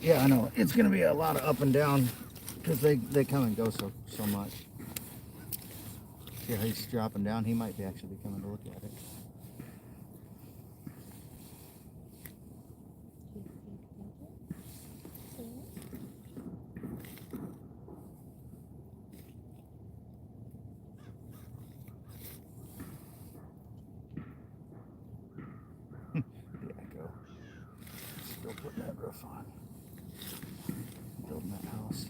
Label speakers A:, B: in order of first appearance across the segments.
A: Yeah, I know. It's going to be a lot of up and down because they come and go so much. See how he's dropping down? He might be actually be coming to look at it. The echo. Still putting that roof on. Building that house.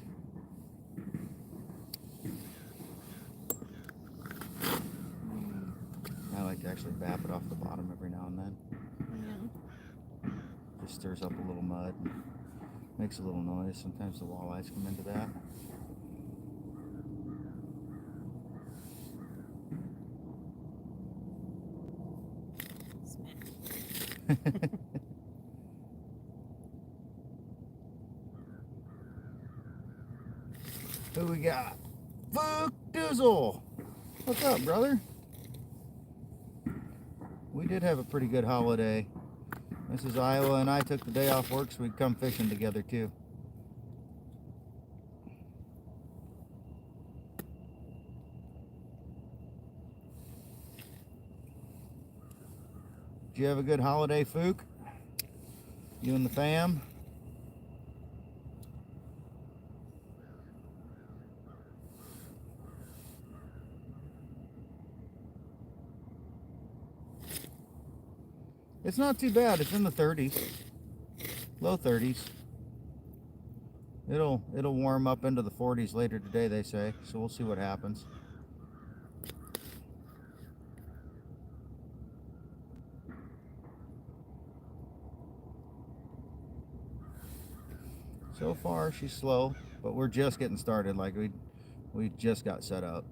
A: I like to actually bap it off the bottom every now and then.
B: Yeah.
A: Just stirs up a little mud and makes a little noise. Sometimes the walleyes come into that. Who we got? Fuck Dizzle! What's up, brother? We did have a pretty good holiday. Mrs. Iowa and I took the day off work so we'd come fishing together too. Did you have a good holiday, Fook? You and the fam? It's not too bad. It's in the 30s, low 30s. It'll warm up into the 40s later today, they say. So we'll see what happens. So far, she's slow, but we're just getting started. Like we just got set up.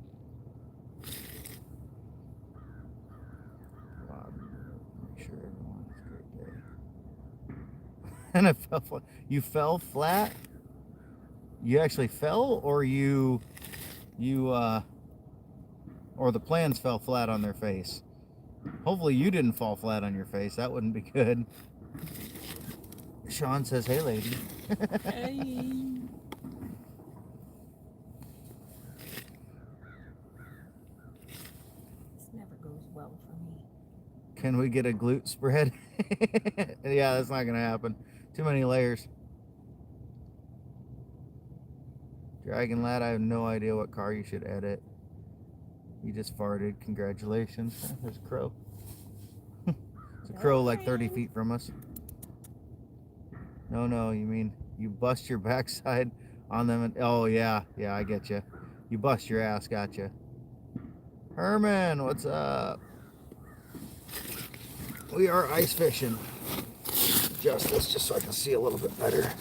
A: Make sure everyone has a great day. And I fell flat. You fell flat? You actually fell, or or the plans fell flat on their face? Hopefully you didn't fall flat on your face. That wouldn't be good. Sean says, "Hey, lady."
B: Hey. This never goes well for me.
A: Can we get a glute spread? Yeah, that's not gonna happen. Too many layers. Dragon Lad, I have no idea what car you should edit. You just farted. Congratulations. There's a crow. It's a crow like 30 feet from us. No, you mean you bust your backside on them and oh yeah, I get you. You bust your ass, gotcha. Herman, what's up? We are ice fishing. Adjust this just so I can see a little bit better.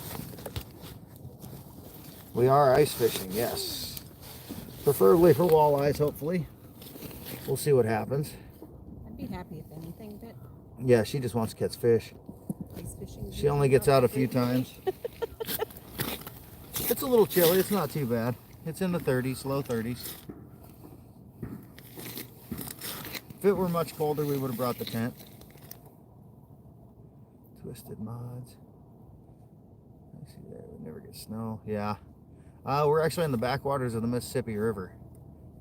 A: We are ice fishing, yes. Preferably for walleyes, hopefully. We'll see what happens.
B: I'd be happy if anything, but
A: Yeah, she just wants to catch fish.
B: ice fishing.
A: She only gets out a few times. It's a little chilly. It's not too bad. It's in the 30s, low 30s. If it were much colder, we would have brought the tent. Twisted mods. I see that. We never get snow. Yeah. We're actually in the backwaters of the Mississippi River.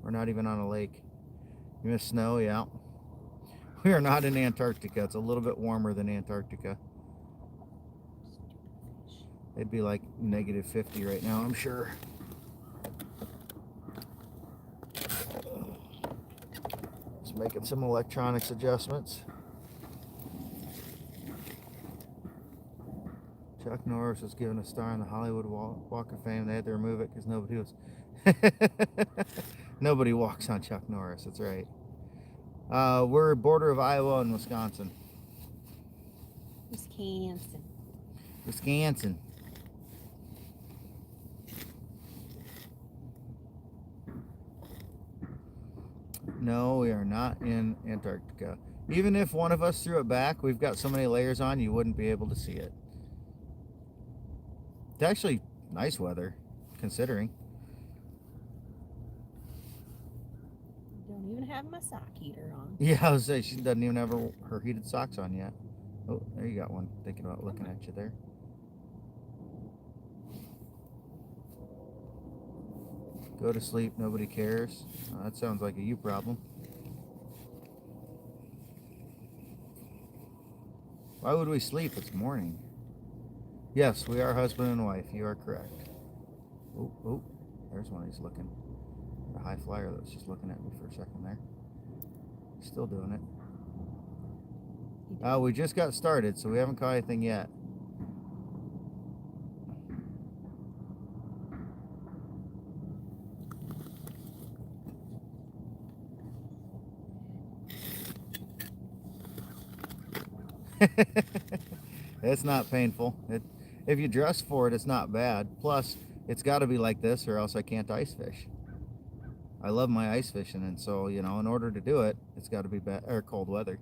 A: We're not even on a lake. You miss snow? Yeah. We are not in Antarctica. It's a little bit warmer than Antarctica. It'd be like negative 50 right now, I'm sure. Just making some electronics adjustments. Chuck Norris was given a star on the Hollywood Walk of Fame. They had to remove it because nobody was. Nobody walks on Chuck Norris. That's right. We're border of Iowa and Wisconsin. Wisconsin. No, we are not in Antarctica. Even if one of us threw it back, we've got so many layers on, you wouldn't be able to see it. It's actually nice weather, considering.
B: Don't even have my sock heater on.
A: Yeah, I was saying she doesn't even have her heated socks on yet. Oh, there you got one thinking about looking at you there. Go to sleep, nobody cares. That sounds like a you problem. Why would we sleep? It's morning. Yes, we are husband and wife. You are correct. Oh, oh, there's one he's looking. A high flyer that was just looking at me for a second there. Still doing it. We just got started, so we haven't caught anything yet. It's not painful. If you dress for it, it's not bad. Plus, it's got to be like this or else I can't ice fish. I love my ice fishing, and so, you know, in order to do it, it's got to be cold weather.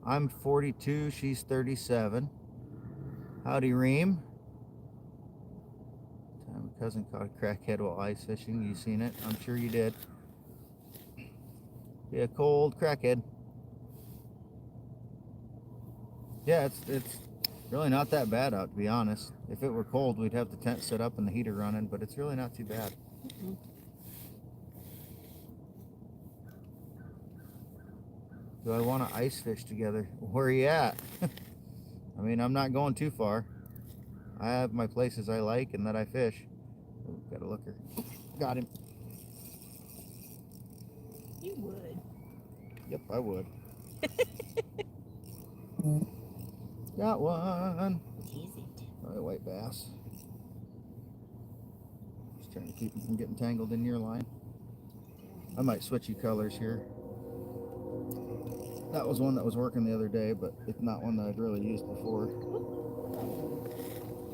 A: I'm 42, she's 37. Howdy, Reem. My cousin caught a crackhead while ice fishing. You seen it? I'm sure you did. Be a cold crackhead. Yeah, it's really not that bad out, to be honest. If it were cold, we'd have the tent set up and the heater running, but it's really not too bad.
B: Mm-hmm.
A: Do I want to ice fish together? Where are you at? I mean, I'm not going too far. I have my places I like and that I fish. Oh, got a looker. Got him.
B: You would.
A: Yep, I would. Got one.
B: Is it?
A: Probably a white bass. Just trying to keep him from getting tangled in your line. I might switch you colors here. That was one that was working the other day, but it's not one that I'd really used before.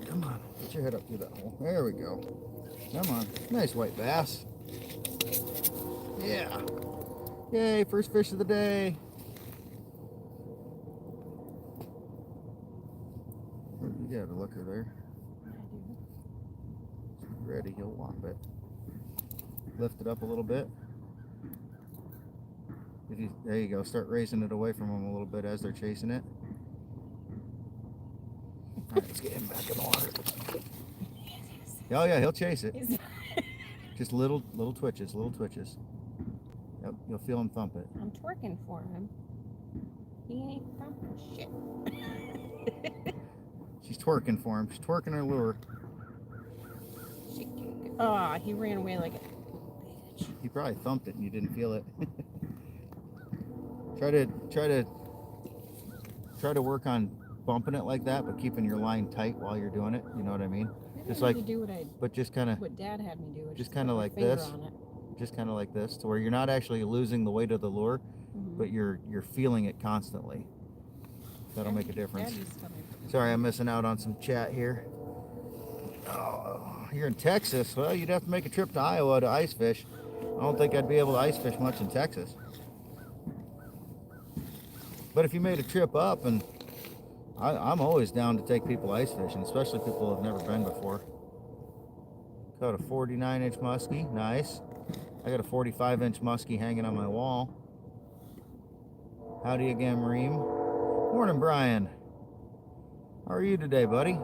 A: Come on, get your head up through that hole. There we go. Come on, nice white bass. Yeah. Yay, first fish of the day. You got a looker there.
B: I do.
A: Ready, he'll whomp it. Lift it up a little bit. There you go. Start raising it away from them a little bit as they're chasing it. All right, let's get him back in the water. Oh yeah, he'll chase it. Just little twitches, little twitches. Yep, you'll feel him thump it.
B: I'm twerking for him. He ain't thumping shit.
A: She's twerking for him. She's twerking her lure.
B: Oh, he ran away like a bitch.
A: He probably thumped it and you didn't feel it. Try to work on bumping it like that, but keeping your line tight while you're doing it. You know what I mean? Just like, but just kind of,
B: what Dad had me do.
A: Just kind of like this. Just kind of like this, to where you're not actually losing the weight of the lure, but you're feeling it constantly. That'll make a difference. Sorry, I'm missing out on some chat here. Oh, you're in Texas. Well, you'd have to make a trip to Iowa to ice fish. I don't think I'd be able to ice fish much in Texas. But if you made a trip up, and I'm always down to take people ice fishing, especially people who have never been before. Caught a 49-inch muskie. Nice. I got a 45-inch muskie hanging on my wall. Howdy again, Mareem. Morning, Brian. How are you today, buddy?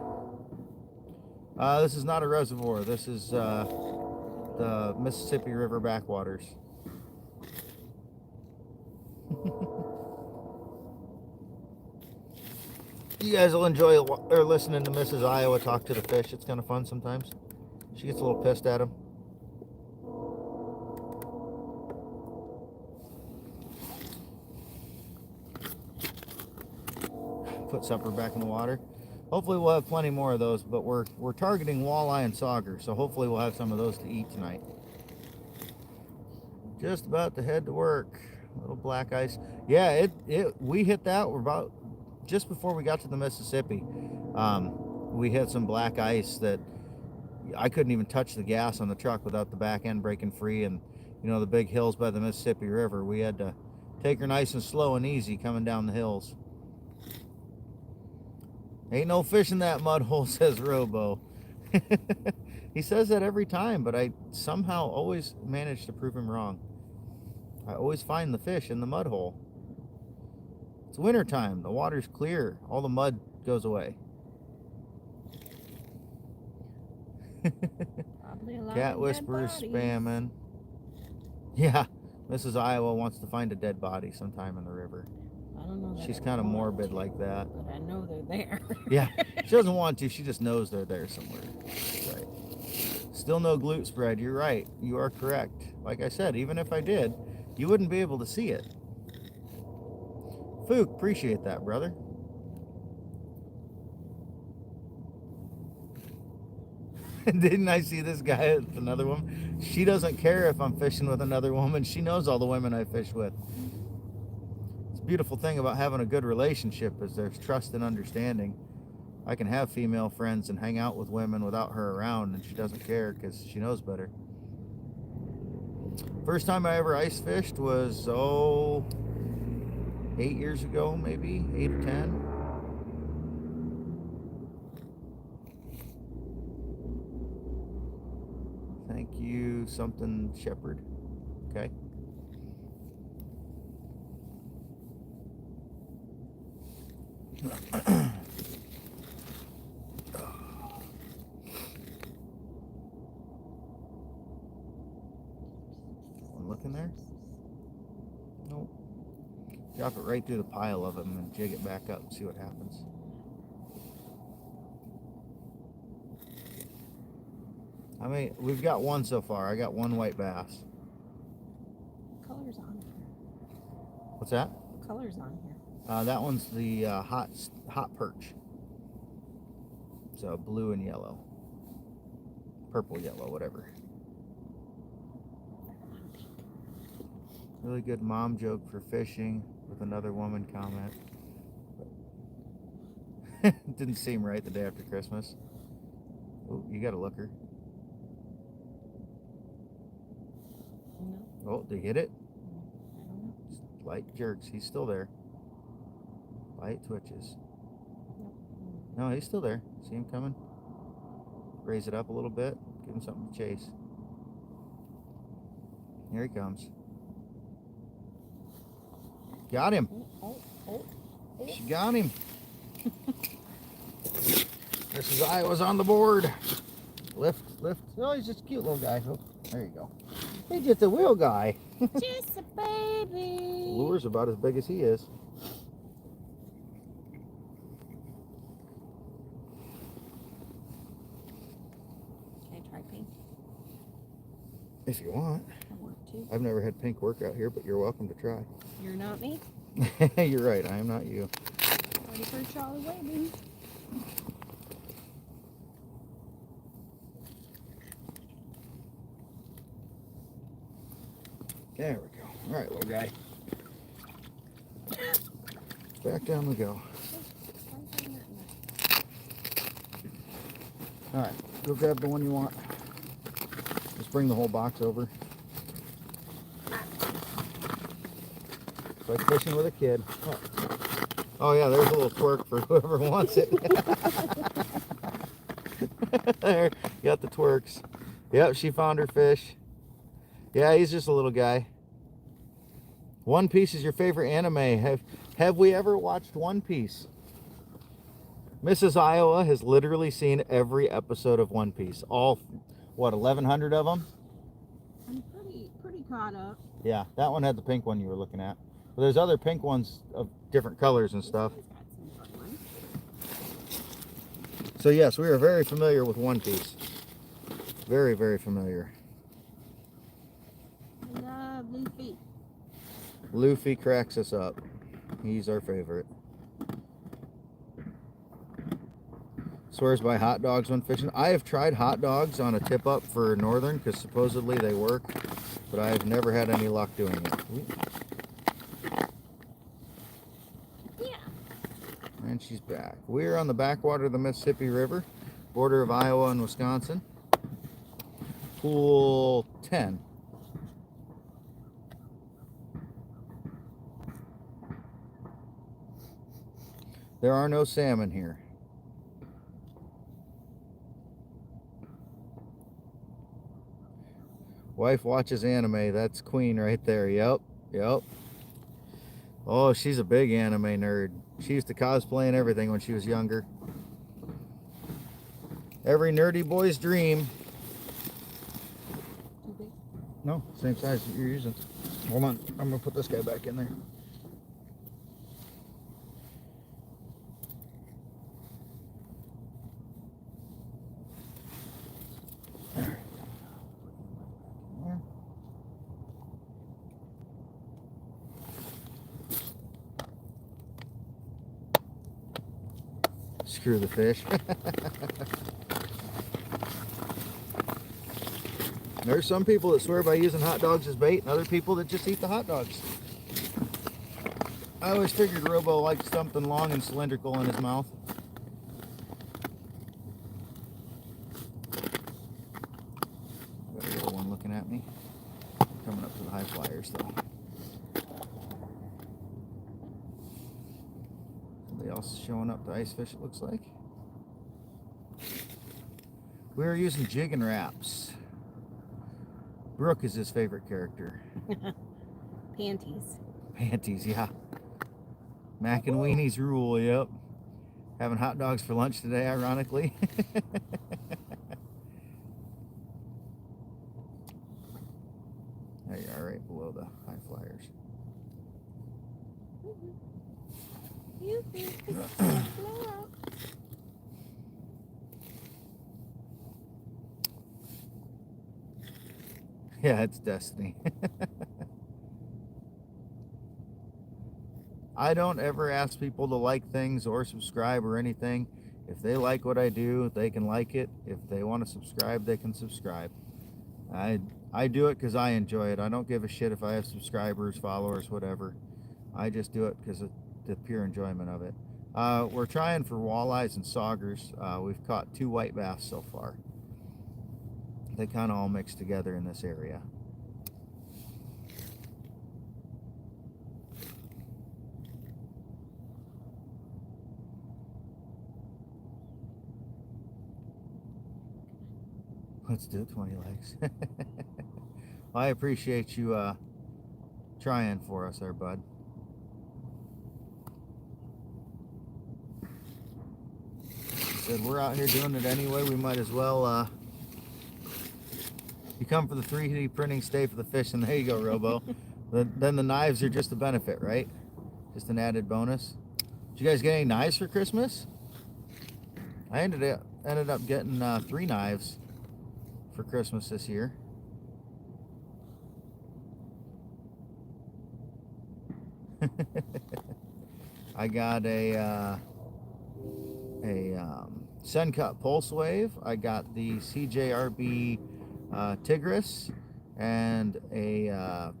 A: This is not a reservoir. This is the Mississippi River backwaters. You guys will enjoy listening to Mrs. Iowa talk to the fish. It's kind of fun sometimes. She gets a little pissed at them. Put supper back in the water. Hopefully we'll have plenty more of those, but we're targeting walleye and sauger, so hopefully we'll have some of those to eat tonight. Just about to head to work. A little black ice. Yeah, we hit that. We're about just before we got to the Mississippi. We hit some black ice that I couldn't even touch the gas on the truck without the back end breaking free, and you know, the big hills by the Mississippi River. We had to take her nice and slow and easy coming down the hills. Ain't no fish in that mud hole, says Robo. He says that every time, but I somehow always manage to prove him wrong. I always find the fish in the mud hole. It's winter time. The water's clear. All the mud goes away.
B: Probably a lot
A: Cat
B: of
A: whisperers
B: dead bodies.
A: spamming. Yeah, Mrs. Iowa wants to find a dead body sometime in the river.
B: I don't know. That
A: She's
B: I
A: kind of
B: want
A: morbid
B: to,
A: like that.
B: but I know they're there.
A: Yeah, she doesn't want to. She just knows they're there somewhere. Right. Still no glute spread. You're right. You are correct. Like I said, even if I did, you wouldn't be able to see it. Fook, appreciate that, brother. Didn't I see this guy with another woman? She doesn't care if I'm fishing with another woman. She knows all the women I fish with. It's a beautiful thing about having a good relationship is there's trust and understanding. I can have female friends and hang out with women without her around, and she doesn't care because she knows better. First time I ever ice fished was, 8 years ago, maybe 8 or 10. Thank you, something Shepherd. Okay. One look in there? Nope. Drop it right through the pile of them and jig it back up and see what happens. I mean, we've got one so far. I got one white bass.
B: What color's on here?
A: What's that?
B: What color's on here?
A: That one's the hot perch. So blue and yellow. Purple, yellow, whatever. Really good mom joke for fishing with another woman comment. Didn't seem right the day after Christmas. Oh, you got a looker.
B: No.
A: Oh, they hit it?
B: I don't know.
A: Just light jerks. He's still there. Light twitches. No, he's still there. See him coming? Raise it up a little bit. Give him something to chase. Here he comes. Got him. She got him. Mrs. Iowa's on the board. Lift. Oh, he's just a cute little guy. Oh, there you go. He's just a wheel guy.
B: Just a baby.
A: The lure's about as big as he is.
B: Can I try pink?
A: If you want.
B: I want to.
A: I've never had pink work out here, but you're welcome to try.
B: You're not me.
A: You're right. I am not you.
B: Ready for Charlie Waving.
A: There we go. All right, little guy. Back down we go. All right, go grab the one you want. Just bring the whole box over. It's like fishing with a kid. Oh yeah, there's a little twerk for whoever wants it. There, got the twerks. Yep, she found her fish. Yeah, he's just a little guy. One Piece is your favorite anime. Have we ever watched One Piece? Mrs. Iowa has literally seen every episode of One Piece. All, what, 1,100 of them?
B: I'm pretty caught up.
A: Yeah, that one had the pink one you were looking at. But there's other pink ones of different colors and stuff.
B: This one's got some fun ones.
A: So yes, we are very familiar with One Piece. Very, very familiar.
B: I love Luffy.
A: Luffy cracks us up. He's our favorite. Swears by hot dogs when fishing. I have tried hot dogs on a tip up for Northern because supposedly they work, but I have never had any luck doing it. Ooh.
B: Yeah.
A: And she's back. We're on the backwater of the Mississippi River, border of Iowa and Wisconsin. Pool 10. There are no salmon here. Wife watches anime. That's Queen right there. Yep. Yep. Oh, she's a big anime nerd. She used to cosplay and everything when she was younger. Every nerdy boy's dream.
B: Too big?
A: No, same size that you're using. Hold on. I'm going to put this guy back in there. Screw the fish. There's some people that swear by using hot dogs as bait, and other people that just eat the hot dogs. I always figured Robo liked something long and cylindrical in his mouth. Got a little one looking at me. Coming up to the high flyers though. Somebody else showing up to ice fish, it looks like. We are using jigging wraps. Brooke is his favorite character.
B: Panties.
A: Panties, yeah. Mac and Weenies rule, yep. Having hot dogs for lunch today, ironically. There you are, right below the high flyers.
B: You think it's gonna blow up.
A: Yeah, it's destiny. I don't ever ask people to like things or subscribe or anything. If they like what I do, they can like it. If they want to subscribe, they can subscribe. I do it because I enjoy it. I don't give a shit if I have subscribers, followers, whatever. I just do it because of the pure enjoyment of it. We're trying for walleyes and saugers. We've caught 2 white bass so far. They kind of all mix together in this area. Let's do 20 legs. I appreciate you trying for us there, bud. Said we're out here doing it anyway. We might as well. You come for the 3D printing, stay for the fish, and there you go, Robo. Then the knives are just a benefit, right? Just an added bonus. Did you guys get any knives for Christmas? I ended up getting 3 knives for Christmas this year. I got a Sun Cut Pulse Wave. I got the CJRB Tigris and a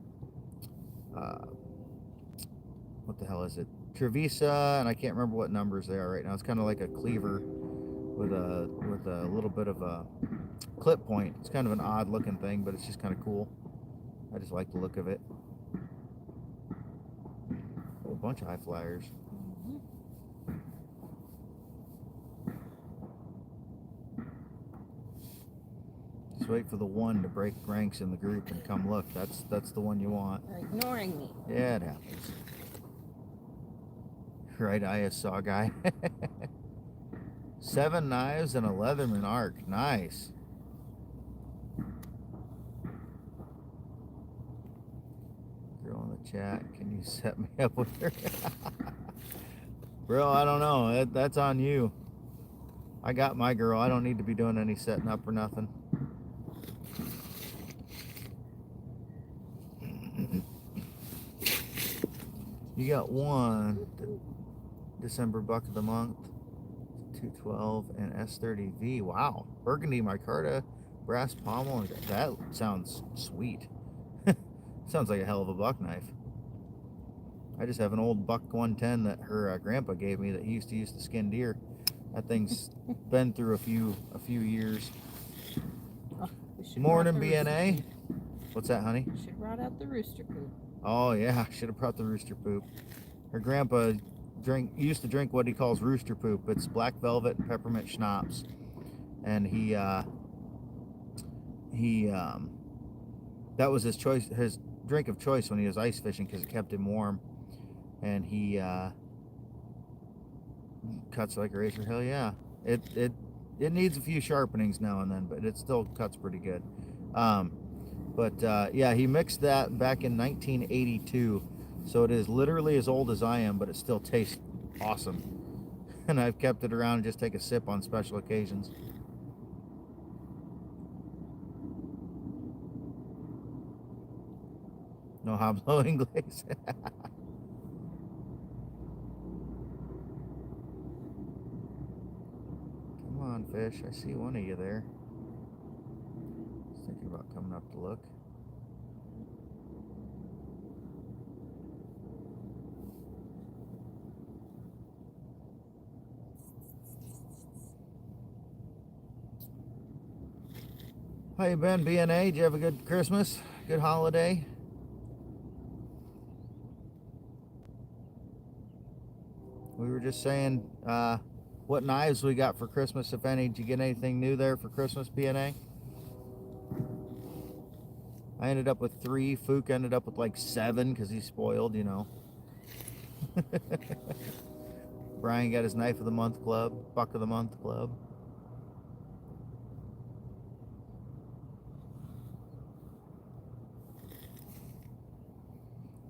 A: what the hell is it? Trevisa, and I can't remember what numbers they are right now. It's kind of like a cleaver with a little bit of a clip point. It's kind of an odd looking thing, but it's just kind of cool. I just like the look of it. A whole bunch of high flyers. Just wait for the one to break ranks in the group and come look. That's the one you want.
B: They're ignoring me.
A: Yeah, it happens. Right, ISO guy. 7 knives and a Leatherman arc. Nice. Girl in the chat, can you set me up with her? Bro, I don't know. That's on you. I got my girl. I don't need to be doing any setting up or nothing. You got one December buck of the month, 212 and S30V. Wow, Burgundy micarta, brass pommel. That sounds sweet. Sounds like a hell of a buck knife. I just have an old buck 110 that her grandpa gave me that he used to use to skin deer. That thing's been through a few years.
B: Oh,
A: Morning, BNA. What's that, honey?
B: Should rot out the rooster poop.
A: Oh yeah, should have brought the rooster poop. Her grandpa used to drink what he calls rooster poop. It's black velvet and peppermint schnapps, and he That was his choice, his drink of choice when he was ice fishing because it kept him warm. And he cuts like a razor. Hell yeah. It needs a few sharpenings now and then, but it still cuts pretty good. Yeah, he mixed that back in 1982. So it is literally as old as I am, but it still tastes awesome. And I've kept it around and just take a sip on special occasions. No hot blowing glaze. Come on, fish. I see one of you there. Just thinking about coming up to look. How you been, BNA? Did you have a good Christmas? Good holiday? We were just saying what knives we got for Christmas, if any. Did you get anything new there for Christmas, BNA? I ended up with 3. Fook ended up with like 7 because he's spoiled, you know. Brian got his Knife of the Month club, Buck of the Month club.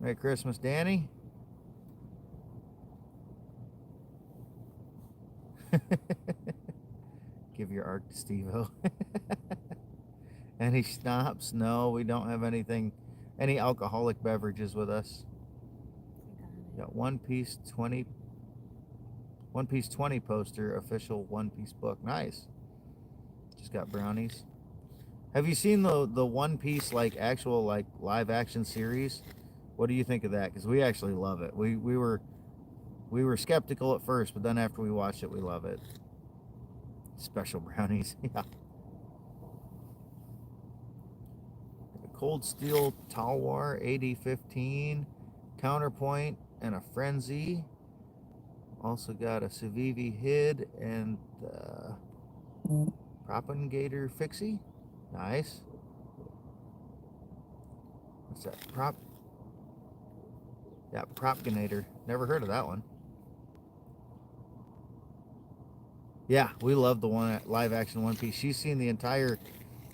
A: Merry Christmas, Danny. Give your arc to Steve-O. Any schnapps? No, we don't have anything, any alcoholic beverages with us. Got One Piece 20 poster, official One Piece book. Nice. Just got brownies. Have you seen the One Piece like actual like live action series? What do you think of that? Because we actually love it. We were skeptical at first, but then after we watched it, we love it. Special brownies. Yeah. Cold Steel Talwar AD-15, Counterpoint, and a Frenzy. Also got a Civivi Hid and Propagator Fixie. Nice. What's that? Yeah, Propagator. Never heard of that one. Yeah, we love the one live action One Piece. She's seen the entire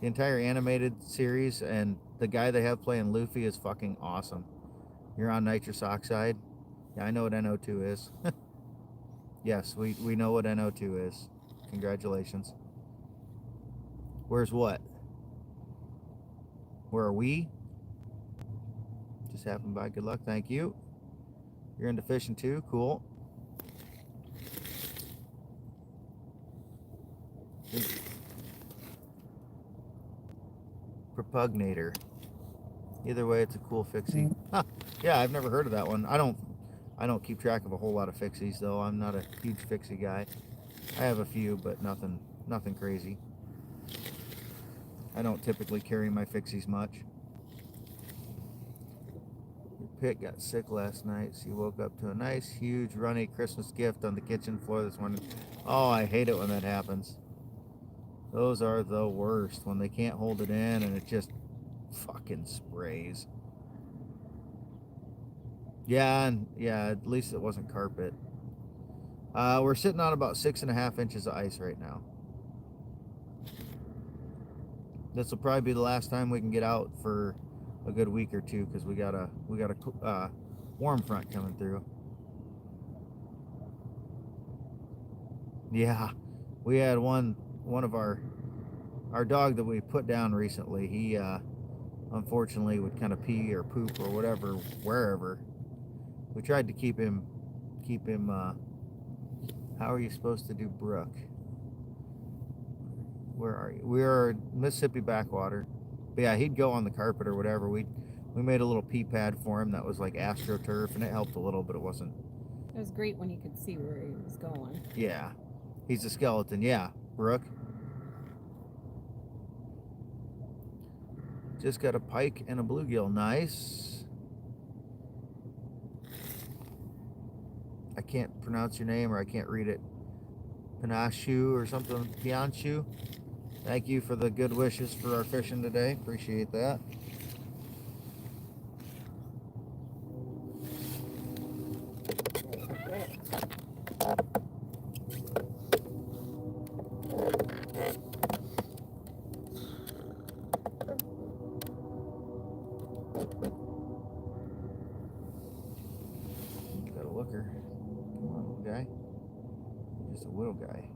A: animated series, and the guy they have playing Luffy is fucking awesome. You're on nitrous oxide. Yeah, I know what NO2 is. Yes, we know what NO2 is. Congratulations. Where's what? Where are we? Just happened by. Good luck. Thank you. You're into fishing too? Cool. Propugnator. Either way, it's a cool fixie. Huh. Yeah, I've never heard of that one. I don't keep track of a whole lot of fixies though. I'm not a huge fixie guy. I have a few, but nothing crazy. I don't typically carry my fixies much. Your pit got sick last night, so you woke up to a nice, huge, runny Christmas gift on the kitchen floor this morning. Oh, I hate it when that happens. Those are the worst, when they can't hold it in and it just fucking sprays. Yeah, and yeah, at least it wasn't carpet. We're sitting on about 6.5 inches of ice right now. This will probably be the last time we can get out for a good week or two because we got a warm front coming through. Yeah, we had one of our dog that we put down recently. He unfortunately would kind of pee or poop or whatever wherever. We tried to keep him how are you supposed to do brook? Where are you? We are Mississippi backwater. But yeah, he'd go on the carpet or whatever. We made a little pee pad for him that was like AstroTurf, and it helped a little, but it wasn't.
B: It was great when you could see where he was going.
A: Yeah, he's a skeleton. Yeah, Brooke. Just got a pike and a bluegill. Nice. I can't pronounce your name, or I can't read it. Panashu or something. Pianshu. Thank you for the good wishes for our fishing today. Appreciate that. guy? Just a little guy.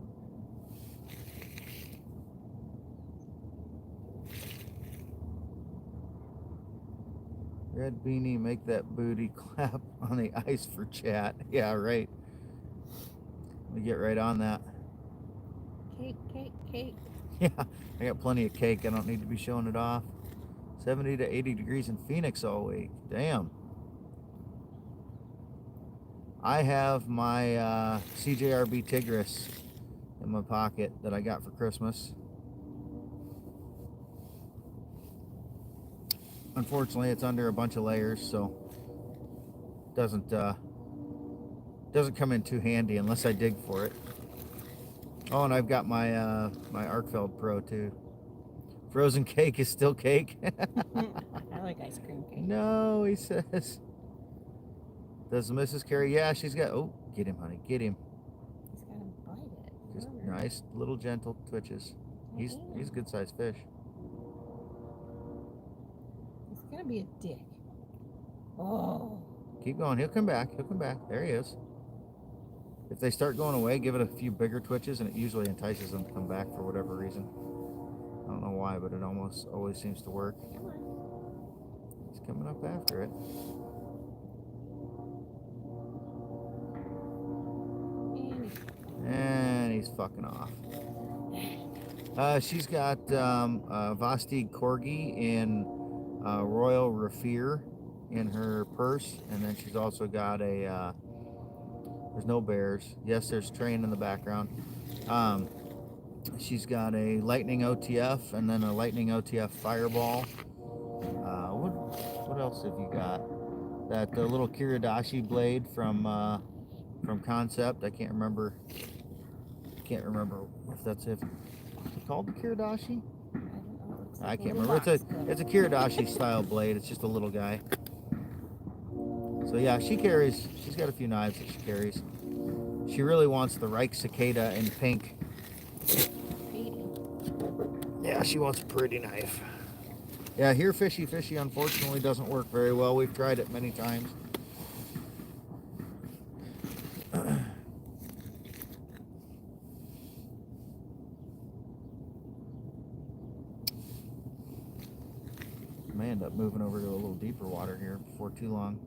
A: Red Beanie, make that booty clap on the ice for chat. Yeah, right. Let me get right on that.
B: Cake, cake, cake.
A: Yeah, I got plenty of cake. I don't need to be showing it off. 70 to 80 degrees in Phoenix all week. Damn. I have my CJRB Tigris in my pocket that I got for Christmas. Unfortunately, it's under a bunch of layers, so doesn't come in too handy unless I dig for it. Oh, and I've got my my Arkfeld Pro too. Frozen cake is still cake.
B: I like ice cream cake.
A: No, he says. Does the missus carry? Yeah, she's got. Oh, get him, honey, get him.
B: He's got to bite it.
A: Just
B: Remember.
A: nice little gentle twitches. He's a good sized fish.
B: He's gonna be a dick. Oh.
A: Keep going. He'll come back. He'll come back. There he is. If they start going away, give it a few bigger twitches, and it usually entices them to come back for whatever reason. I don't know why, but it almost always seems to work.
B: Come on.
A: He's coming up after it. And he's fucking off. She's got Vostig Corgi in Royal Rafir in her purse, and then she's also got a there's no bears. Yes, there's train in the background. She's got a Lightning OTF and then a Lightning OTF Fireball. What else have you got? That little Kiradashi blade from Concept. I can't remember if that's it. Is it called the Kiradashi? I can't remember. It's a Kiradashi style blade. It's just a little guy. So yeah, she's got a few knives that she carries. She really wants the Reich Cicada in pink. Yeah, she wants a pretty knife. Yeah, here fishy unfortunately doesn't work very well. We've tried it many times. May end up moving over to a little deeper water here before too long.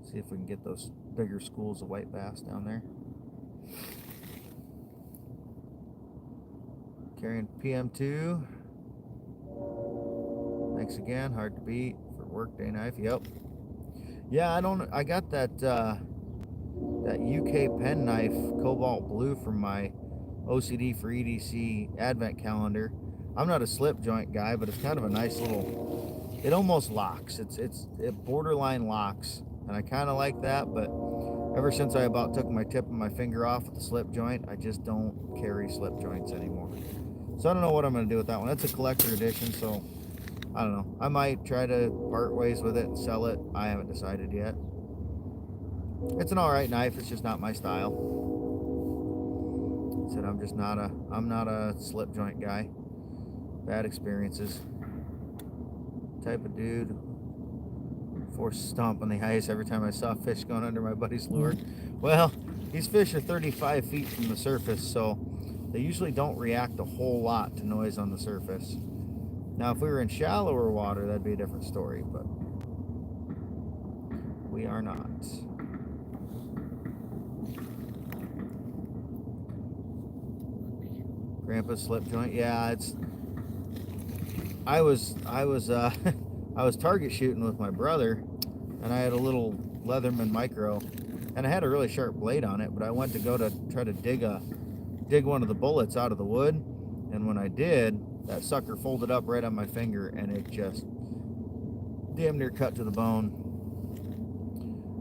A: See if we can get those bigger schools of white bass down there. Carrying PM2. Thanks again. Hard to beat for workday knife. Yep. Yeah, I got that that UK pen knife cobalt blue from my OCD for EDC advent calendar. I'm not a slip joint guy, but it's kind of a nice little. It almost locks. It borderline locks, and I kind of like that. But ever since I about took my tip of my finger off with the slip joint, I just don't carry slip joints anymore. So I don't know what I'm going to do with that one. That's a collector edition, so I don't know. I might try to part ways with it and sell it. I haven't decided yet. It's an alright knife. It's just not my style. I said I'm not a slip joint guy. Bad experiences. Type of dude. Force stomp on the ice every time I saw fish going under my buddy's lure. Well, these fish are 35 feet from the surface, so they usually don't react a whole lot to noise on the surface. Now, if we were in shallower water, that'd be a different story, but we are not. Grandpa's slip joint. Yeah, I was target shooting with my brother, and I had a little Leatherman micro, and I had a really sharp blade on it, but I went to go to try to dig one of the bullets out of the wood, and when I did, that sucker folded up right on my finger, and it just damn near cut to the bone.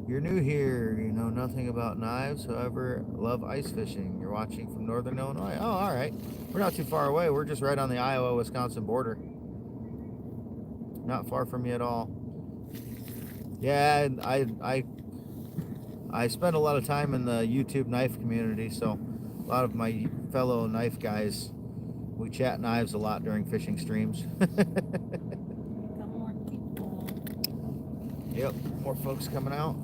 A: You're new here, you know nothing about knives, however, love ice fishing. You're watching from northern Illinois. Oh, all right. We're not too far away. We're just right on the Iowa-Wisconsin border. Not far from you at all. Yeah, I spend a lot of time in the YouTube knife community, so a lot of my fellow knife guys, we chat knives a lot during fishing streams.
B: More people.
A: Yep, more folks coming out.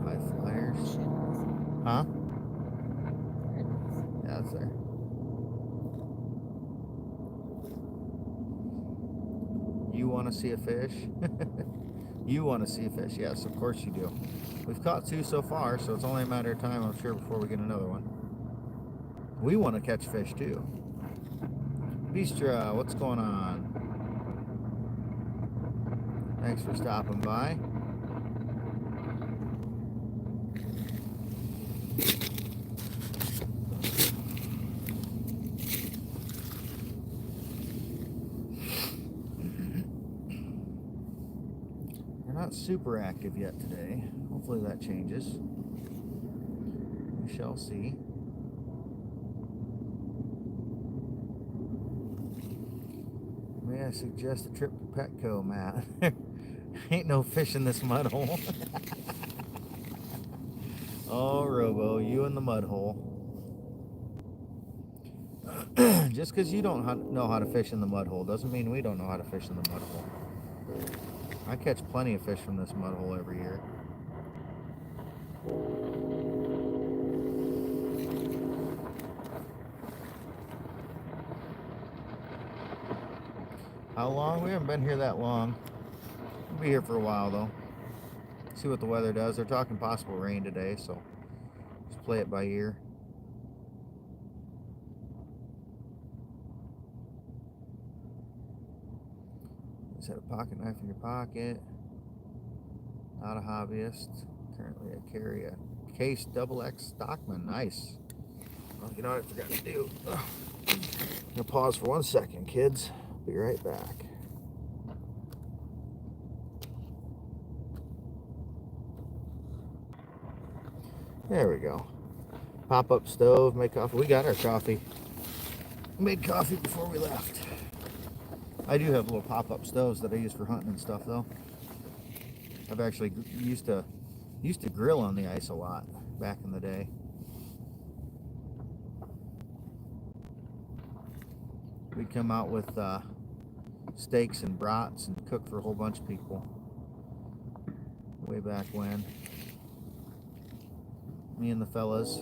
A: High flyers.
B: Shit.
A: Huh?
B: There it is.
A: Yeah, it's there. You want to see a fish? You want to see a fish? Yes, of course you do. We've caught 2 so far, so it's only a matter of time, I'm sure, before we get another one. We want to catch fish too. Bistra, what's going on? Thanks for stopping by. We're not super active yet today. Hopefully that changes. We shall see. May I suggest a trip to Petco, Matt? Ain't no fish in this mud hole. Oh, Robo, you in the mud hole. Just because you don't know how to fish in the mud hole doesn't mean we don't know how to fish in the mud hole. I catch plenty of fish from this mud hole every year. How long? We haven't been here that long. We'll be here for a while though. See what the weather does. They're talking possible rain today, so just play it by ear. Just had a pocket knife in your pocket. Not a hobbyist. Currently I carry a Case XX Stockman. Nice. Well, you know what I forgot to do? I'm gonna pause for 1 second, kids. Be right back. There we go. Pop-up stove, make coffee. We got our coffee. Made coffee before we left. I do have little pop-up stoves that I use for hunting and stuff, though. I've actually used to grill on the ice a lot back in the day. We'd come out with steaks and brats and cook for a whole bunch of people way back when. Me and the fellas.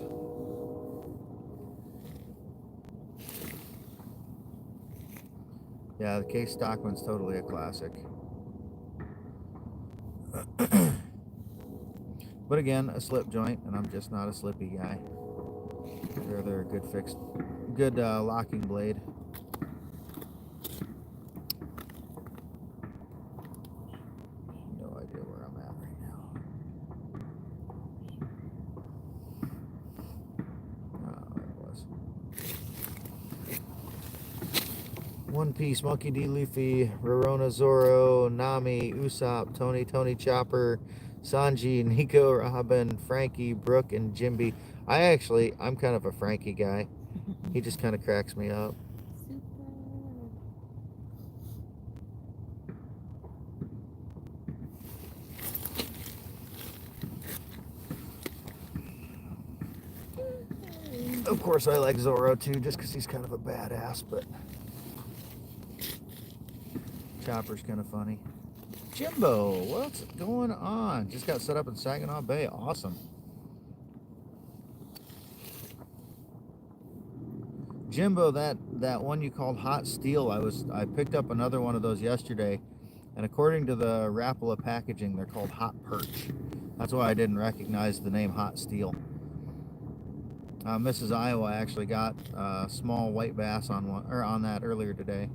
A: Yeah, the Case Stockman's totally a classic. But again, a slip joint, and I'm just not a slippy guy. They're a good locking blade. No idea where I'm at right now. Oh, there it was. One Piece, Monkey D. Luffy, Rorona Zoro, Nami, Usopp, Tony Chopper, Sanji, Nico, Robin, Frankie, Brooke, and Jimby. I'm kind of a Frankie guy. He just kind of cracks me up. Super. Of course, I like Zoro too, just because he's kind of a badass, but Chopper's kind of funny. Jimbo, what's going on? Just got set up in Saginaw Bay. Awesome. Jimbo, that one you called Hot Steel, I picked up another one of those yesterday, and according to the Rapala packaging, they're called Hot Perch. That's why I didn't recognize the name Hot Steel. Mrs. Iowa actually got a small white bass on that earlier today.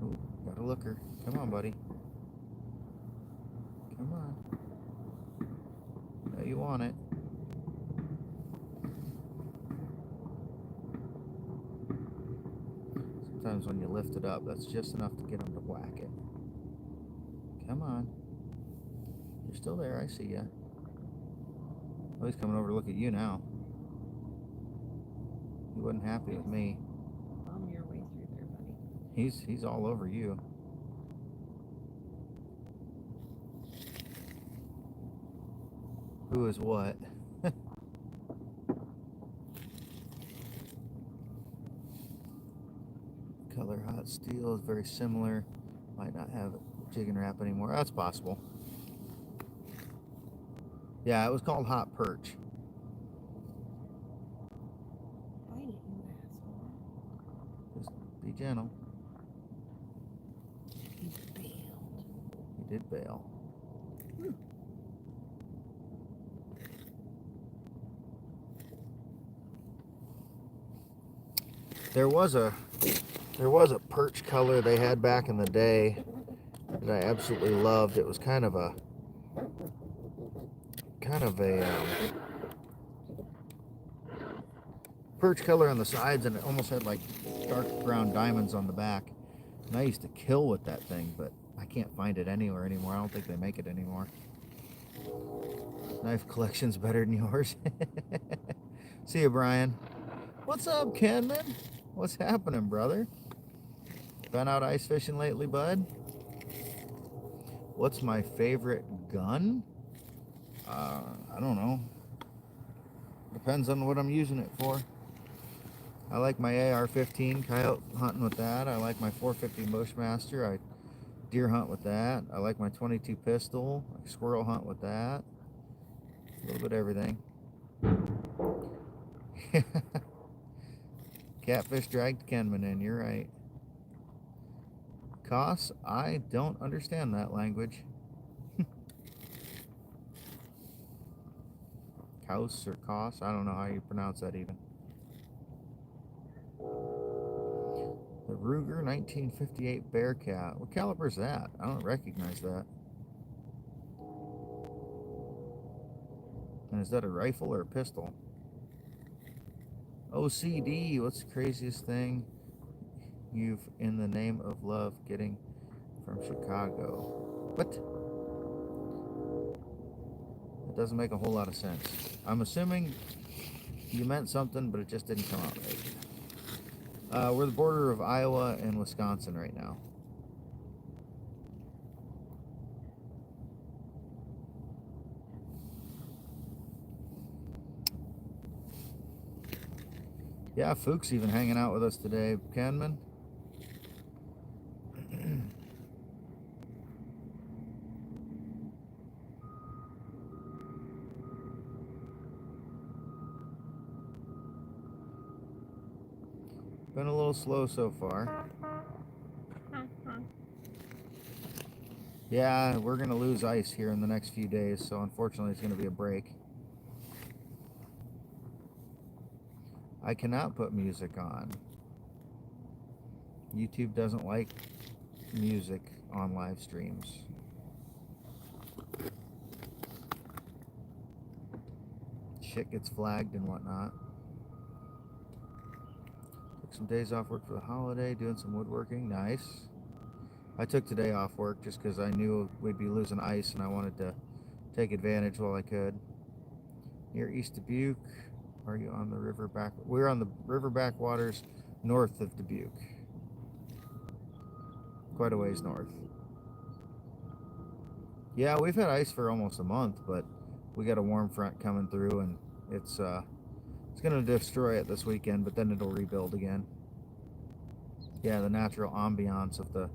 A: Ooh, got a looker. Come on, buddy. Come on. Know you want it. Sometimes when you lift it up, that's just enough to get them to whack it. Come on. You're still there, I see ya. Oh, he's coming over to look at you now. He wasn't happy with me.
B: Bomb your way through there, buddy.
A: He's all over you. Who is what? Color Hot Steel is very similar. Might not have jig and wrap anymore. That's possible. Yeah, it was called hot perch.
B: Bite it, you asshole.
A: Just be gentle.
B: He bailed.
A: He did bail. There was a perch color they had back in the day that I absolutely loved. It was kind of a perch color on the sides, and it almost had like dark brown diamonds on the back. And I used to kill with that thing, but I can't find it anywhere anymore. I don't think they make it anymore. Knife collection's better than yours. See you, Brian. What's up, Kenman? What's happening, brother? Been out ice fishing lately, bud? What's my favorite gun? I don't know. Depends on what I'm using it for. I like my AR-15 coyote hunting with that. I like my 450 Bushmaster. I deer hunt with that. I like my 22 pistol. I squirrel hunt with that. A little bit of everything. Catfish dragged Kenman in. You're right. Koss, I don't understand that language. Kaus or Koss, I don't know how you pronounce that even. The Ruger 1958 Bearcat. What caliber is that? I don't recognize that. And is that a rifle or a pistol? OCD, what's the craziest thing you've, in the name of love, getting from Chicago? What? It doesn't make a whole lot of sense. I'm assuming you meant something, but it just didn't come out right. We're the border of Iowa and Wisconsin right now. Yeah, Fuchs even hanging out with us today. Kenman. Been a little slow so far. Yeah, we're going to lose ice here in the next few days, so unfortunately it's going to be a break. I cannot put music on. YouTube doesn't like music on live streams. Shit gets flagged and whatnot. Took some days off work for the holiday, doing some woodworking. Nice. I took today off work just because I knew we'd be losing ice and I wanted to take advantage while I could. Near East Dubuque. Are you on the river back? We're on the river backwaters north of Dubuque. Quite a ways north. Yeah, we've had ice for almost a month, but we got a warm front coming through, and it's going to destroy it this weekend, but then it'll rebuild again. Yeah, the natural ambiance of the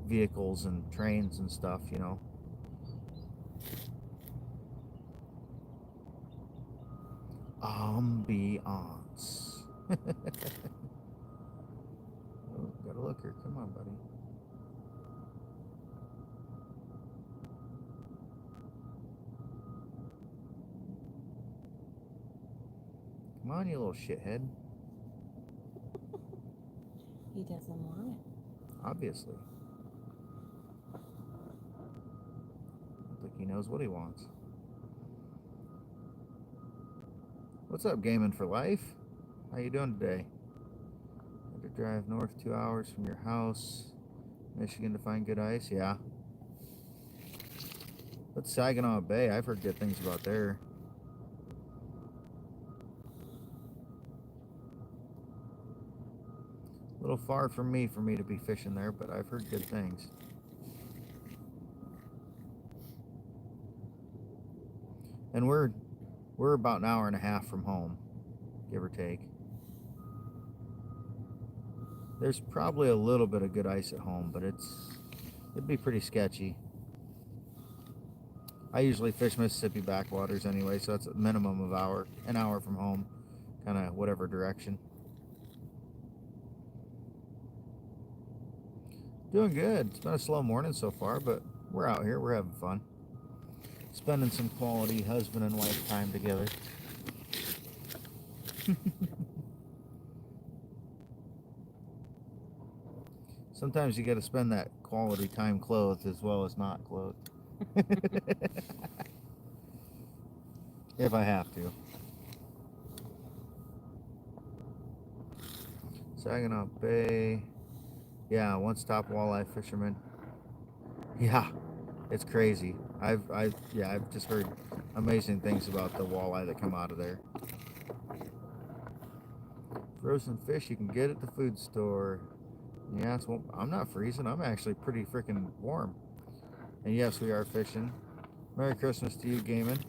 A: vehicles and trains and stuff, you know. Ambiance. Oh, got a looker. Come on, buddy. Come on, you little shithead.
B: He doesn't want it.
A: Obviously. I don't think he knows what he wants. What's up, Gaming for Life? How you doing today? Had to drive north 2 hours from your house, Michigan, to find good ice. Yeah. But Saginaw Bay, I've heard good things about there. A little far from me for me to be fishing there, but I've heard good things. And we're about an hour and a half from home, give or take. There's probably a little bit of good ice at home, but it'd be pretty sketchy. I usually fish Mississippi backwaters anyway, so that's a minimum of an hour from home, kind of whatever direction. Doing good. It's been a slow morning so far, but we're out here. We're having fun. Spending some quality husband and wife time together. Sometimes you got to spend that quality time clothed as well as not clothed. If I have to. Saginaw Bay. Yeah, one-stop walleye fisherman. Yeah, it's crazy. I've just heard amazing things about the walleye that come out of there. Frozen fish you can get at the food store. Yes, well, I'm not freezing. I'm actually pretty freaking warm. And yes, we are fishing. Merry Christmas to you, gaming.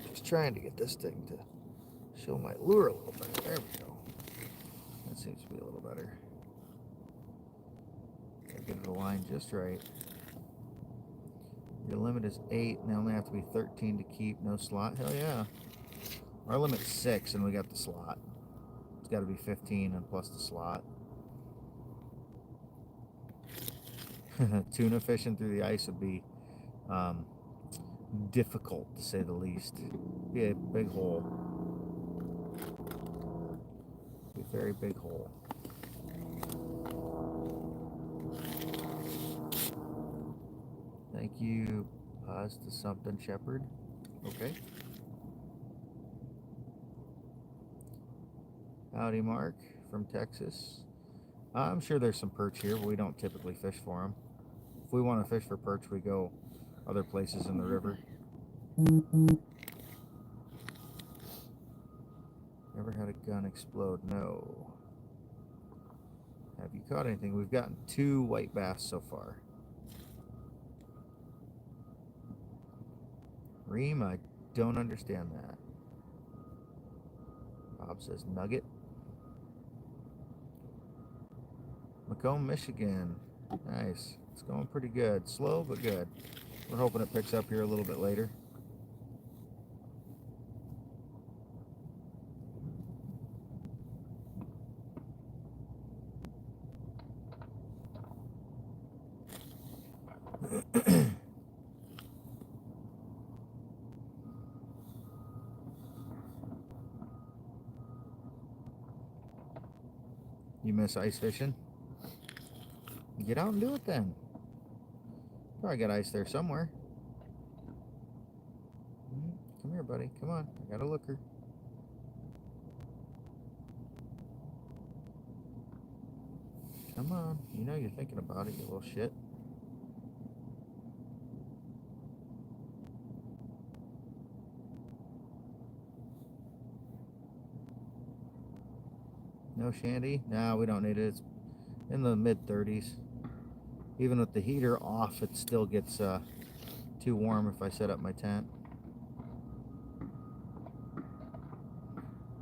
A: Just trying to get this thing to show my lure a little better. There we go. That seems to be a little better. Gotta get the line just right. Your limit is 8, and they only have to be 13 to keep. No slot? Hell yeah. Our limit's 6, and we got the slot. It's got to be 15 and plus the slot. Tuna fishing through the ice would be difficult, to say the least. Be a big hole. Be a very big hole. Thank you. Pause to something, Shepherd. Okay. Howdy, Mark from Texas. I'm sure there's some perch here, but we don't typically fish for them. If we want to fish for perch, we go other places in the river. Ever had a gun explode? No. Have you caught anything? We've gotten 2 white bass so far. Reem, I don't understand that. Bob says nugget. Macomb, Michigan. Nice. It's going pretty good. Slow, but good. We're hoping it picks up here a little bit later. You miss ice fishing? Get out and do it then. Probably got ice there somewhere. Come here, buddy. Come on. I got a looker. Come on. You know you're thinking about it, you little shit. No shandy? Nah, we don't need it. It's in the mid-30s. Even with the heater off, it still gets too warm if I set up my tent.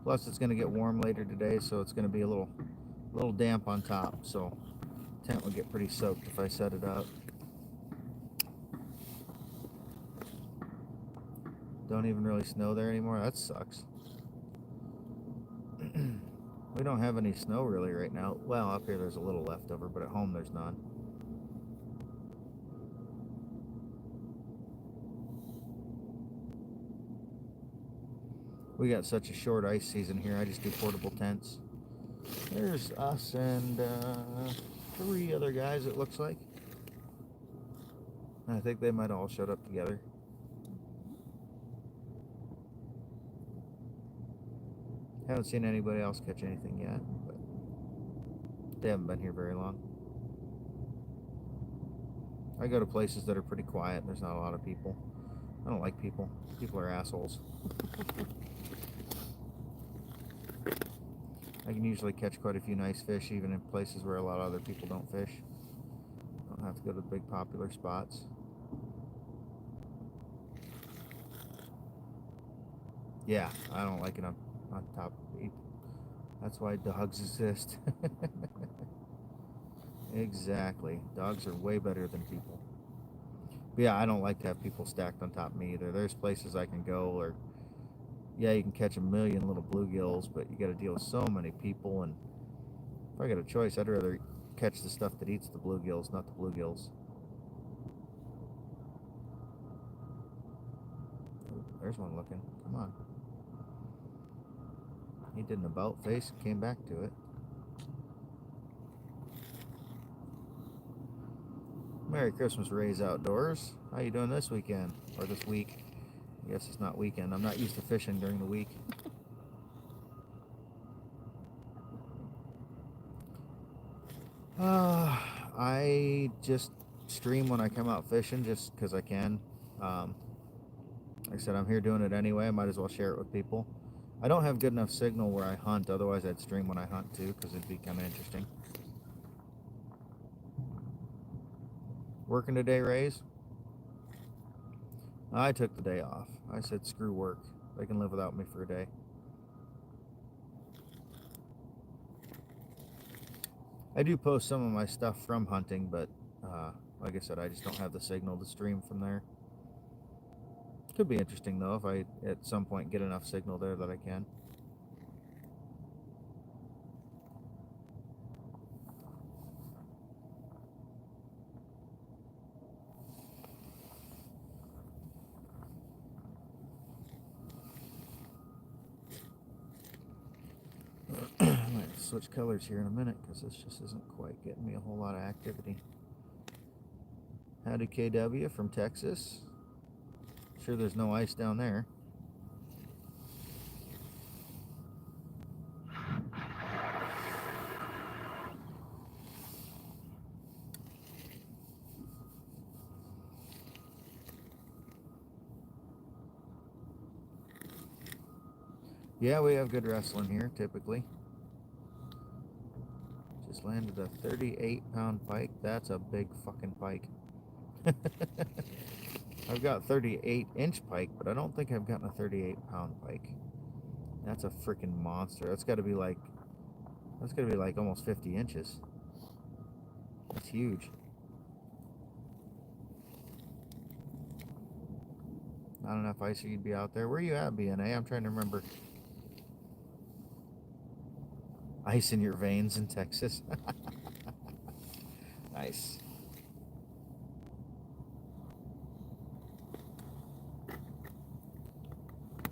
A: Plus, it's going to get warm later today, so it's going to be a little damp on top. So, the tent will get pretty soaked if I set it up. Don't even really snow there anymore. That sucks. We don't have any snow really right now. Well, up here there's a little left over, but at home there's none. We got such a short ice season here. I just do portable tents. There's us and 3 other guys, it looks like. I think they might all showed up together. Haven't seen anybody else catch anything yet, but they haven't been here very long. I go to places that are pretty quiet and there's not a lot of people. I don't like people. People are assholes. I can usually catch quite a few nice fish even in places where a lot of other people don't fish. I don't have to go to the big popular spots. Yeah, I don't like it on top of people. That's why dogs exist. Exactly. Dogs are way better than people. But yeah, I don't like to have people stacked on top of me either. There's places I can go, or yeah, you can catch a million little bluegills, but you got to deal with so many people. And if I got a choice, I'd rather catch the stuff that eats the bluegills, not the bluegills. Ooh, there's one looking. Come on. He did an about face and came back to it. Merry Christmas, Ray's Outdoors. How you doing this weekend? Or this week? I guess it's not weekend. I'm not used to fishing during the week. I just stream when I come out fishing just because I can. Like I said, I'm here doing it anyway. I might as well share it with people. I don't have good enough signal where I hunt. Otherwise, I'd stream when I hunt too because it'd be kind of interesting. Working today, Rays? I took the day off. I said, screw work. They can live without me for a day. I do post some of my stuff from hunting, but like I said, I just don't have the signal to stream from there. Could be interesting though if I at some point get enough signal there that I can. I might switch colors here in a minute because this just isn't quite getting me a whole lot of activity. Howdy KW from Texas. Sure there's no ice down there. Yeah, we have good wrestling here typically. Just landed a 38-pound pike. That's a big fucking pike. I've got 38-inch pike, but I don't think I've gotten a 38-pound pike. That's a freaking monster. That's got to be like almost 50 inches. That's huge. Not enough ice or you'd be out there. Where are you at, BNA? I'm trying to remember. Ice in your veins in Texas. Nice.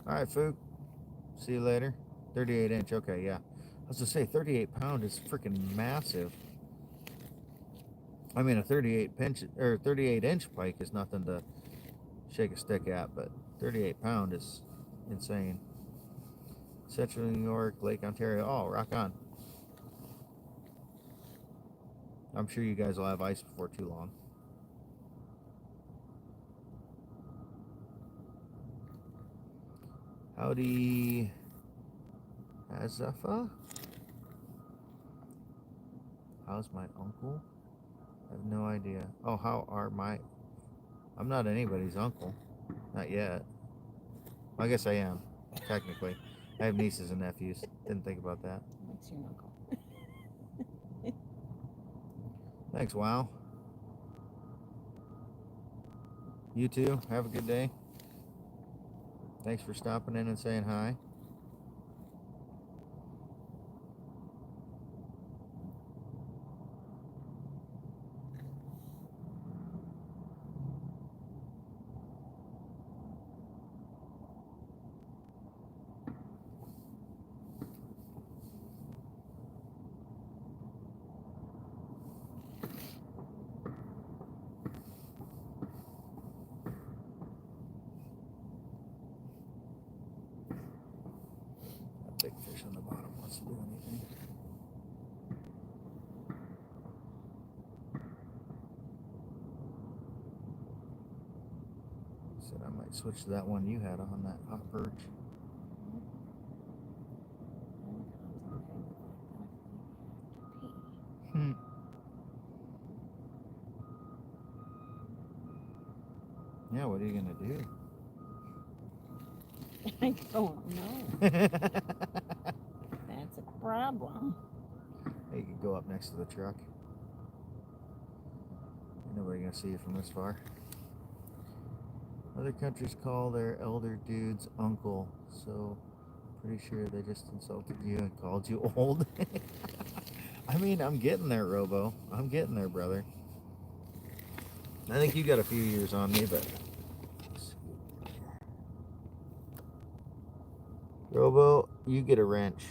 A: All right, Fook. See you later. 38-inch. Okay, yeah. I was to say 38-pound is freaking massive. I mean, a 38-inch pike is nothing to shake a stick at, but 38-pound is insane. Central New York, Lake Ontario. Oh, rock on. I'm sure you guys will have ice before too long. Howdy, Azafa. How's my uncle? I have no idea. Oh, how are my... I'm not anybody's uncle. Not yet. I guess I am, technically. I have nieces and nephews. Didn't think about that.
B: What's your uncle?
A: Thanks, Wow. You too. Have a good day. Thanks for stopping in and saying hi. Big fish on the bottom wants to do anything. Said I might switch to that one you had on that hot perch. Yeah, what are you gonna do?
B: I don't know. That's a problem.
A: You could go up next to the truck. gonna see you from this far. Other countries call their elder dudes uncle, so pretty sure they just insulted you and called you old. I mean, I'm getting there, Robo. I'm getting there, brother. I think you got a few years on me, but Robo, you get a wrench.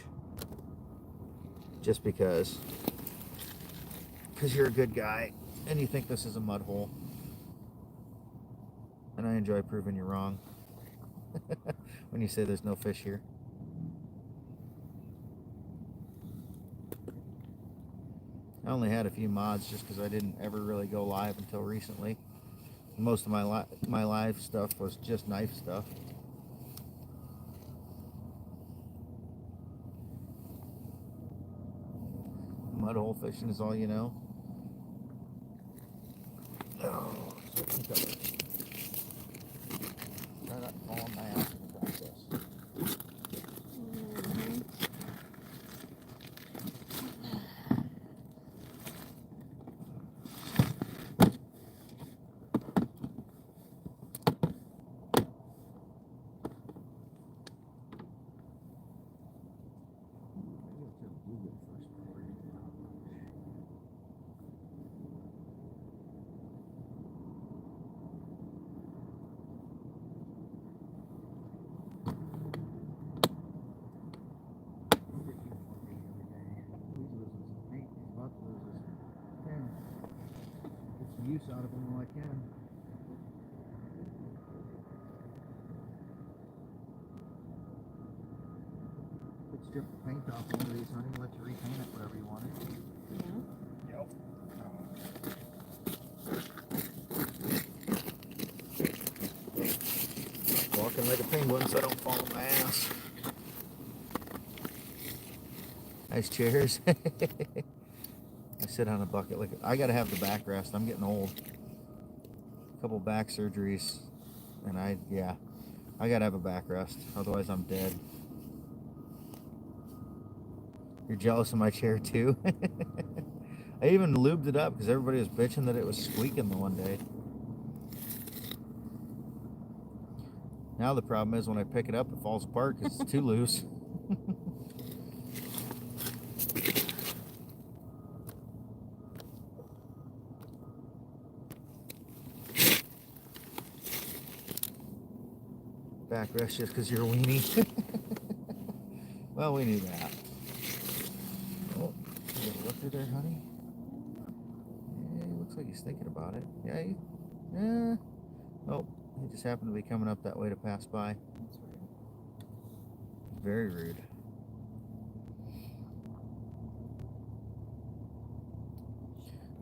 A: Just because you're a good guy and you think this is a mud hole. And I enjoy proving you wrong when you say there's no fish here. I only had a few mods just because I didn't ever really go live until recently. Most of my live stuff was just knife stuff. Mud hole fishing is all you know. Oh, try not to fall on my ass in the process. Use out of them while I can. Let's strip the paint off one of these, honey. Let you repaint it whatever you want it. Yep. Walking like a penguin so I don't fall on my ass. Nice chairs. I sit on a bucket. Like I gotta have the backrest. I'm getting old. A couple back surgeries, and I gotta have a backrest. Otherwise, I'm dead. You're jealous of my chair too. I even lubed it up because everybody was bitching that it was squeaking the one day. Now the problem is when I pick it up, it falls apart because it's too loose. Backrest just because you're a weenie. Well, we knew that. Oh, you got a lifter there, honey? Yeah, looks like he's thinking about it. Yeah. Oh, he just happened to be coming up that way to pass by. That's rude. Very rude.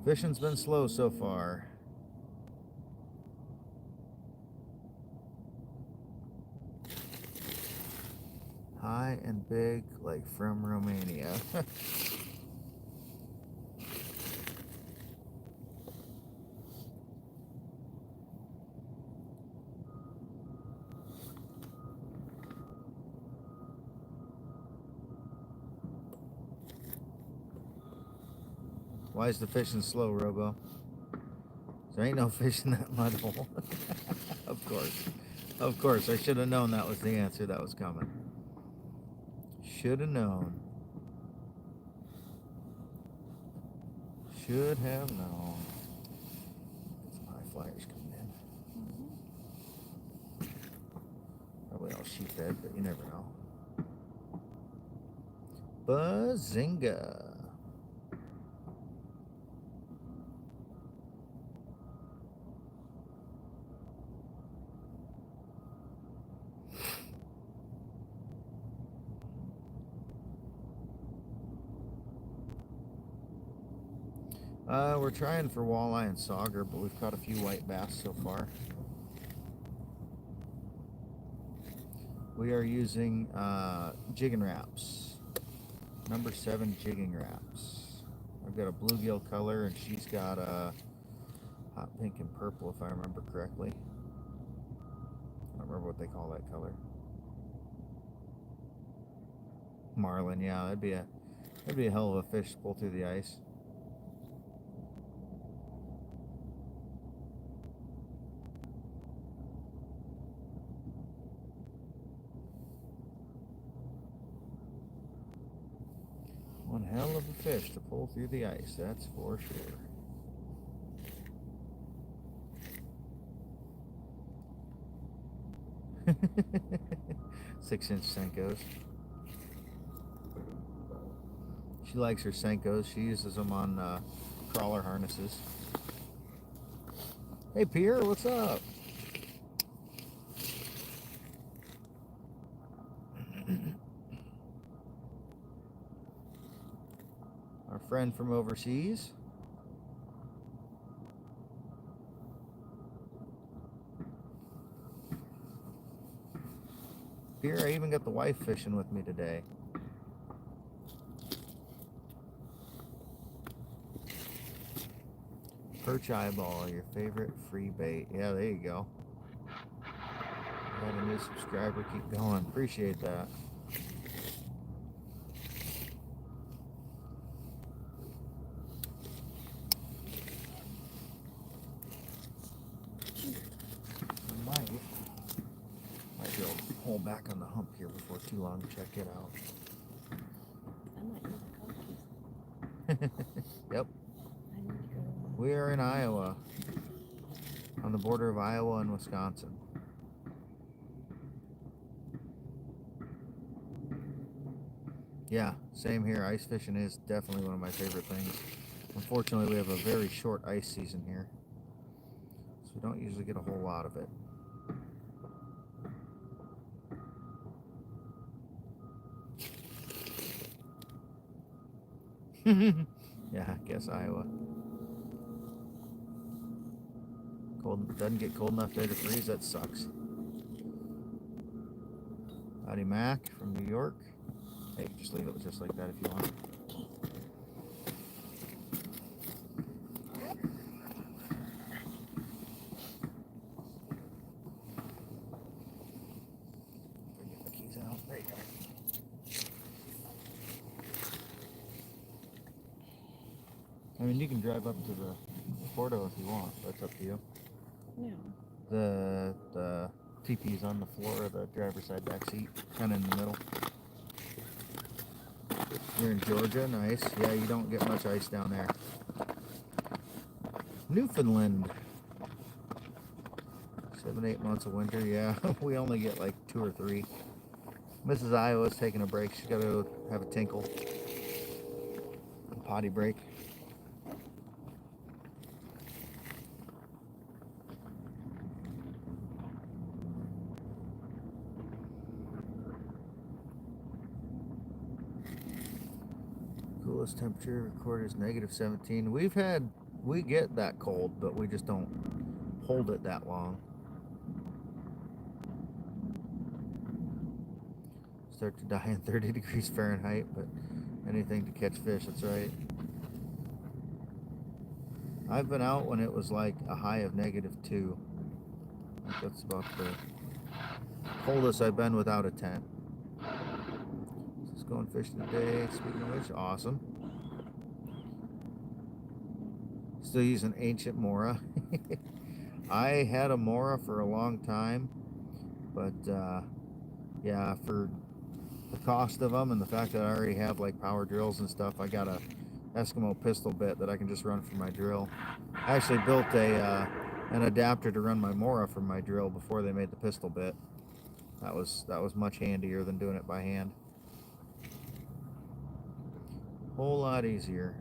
A: Fishing's been slow so far. High and big, like from Romania. Why is the fishing slow, Robo? There ain't no fish in that mud hole. Of course, I should have known that was the answer that was coming. Should have known. Should have known. Some high flyers coming in. Probably all sheephead, but you never know. Bazinga. We're trying for walleye and sauger, but we've caught a few white bass so far. We are using jigging wraps, number 7 jigging wraps. I've got a bluegill color, and she's got a hot pink and purple, if I remember correctly. I don't remember what they call that color. Marlin, yeah, that'd be a hell of a fish to pull through the ice. hell of a fish to pull through the ice, that's for sure. Six-inch Senkos. She likes her Senkos. She uses them on crawler harnesses. Hey, Pierre, what's up? Our friend from overseas. Here, I even got the wife fishing with me today. Perch eyeball, your favorite free bait. Yeah, there you go. Got a new subscriber. Keep going. Appreciate that. Might be able to pull back on the hump here before too long. Check it out. Yep. We are in Iowa, on the border of Iowa and Wisconsin. Yeah, same here. Ice fishing is definitely one of my favorite things. Unfortunately, we have a very short ice season here, so we don't usually get a whole lot of it. Yeah, I guess Iowa. Cold, doesn't get cold enough there to freeze. That sucks. Howdy Mac from New York. Hey, just leave it just like that if you want. Get the keys out. There you go. I mean, you can drive up to the Porto if you want. That's up to you.
B: No.
A: The teepee's on the floor of the driver's side back seat, kind of in the middle. You're in Georgia, nice. Yeah, you don't get much ice down there. Newfoundland. 7-8 months of winter, yeah. We only get like 2 or 3. Mrs. Iowa's taking a break. She's got to have a tinkle. A potty break. Coolest temperature recorded is -17. We get that cold, but we just don't hold it that long. Start to die in 30 degrees Fahrenheit, but anything to catch fish, that's right. I've been out when it was like a high of -2. I think that's about the coldest I've been without a tent. Just going fishing today, speaking of which, awesome. Still using ancient Mora. I had a Mora for a long time, but yeah, for the cost of them and the fact that I already have like power drills and stuff, I got a Eskimo pistol bit that I can just run from my drill. I actually built an adapter to run my Mora from my drill before they made the pistol bit. That was much handier than doing it by hand. Whole lot easier.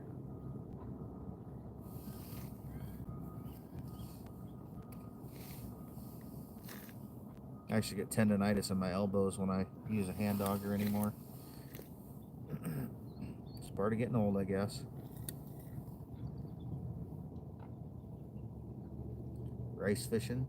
A: I actually get tendonitis in my elbows when I use a hand auger anymore. It's part of getting old, I guess. Rice fishing.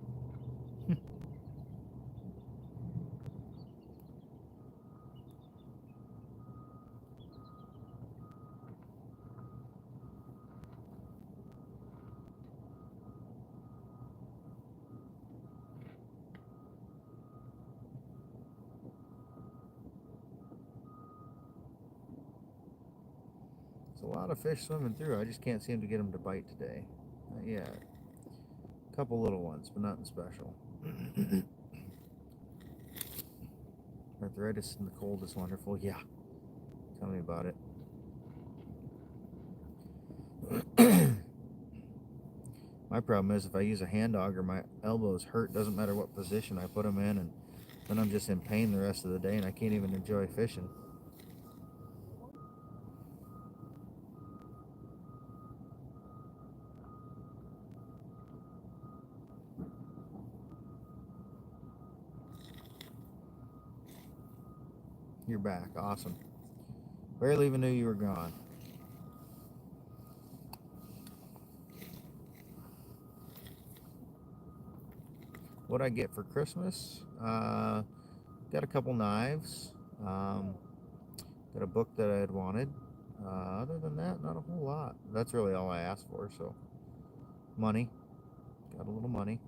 A: A lot of fish swimming through. I just can't seem to get them to bite today. Not yet. A couple little ones, but nothing special. Arthritis in the cold is wonderful. Yeah. Tell me about it. My problem is if I use a hand auger, my elbows hurt. Doesn't matter what position I put them in, and then I'm just in pain the rest of the day, and I can't even enjoy fishing. You're back. Awesome. Barely even knew you were gone. What I get for Christmas? Got a couple knives. Got a book that I had wanted. Other than that, not a whole lot. That's really all I asked for. So, money. Got a little money.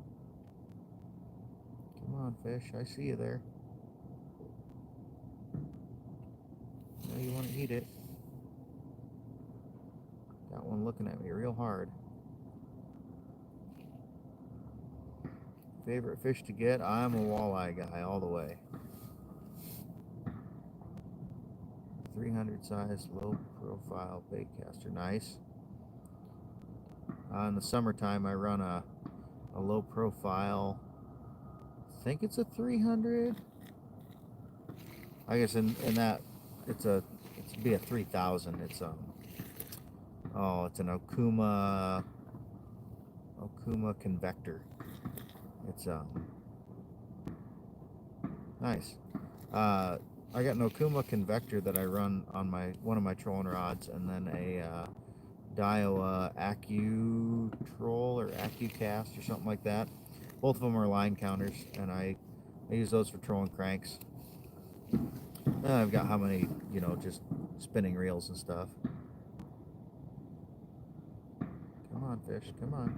A: Come on, fish. I see you there. Now you want to eat it. Got one looking at me real hard. Favorite fish to get? I'm a walleye guy all the way. 300 size, low profile bait caster. Nice. In the summertime, I run a low profile. I think it's a 300. I guess in that it's be a 3000. It's an Okuma convector. It's nice. I got an Okuma convector that I run on one of my trolling rods, and then a Daiwa Accu-Troll or Accu-Cast or something like that. Both of them are line counters, and I use those for trolling cranks. And I've got how many, just spinning reels and stuff. Come on, fish, come on.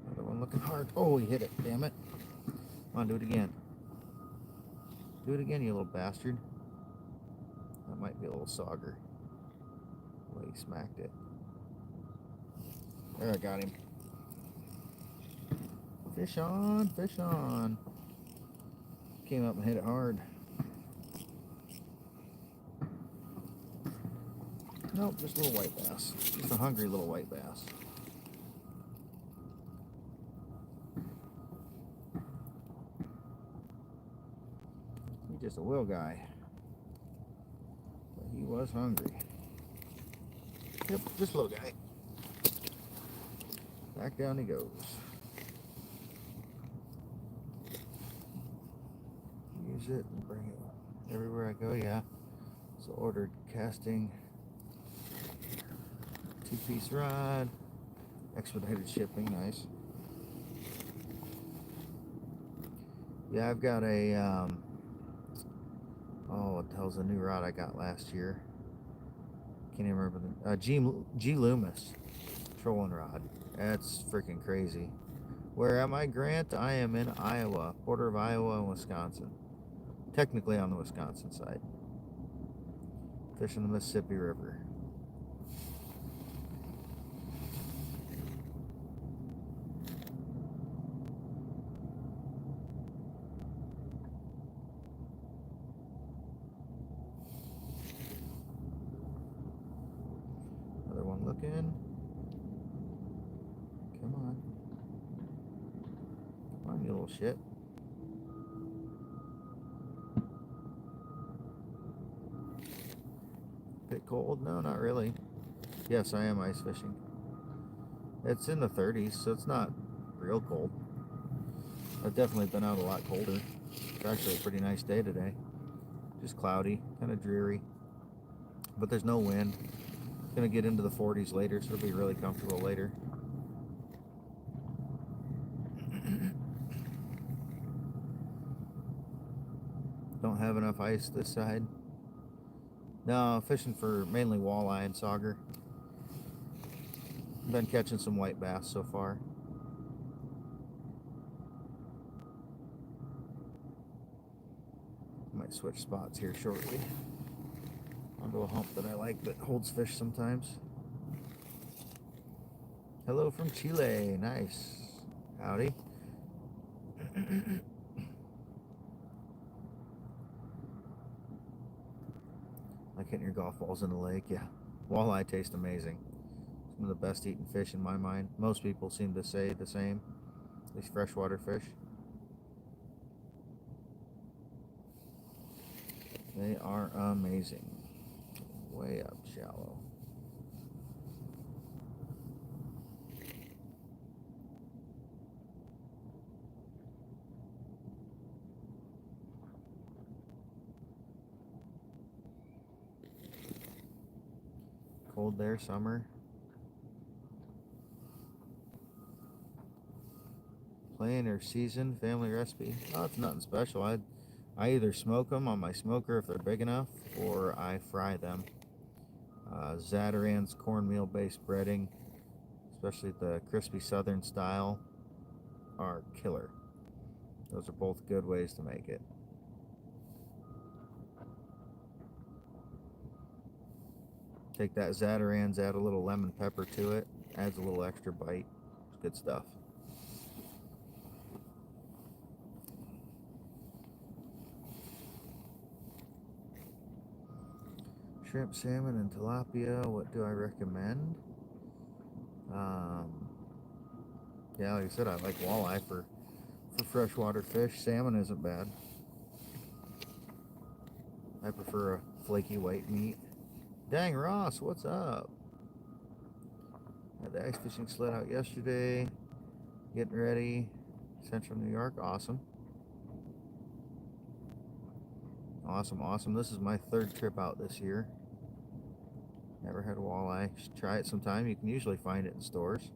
A: Another one looking hard. Oh, he hit it, damn it. Come on, do it again. Do it again, you little bastard. That might be a little sauger. The way he smacked it. There, I got him. Fish on, fish on. Came up and hit it hard. Nope, just a little white bass. Just a hungry little white bass. He's just a will guy. But he was hungry. Yep, just a little guy. Back down he goes. Use it and bring it everywhere I go, yeah. So ordered casting, 2-piece rod, expedited shipping, nice. Yeah, I've got a, what the hell's the new rod I got last year? Can't even remember the, G Loomis trolling rod. That's freaking crazy. Where am I, Grant? I am in Iowa, border of Iowa and Wisconsin. Technically on the Wisconsin side. Fishing the Mississippi River. Another one looking. Come on. Come on, you little shit. Bit cold? No, not really. Yes, I am ice fishing. It's in the 30s, so it's not real cold. I've definitely been out a lot colder. It's actually a pretty nice day today. Just cloudy, kind of dreary. But there's no wind. It's going to get into the 40s later, so it'll be really comfortable later. Don't have enough ice this side. No, fishing for mainly walleye and sauger. Been catching some white bass so far. Might switch spots here shortly. Onto a hump that I like that holds fish sometimes. Hello from Chile. Nice. Howdy. Like hitting your golf balls in the lake. Yeah. Walleye taste amazing. Some of the best eating fish in my mind. Most people seem to say the same. At least freshwater fish. They are amazing. Way up shallow. Cold there, summer. Plain or seasoned family recipe. Oh, it's nothing special. I either smoke them on my smoker if they're big enough, or I fry them. Zatarain's cornmeal based breading, especially the crispy southern style, are killer. Those are both good ways to make it. Take that Zatarain's, add a little lemon pepper to it, adds a little extra bite. It's good stuff. Shrimp, salmon, and tilapia. What do I recommend? Yeah, like I said, I like walleye for freshwater fish. Salmon isn't bad. I prefer a flaky white meat. Dang, Ross, what's up? Had the ice fishing sled out yesterday. Getting ready. Central New York. Awesome. Awesome, awesome. This is my third trip out this year. Never had walleye. Should try it sometime. You can usually find it in stores.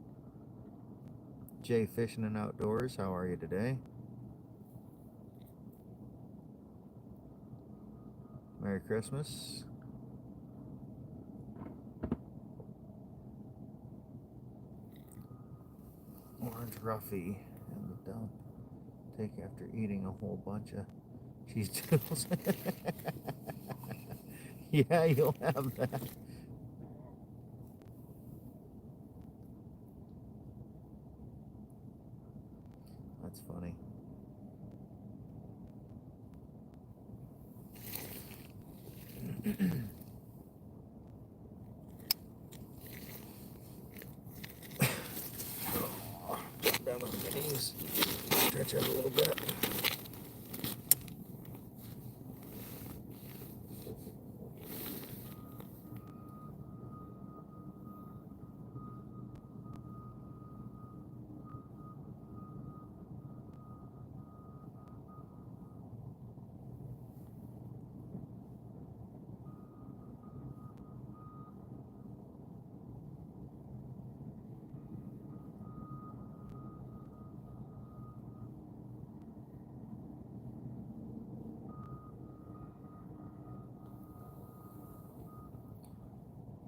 A: Jay Fishing and Outdoors. How are you today? Merry Christmas. Orange Ruffy in the dump. Take after eating a whole bunch of cheese doodles. Yeah, you'll have that. That's funny. Drop down on my knees. Stretch out a little bit.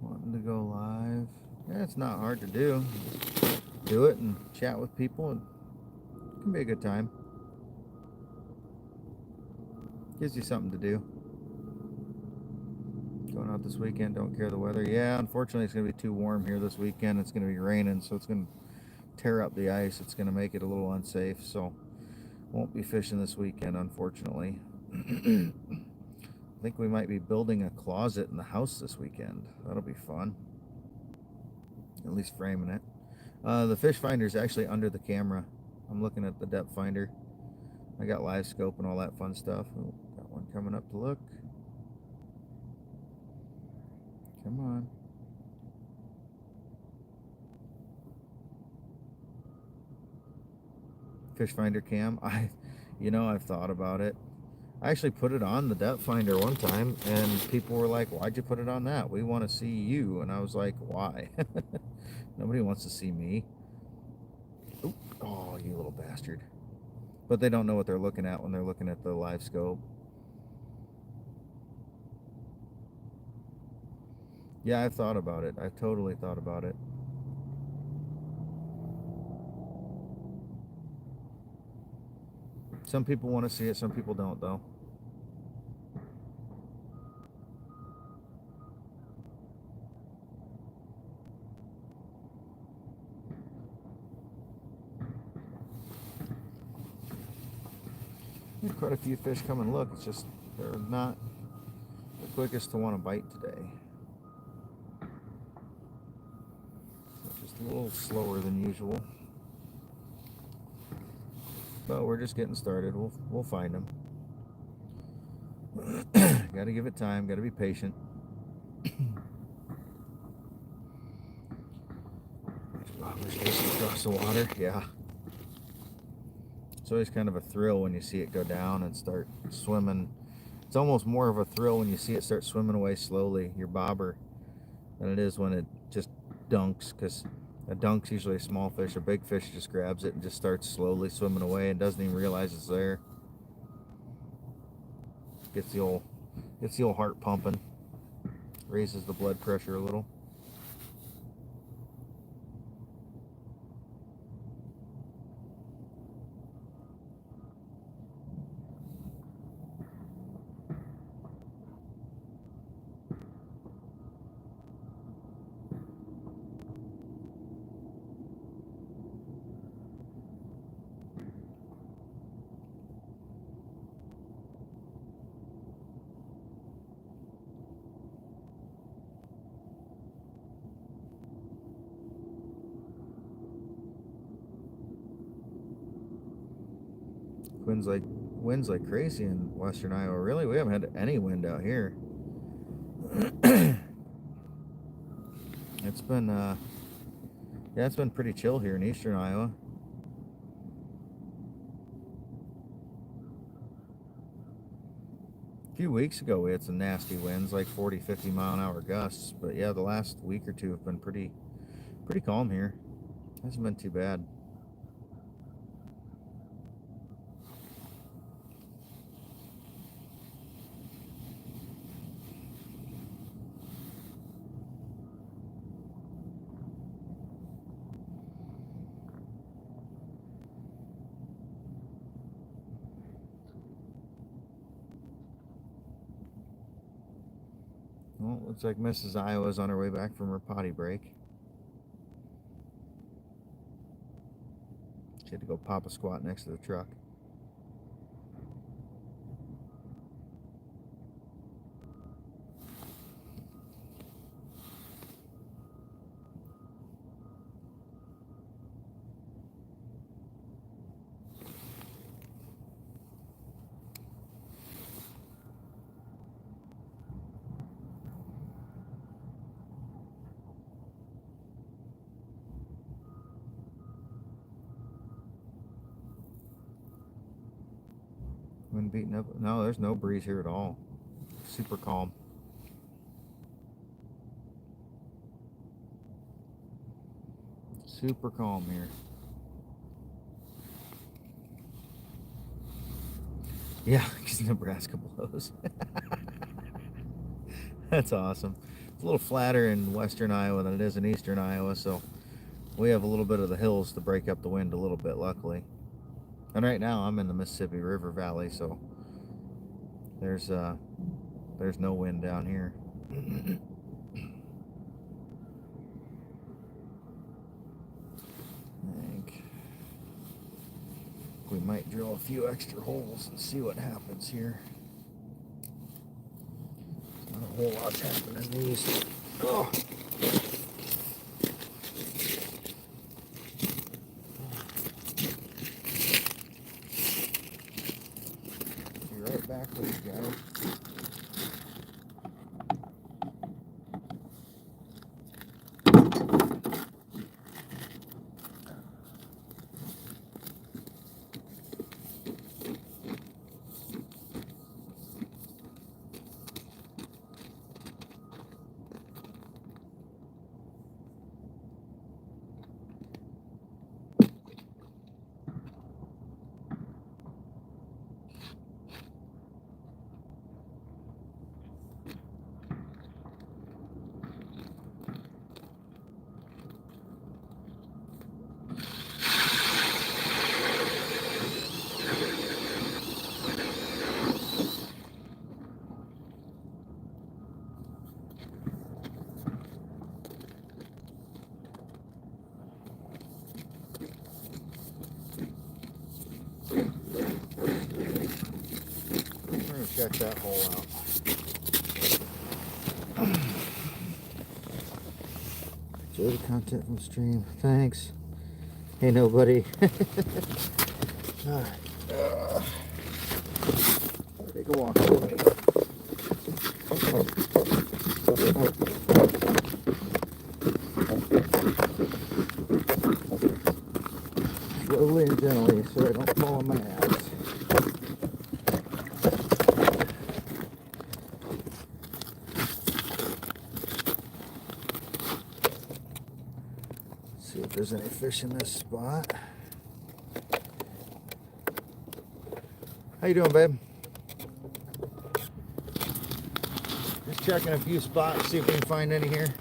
A: Wanting to go live. Yeah, it's not hard to do. Do it and chat with people. It can be a good time. Gives you something to do. Going out this weekend, don't care the weather. Yeah, unfortunately it's going to be too warm here this weekend. It's going to be raining, so it's going to tear up the ice. It's going to make it a little unsafe, so won't be fishing this weekend, unfortunately. I think we might be building a closet in the house this weekend. That'll be fun. At least framing it. The fish finder is actually under the camera. I'm looking at the depth finder. I got live scope and all that fun stuff. Oh, got one coming up to look. Come on. Fish finder cam. I've thought about it. I actually put it on the depth finder one time, and people were like, "Why'd you put it on that? We want to see you." And I was like, "Why?" Nobody wants to see me. Oop. Oh, you little bastard. But they don't know what they're looking at when they're looking at the live scope. Yeah, I've thought about it. I've totally thought about it. Some people want to see it, some people don't, though. There's quite a few fish come and look. It's just they're not the quickest to want to bite today. a little slower than usual. But we're just getting started. We'll find them. Got to give it time. Got to be patient. There's Jason across the water. Yeah. It's always kind of a thrill when you see it go down and start swimming. It's almost more of a thrill when you see it start swimming away slowly, your bobber, than it is when it just dunks, because a dunk's usually a small fish. A big fish just grabs it and just starts slowly swimming away and doesn't even realize it's there. Gets the old heart pumping, raises the blood pressure a little. Winds like crazy in western Iowa. Really, we haven't had any wind out here. It's been yeah, it's been pretty chill here in eastern Iowa. A few weeks ago we had some nasty winds, like 40-50 mile-an-hour gusts, but yeah, the last week or two have been pretty calm here. Hasn't been too bad. Well, looks like Mrs. Iowa's on her way back from her potty break. She had to go pop a squat next to the truck. Wind beating up. No, there's no breeze here at all. Super calm. Super calm here. Yeah, because Nebraska blows. That's awesome. It's a little flatter in western Iowa than it is in eastern Iowa, so we have a little bit of the hills to break up the wind a little bit, luckily. And right now I'm in the Mississippi River Valley, so there's no wind down here. I think we might drill a few extra holes and see what happens here. Not a whole lot's happening in these. Oh. Back with you guys. Check that hole out. So Daily content from stream. Thanks. Hey, nobody. Alright. Take a walk. Slowly and gently so I don't fall on my ass. See if there's any fish in this spot. How you doing, babe? Just checking a few spots, see if we can find any here.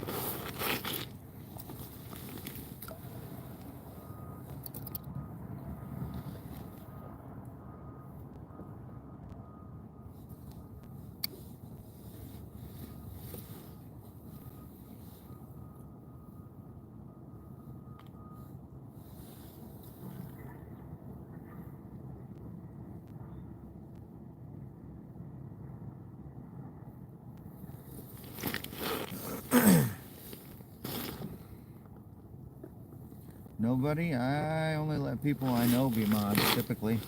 A: Nobody? I only let people I know be mods, typically.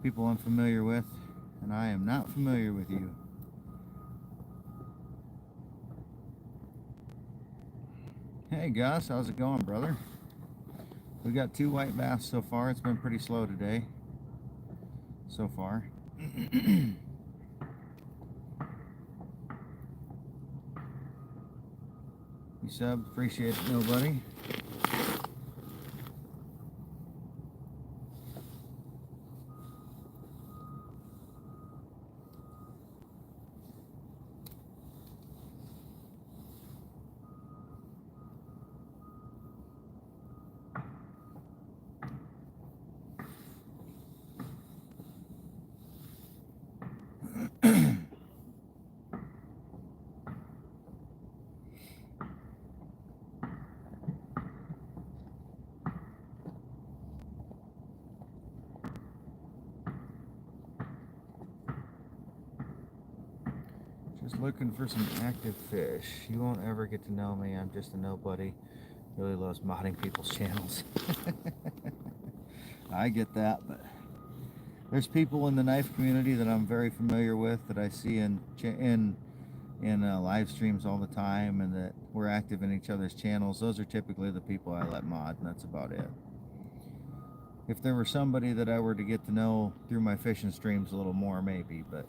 A: People I'm familiar with, and I am not familiar with you. Hey Gus, how's it going, brother? We got 2 white bass so far. It's been pretty slow today. So far. You subbed, appreciate it, nobody. Just looking for some active fish. You won't ever get to know me. I'm just a nobody. Really loves modding people's channels. I get that, but there's people in the knife community that I'm very familiar with that I see in live streams all the time, and that we're active in each other's channels. Those are typically the people I let mod, and that's about it. If there were somebody that I were to get to know through my fishing streams a little more, maybe, but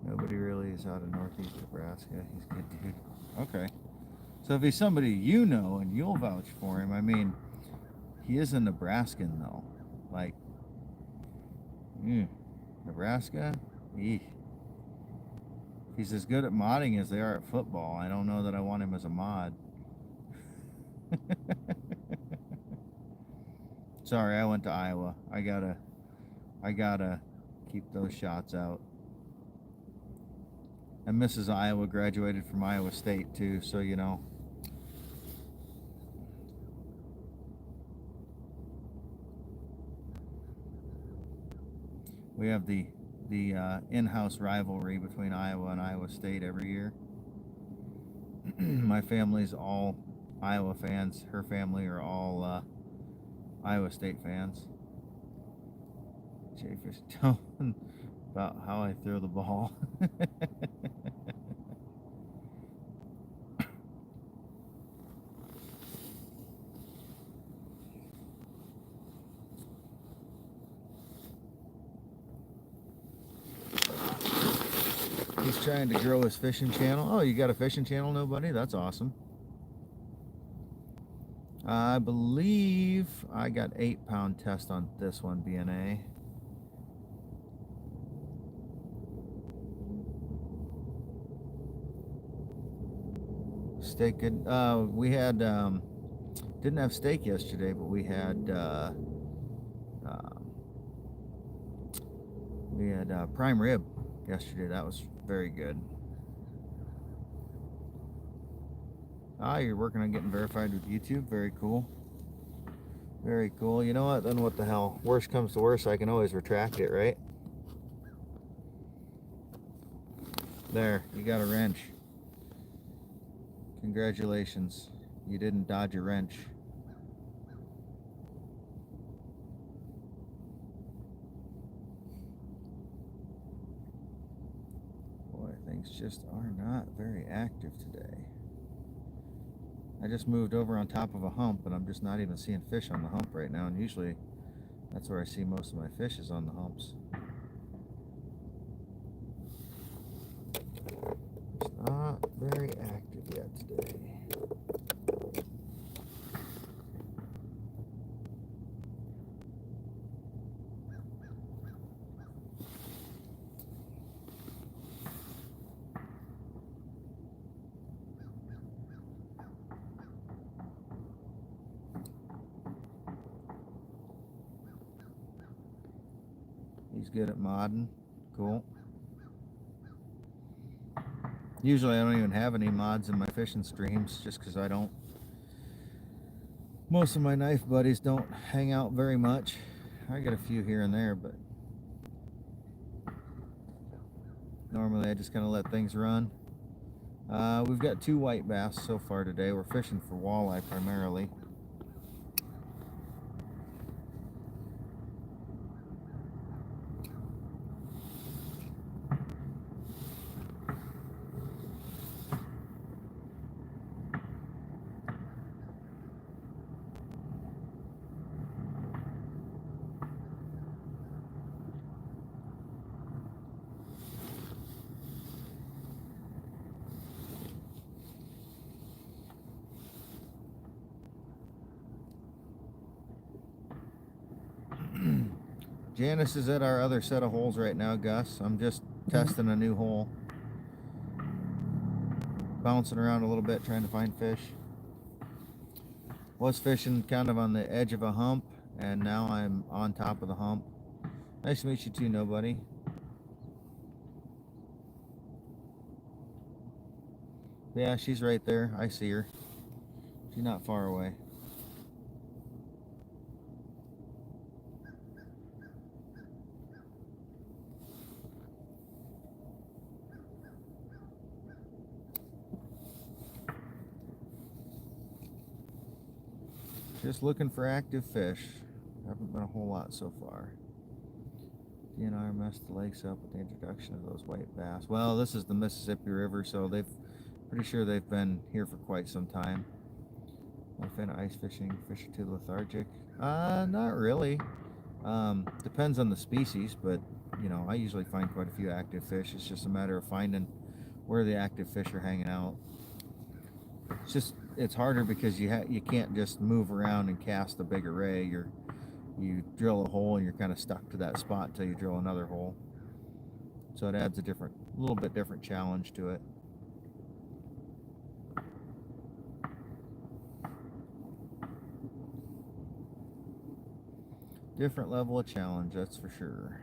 A: nobody really is out of Northeast Nebraska. He's a good dude. Okay. So if he's somebody you know and you'll vouch for him, I mean, he is a Nebraskan though. Like, Nebraska? Eeh. He's as good at modding as they are at football. I don't know that I want him as a mod. Sorry, I went to Iowa. I gotta keep those shots out. And Mrs. Iowa graduated from Iowa State too, so you know. We have the in-house rivalry between Iowa and Iowa State every year. My family's all Iowa fans. Her family are all Iowa State fans. Jayfish telling about how I throw the ball. He's trying to grow his fishing channel. Oh, you got a fishing channel, nobody? That's awesome. I believe I got 8-pound test on this one, BNA. Steak good. We had didn't have steak yesterday, but we had prime rib yesterday. That was very good. Ah, you're working on getting verified with YouTube. Very cool. Very cool. You know what? Then what the hell? Worst comes to worst, I can always retract it, right? There, you got a wrench. Congratulations. You didn't dodge a wrench. Boy, things just are not very active today. I just moved over on top of a hump and I'm just not even seeing fish on the hump right now, and usually that's where I see most of my fish, is on the humps. It's not very active yet today. He's good at modding. Cool. Usually I don't even have any mods in my fishing streams, just because I don't. Most of my knife buddies don't hang out very much. I get a few here and there, but normally I just kind of let things run. We've got 2 white bass so far today. We're fishing for walleye primarily. Janice is at our other set of holes right now, Gus. I'm just testing a new hole. Bouncing around a little bit, trying to find fish. Was fishing kind of on the edge of a hump, and now I'm on top of the hump. Nice to meet you too, nobody. Yeah, she's right there. I see her. She's not far away. Just looking for active fish. Haven't been a whole lot so far. DNR messed the lakes up with the introduction of those white bass. Well, this is the Mississippi River, so pretty sure they've been here for quite some time. I've been ice fishing. Fish are too lethargic. Not really. Depends on the species, but you know, I usually find quite a few active fish. It's just a matter of finding where the active fish are hanging out. It's harder because you can't just move around and cast a big array. You drill a hole and you're kind of stuck to that spot until you drill another hole. So it adds a little bit different challenge to it. Different level of challenge, that's for sure.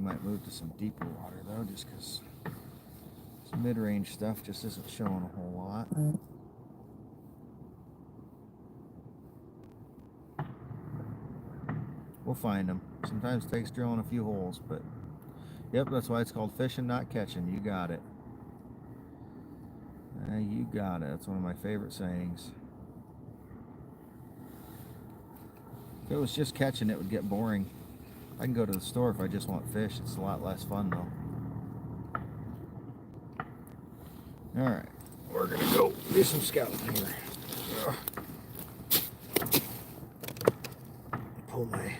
A: Might move to some deeper water though, just because some mid-range stuff just isn't showing a whole lot. We'll find them. Sometimes it takes drilling a few holes, but yep, that's why it's called fishing, not catching. You got it. You got it. That's one of my favorite sayings. If it was just catching, it would get boring. I can go to the store if I just want fish. It's a lot less fun though. Alright, we're gonna go do some scouting here. Pull my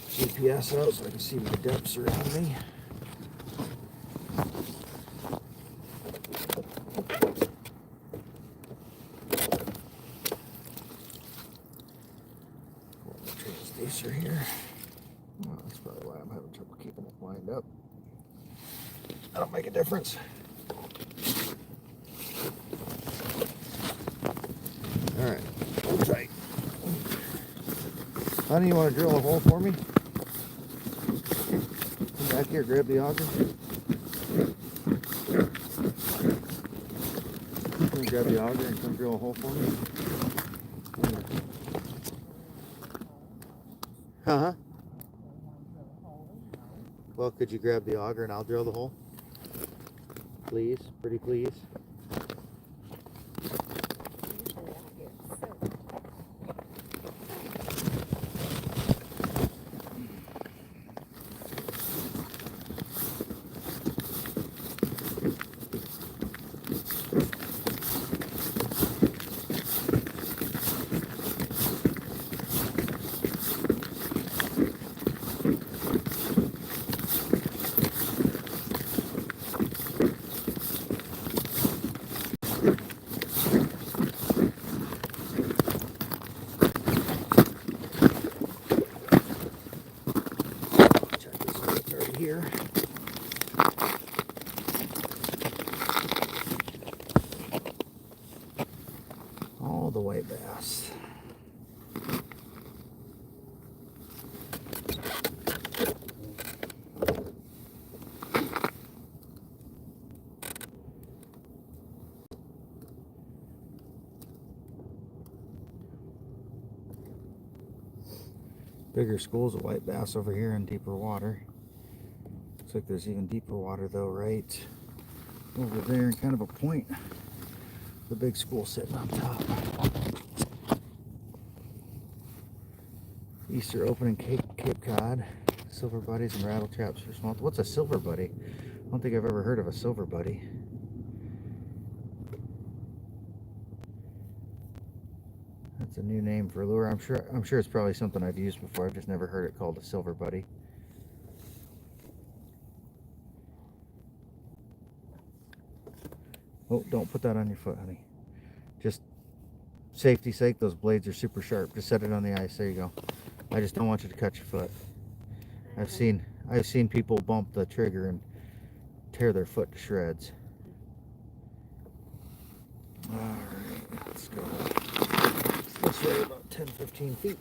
A: GPS out so I can see the depths around me. Pull the transducer here. Well, that's probably why I'm having trouble keeping it lined up. That'll make a difference. Alright, hold tight. Honey, you want to drill a hole for me? Come back here, grab the auger. grab the auger and come drill a hole for me? Huh? Well, could you grab the auger and I'll drill the hole? Please, pretty please. Check this out, it's already here. All the white bass. Bigger schools of white bass over here in deeper water. Looks like there's even deeper water though, right over there in kind of a point. The big school sitting on top. Easter opening Cape Cod. Silver buddies and rattle traps for small. What's a silver buddy? I don't think I've ever heard of a silver buddy. That's a new name for a lure. I'm sure it's probably something I've used before. I've just never heard it called a silver buddy. Oh, don't put that on your foot, honey. Just safety's sake, those blades are super sharp. Just set it on the ice. There you go. I just don't want you to cut your foot. I've seen people bump the trigger and tear their foot to shreds. All right, let's go. This way about 10-15 feet.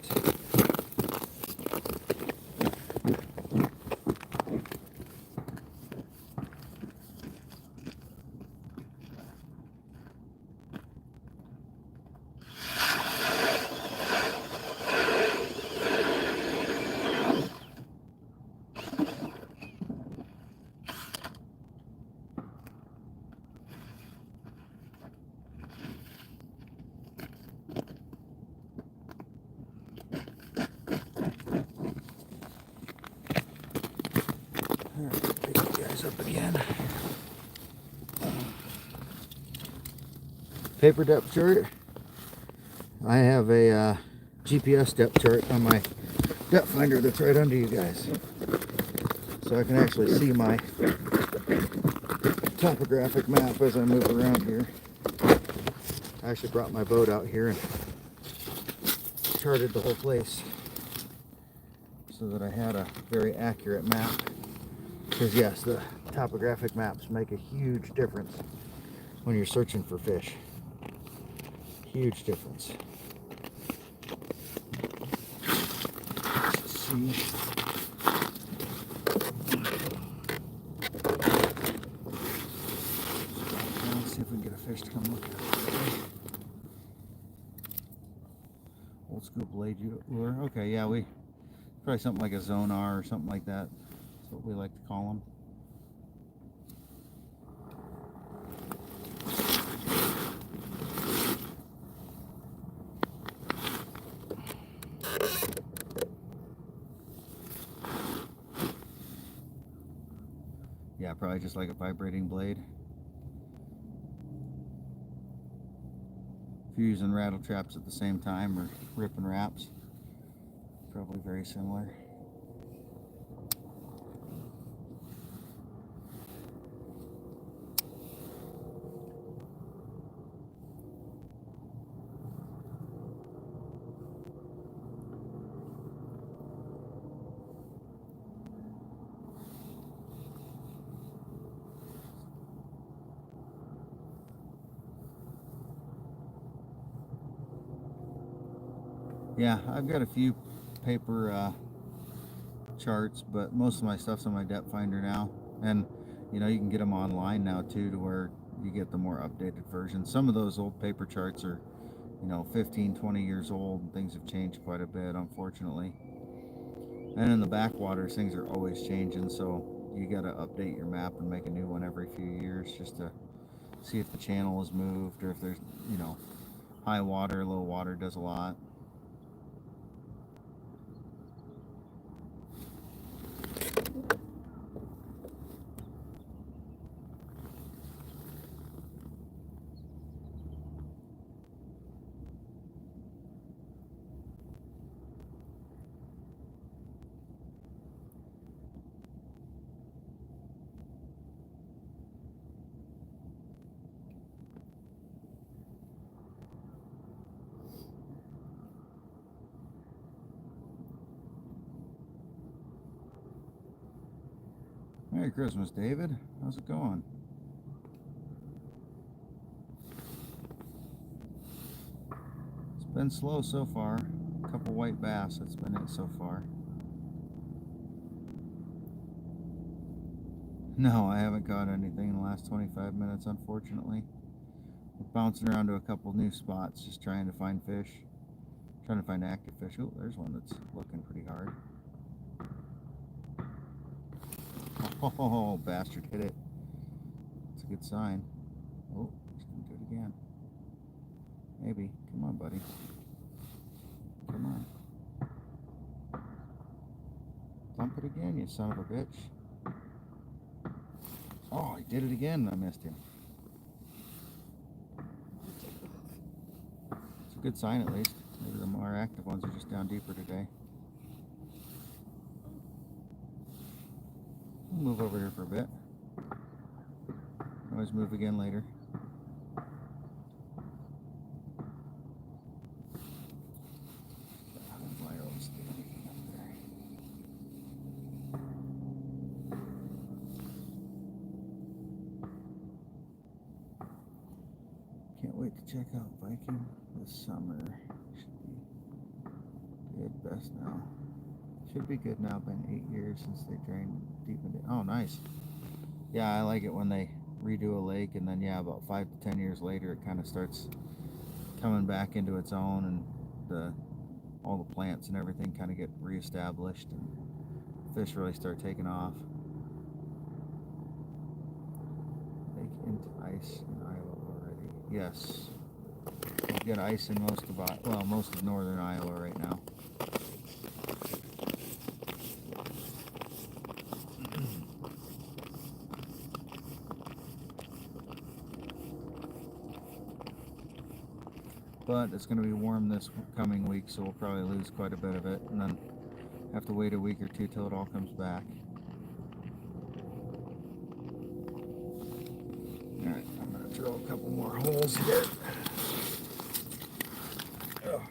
A: Alright, pick you guys up again. Paper depth chart. I have a GPS depth chart on my depth finder that's right under you guys. So I can actually see my topographic map as I move around here. I actually brought my boat out here and charted the whole place so that I had a very accurate map. Because yes, the topographic maps make a huge difference when you're searching for fish. Huge difference. Let's see. Let's see if we can get a fish to come look at it. Old school blade lure. Okay, yeah, probably something like a zonar or something like that. That's what we like to call them. Yeah, probably just like a vibrating blade. If you're using rattle traps at the same time or ripping wraps, probably very similar. Yeah, I've got a few paper charts, but most of my stuff's on my depth finder now. And you know, you can get them online now too, to where you get the more updated version. Some of those old paper charts are, 15, 20 years old, and things have changed quite a bit, unfortunately. And in the backwaters, things are always changing, so you got to update your map and make a new one every few years just to see if the channel is moved, or if there's, high water, low water does a lot. Merry Christmas, David. How's it going? It's been slow so far. A couple white bass, that's been it so far. No, I haven't caught anything in the last 25 minutes, unfortunately. We're bouncing around to a couple new spots, just trying to find fish. Trying to find active fish. Oh, there's one that's looking pretty hard. Oh, bastard hit it. It's a good sign. Oh, he's going to do it again. Maybe. Come on, buddy. Come on. Dump it again, you son of a bitch. Oh, he did it again. I missed him. It's a good sign, at least. Maybe the more active ones are just down deeper today. We'll move over here for a bit. Always move again later. Can't wait to check out Viking this summer. Should be good. Best now. Should be good now. Been 8 years since they drained deep into. Oh, nice. Yeah, I like it when they redo a lake, and then about 5 to 10 years later, it kind of starts coming back into its own, and all the plants and everything kind of get reestablished, and fish really start taking off. Lake into ice in Iowa already. Yes, we got ice in most of northern Iowa right now. But it's going to be warm this coming week, so we'll probably lose quite a bit of it, and then have to wait a week or two till it all comes back. Alright, I'm going to drill a couple more holes here. Oh.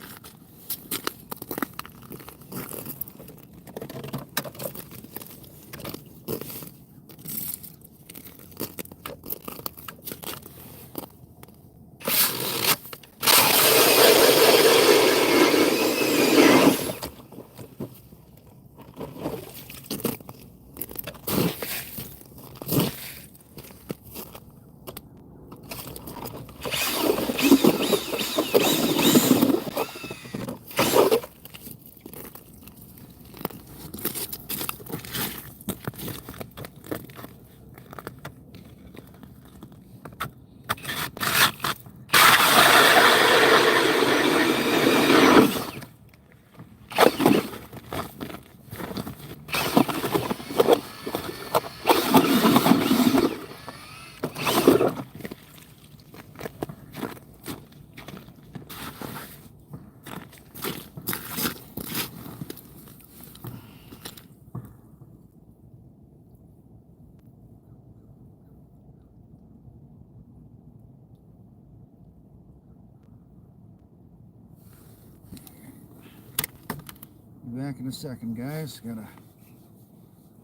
A: Be back in a second, guys. Gotta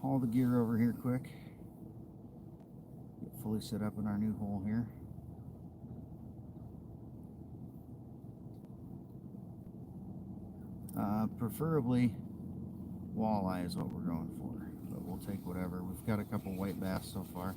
A: haul the gear over here quick. Get fully set up in our new hole here. Preferably walleye is what we're going for, but we'll take whatever. We've got a couple white bass so far.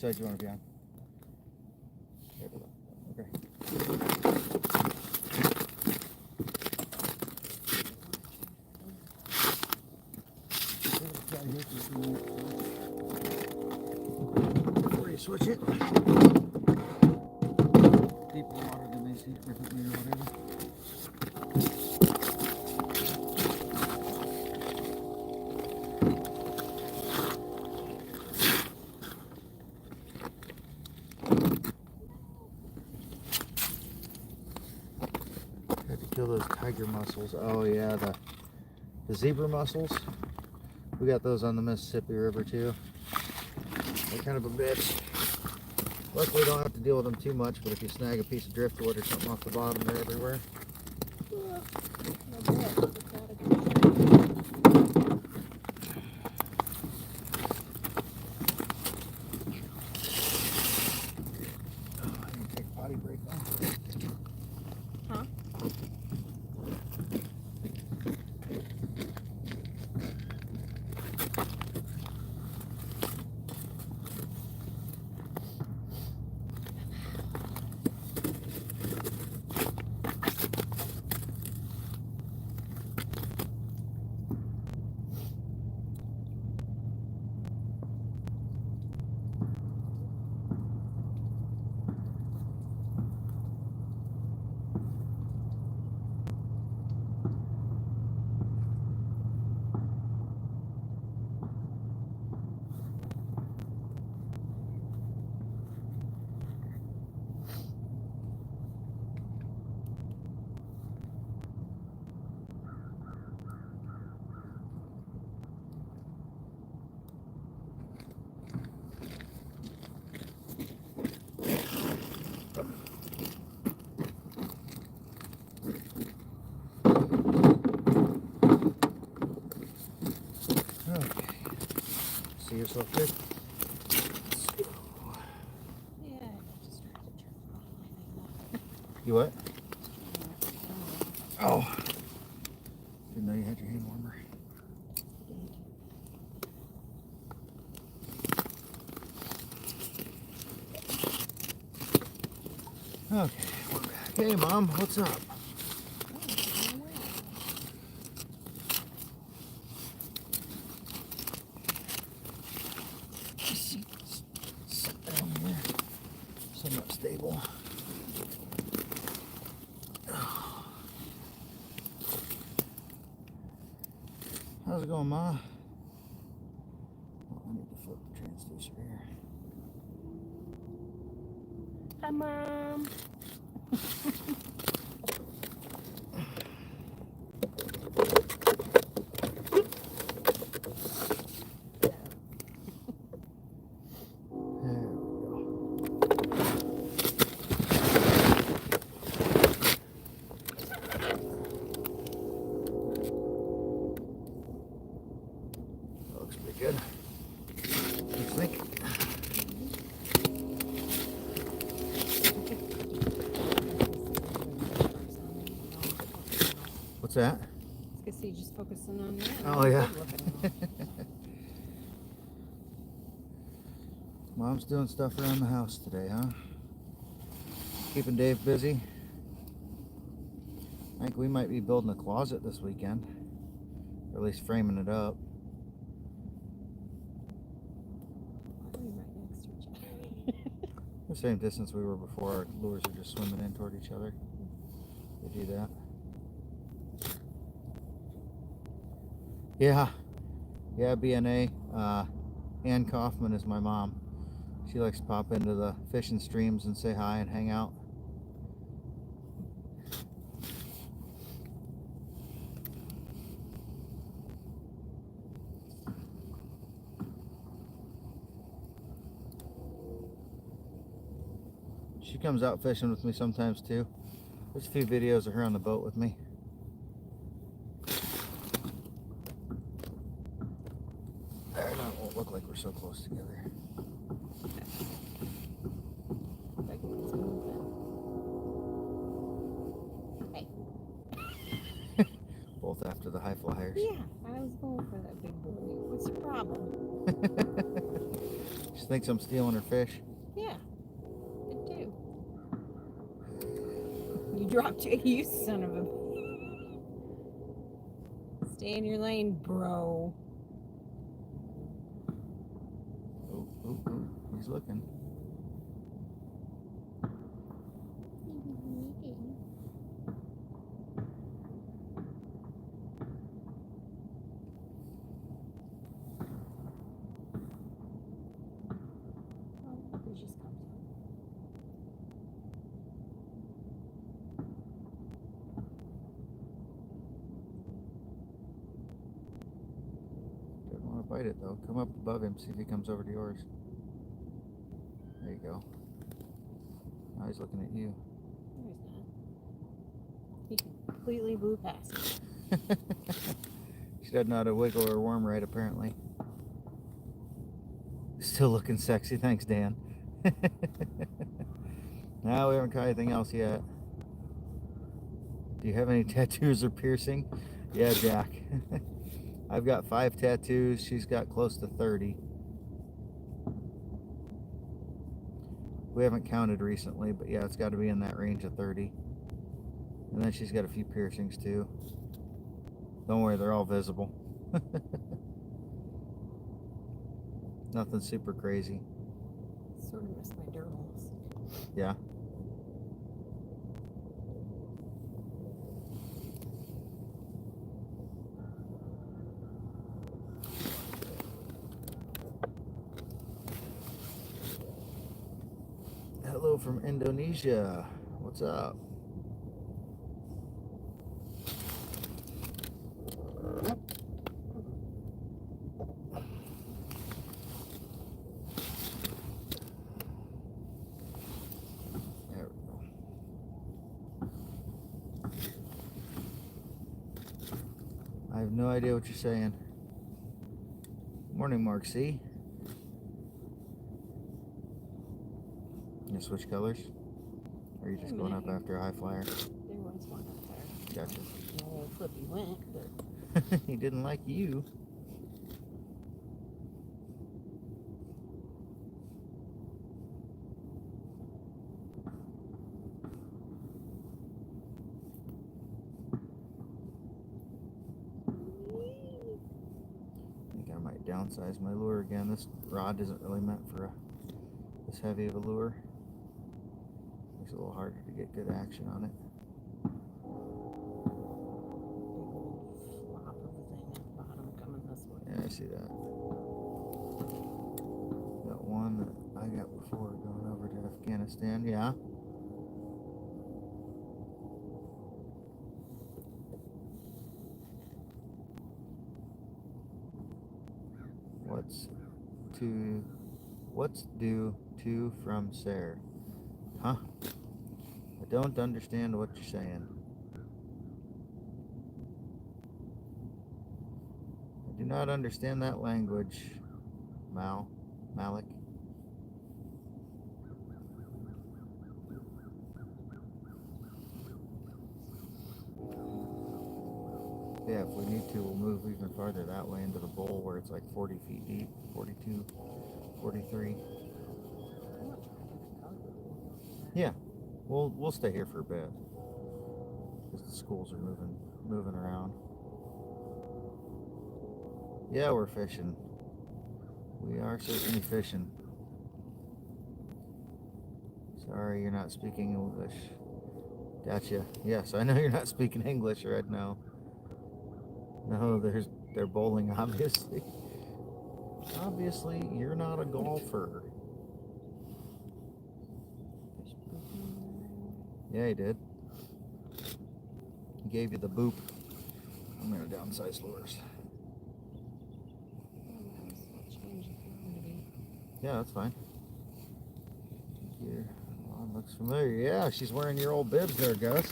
A: side you want to be on? Okay. Before you switch it, deeper water than they see frequently or whatever. Had to kill those tiger mussels. Oh yeah, the zebra mussels. We got those on the Mississippi River too. They're kind of a bitch. Luckily, don't have to deal with them too much, but if you snag a piece of driftwood or something off the bottom, they're everywhere. Oh, I need to take a potty break now.
B: Huh?
A: Okay. See yourself good?
B: Yeah, I just tried to turn off my thing.
A: You what? Oh. Didn't know you had your hand warmer. Okay, we're back. Hey, Mom, what's up? Sit down here. Somewhat stable. How's it going, Ma? Oh, I need to flip the transducer here.
B: Hi, Mom.
A: There we go. That looks pretty good. What do you think? What's that?
B: I was gonna say, just focusing on that.
A: Oh, yeah.
B: Good looking.
A: Mom's doing stuff around the house today, huh? Keeping Dave busy. I think we might be building a closet this weekend. Or at least framing it up.
B: Why are we right next to each other?
A: The same distance we were before. Our lures are just swimming in toward each other. They do that. Yeah. Yeah, BNA. Ann Kaufman is my mom. She likes to pop into the fishing streams and say hi and hang out. She comes out fishing with me sometimes too. There's a few videos of her on the boat with me. There, now it won't look like we're so close together.
B: Like it's moving. Hey.
A: Both after the high flyers.
B: Yeah, I was going for that big boy. What's the problem?
A: She thinks I'm stealing her fish.
B: Yeah, it too. You dropped it, you son of a. Stay in your lane, bro.
A: Oh, oh, oh, he's looking.
B: It just comes out.
A: Doesn't want to bite it though. Come up above him, see if he comes over to yours. There you go. Now he's looking at you.
B: No, he's not. He completely blew past me.
A: She doesn't know how to wiggle her worm right, apparently. Still looking sexy. Thanks, Dan. Now we haven't caught anything else yet. Do you have any tattoos or piercing? Yeah, Jack. I've got 5 tattoos. She's got close to 30. We haven't counted recently, but yeah, it's got to be in that range of 30. And then she's got a few piercings too. Don't worry, they're all visible. Nothing super crazy.
B: Sort of missed my durables.
A: Yeah. Hello from Indonesia. What's up? There we go. I have no idea what you're saying. Morning, Mark C. You switch colors? Or are you just going up after a high flyer?
B: There was one up there.
A: Gotcha.
B: No flippy went, but
A: He didn't like you. I think I might downsize my lure again. This rod isn't really meant for this heavy of a lure. Makes it a little harder to get good action on it.
B: big old flop of a thing at the bottom coming this way.
A: Yeah, I see that. Got one that I got before going over to Afghanistan. Yeah. What's due to from Sarah? Huh? I don't understand what you're saying. I do not understand that language, Malik. Yeah, if we need to, we'll move even farther that way into the bowl where it's like 40 feet deep, 42, 43. Yeah, we'll stay here for a bit because the schools are moving around. Yeah, we're fishing. We are certainly fishing. Sorry, you're not speaking English. Gotcha. Yes, I know you're not speaking English right now. No, they're bowling, obviously. Obviously, you're not a golfer. Yeah, he did. He gave you the boop. I'm gonna downsize lures. Yeah, that's fine. Here, oh, looks familiar. Yeah, she's wearing your old bibs there, Gus.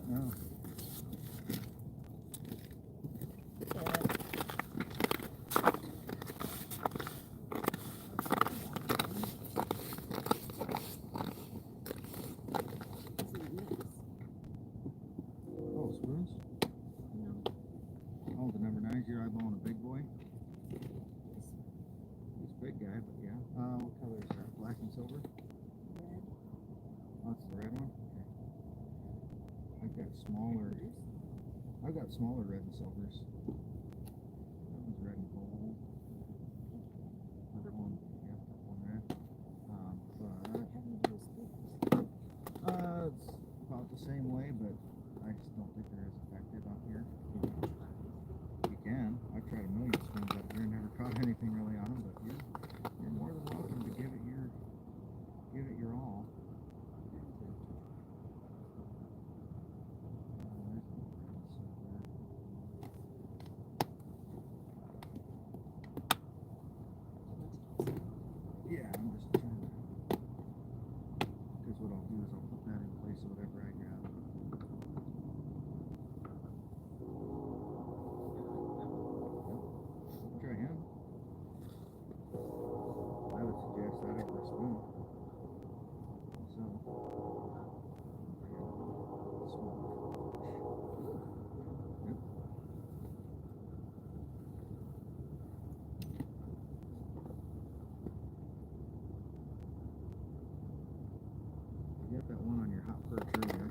A: No. Oh, spoons?
B: No.
A: Oh, the number 9s you're eyeballing a big boy? He's a big guy, but yeah. What color is that? Black and silver?
B: Red.
A: Oh, it's the red one? Okay. I've got smaller red and silvers. That one's red and gold. That one, yeah, that one red. But
B: How do you do speakers?
A: it's about the same way, but I just don't think they're as effective out here. You can. I've tried a million swings up here and never caught anything really on them, but you're more than welcome to give it your all. Yeah, I'm just trying to, because what I'll do is I'll put that in place of whatever I grab. Try him. I would suggest that over a spoon. So, yep. You got that one on your hot perch earlier.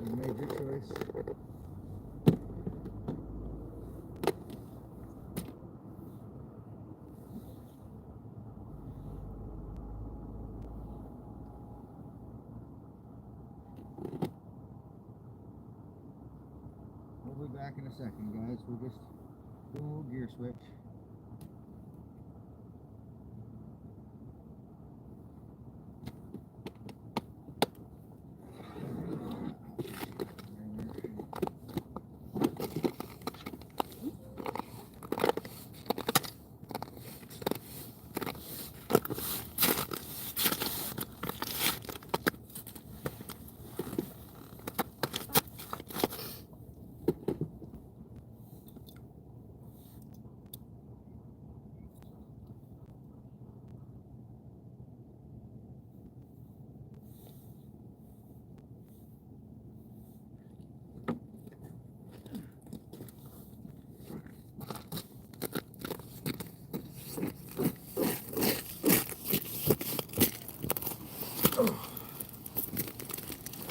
A: You made your choice. We'll be back in a second, guys. We're just doing a little gear switch.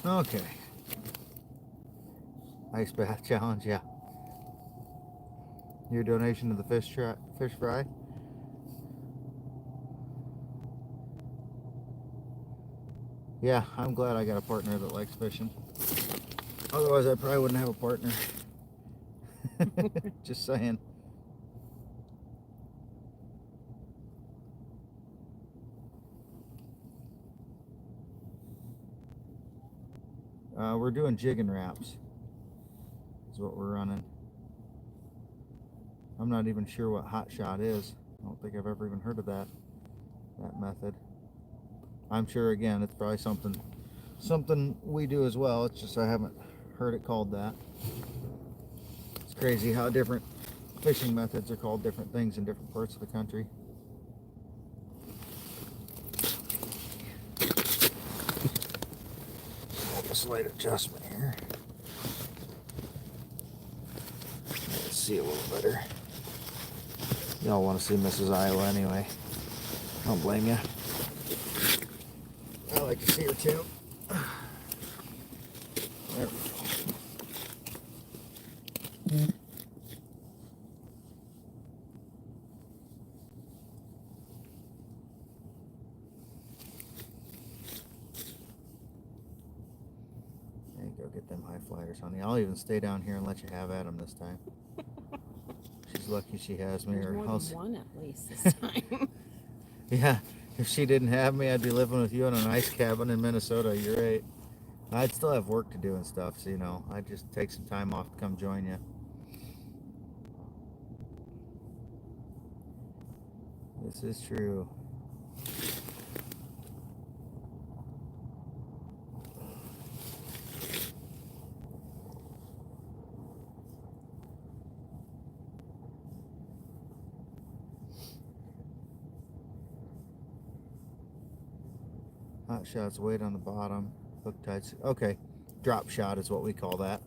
A: Okay. Ice bath challenge, yeah. Your donation to the fish fry. Yeah, I'm glad I got a partner that likes fishing. Otherwise, I probably wouldn't have a partner. Just saying. We're doing jig and wraps. Is what we're running. I'm not even sure what hot shot is. I don't think I've ever even heard of that method. I'm sure, again, it's probably something we do as well. It's just I haven't heard it called that. It's crazy how different fishing methods are called different things in different parts of the country. A slight adjustment here. Let's see a little better. Y'all want to see Mrs. Iowa anyway. Don't blame you. I like to see her too. There we go. There you go, get them high flyers, honey. I'll even stay down here and let you have at them this time. She's lucky she has me.
B: There's
A: Or
B: more
A: else,
B: than one at least this time.
A: yeah, if she didn't have me, I'd be living with you in an ice cabin in Minnesota. You're right. I'd still have work to do and stuff, so, you know, I'd just take some time off to come join you. This is true. Hot shot's weight on the bottom. Hook tights. Okay. Drop shot is what we call that.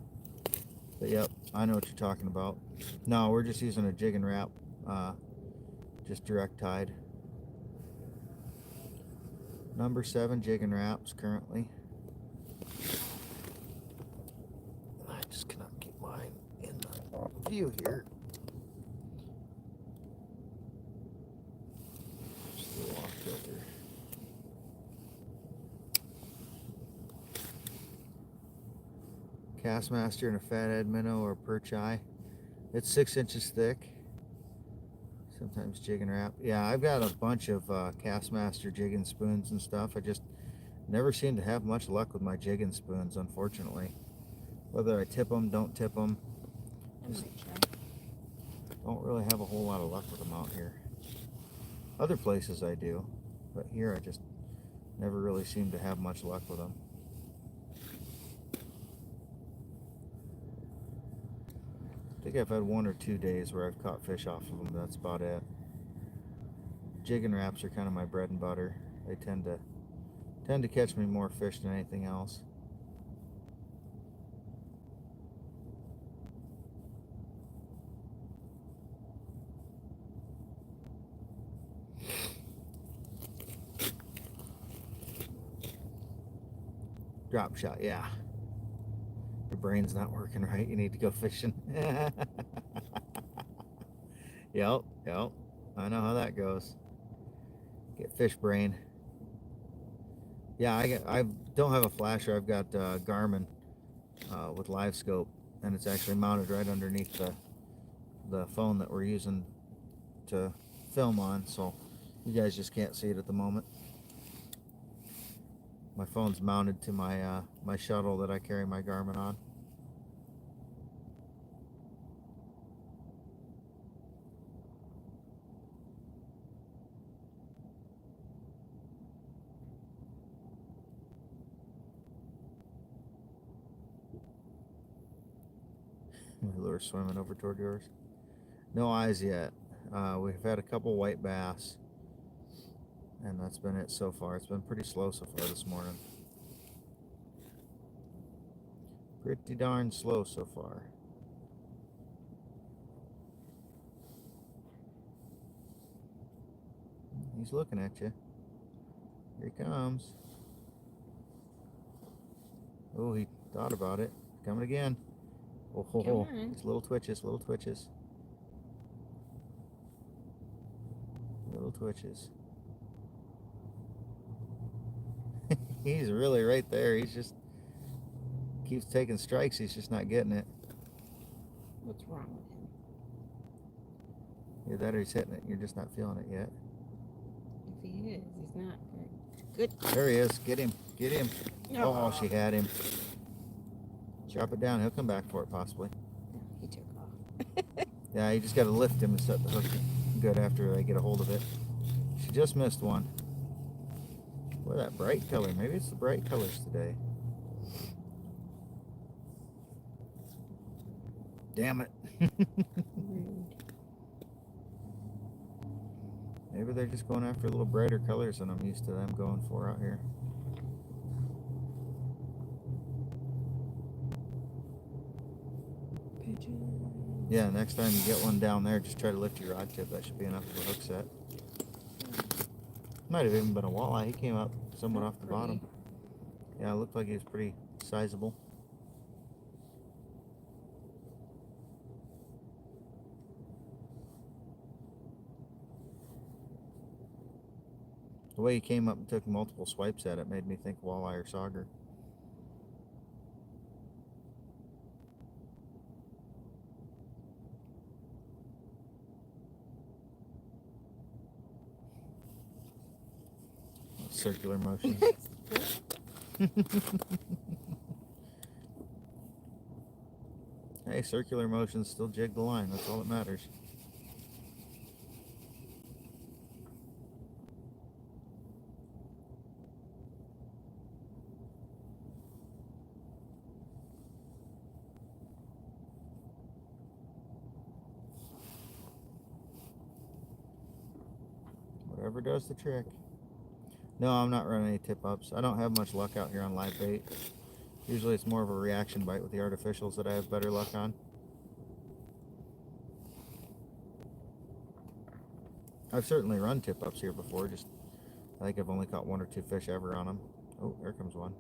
A: But yep, I know what you're talking about. No, we're just using a jig and wrap. Just direct tied. Number 7 jig and wraps currently. I just cannot keep mine in the view here. Just a little off filter. Castmaster and a fathead minnow or perch eye. It's 6 inches thick. Sometimes jig and wrap. Yeah, I've got a bunch of Castmaster jigging spoons and stuff. I just never seem to have much luck with my jigging spoons, unfortunately. Whether I tip them, don't tip them. Just don't really have a whole lot of luck with them out here. Other places I do, but here I just never really seem to have much luck with them. I think I've had 1 or 2 days where I've caught fish off of them. That's about it. Jig and wraps are kind of my bread and butter. They tend to catch me more fish than anything else. Drop shot, yeah. Your brain's not working right. You need to go fishing. Yep. I know how that goes. Get fish brain. Yeah, I don't have a flasher. I've got Garmin with live scope, and it's actually mounted right underneath the phone that we're using to film on. So you guys just can't see it at the moment. My phone's mounted to my my shuttle that I carry my Garmin on. My lure swimming over toward yours. No eyes yet. We've had a couple white bass, and that's been it so far. It's been pretty slow so far this morning. Pretty darn slow so far. He's looking at you. Here he comes. Oh, he thought about it. Coming again. Oh, ho, ho. It's little twitches, little twitches. Little twitches. He's really right there. He's just keeps taking strikes. He's just not getting it.
B: What's wrong with him?
A: Either that or he's hitting it. You're just not feeling it yet.
B: If he is, he's not very good.
A: There he is. Get him. Get him. Oh, she had him. Drop it down. He'll come back for it, possibly.
B: No, he took off.
A: Yeah, you just got to lift him and set the hook good after they get a hold of it. She just missed one. Boy, that bright color. Maybe it's the bright colors today. Damn it. Maybe they're just going after a little brighter colors than I'm used to them going for out here. Yeah, next time you get one down there, just try to lift your rod tip. That should be enough of a hook set. Might have even been a walleye. He came up somewhat off the bottom. Yeah, it looked like he was pretty sizable. The way he came up and took multiple swipes at it made me think walleye or sauger. Circular motions. Hey, circular motions still jig the line. That's all that matters. Whatever does the trick. No, I'm not running any tip-ups. I don't have much luck out here on live bait. Usually it's more of a reaction bite with the artificials that I have better luck on. I've certainly run tip-ups here before, just I think I've only caught 1 or 2 fish ever on them. Oh, there comes one.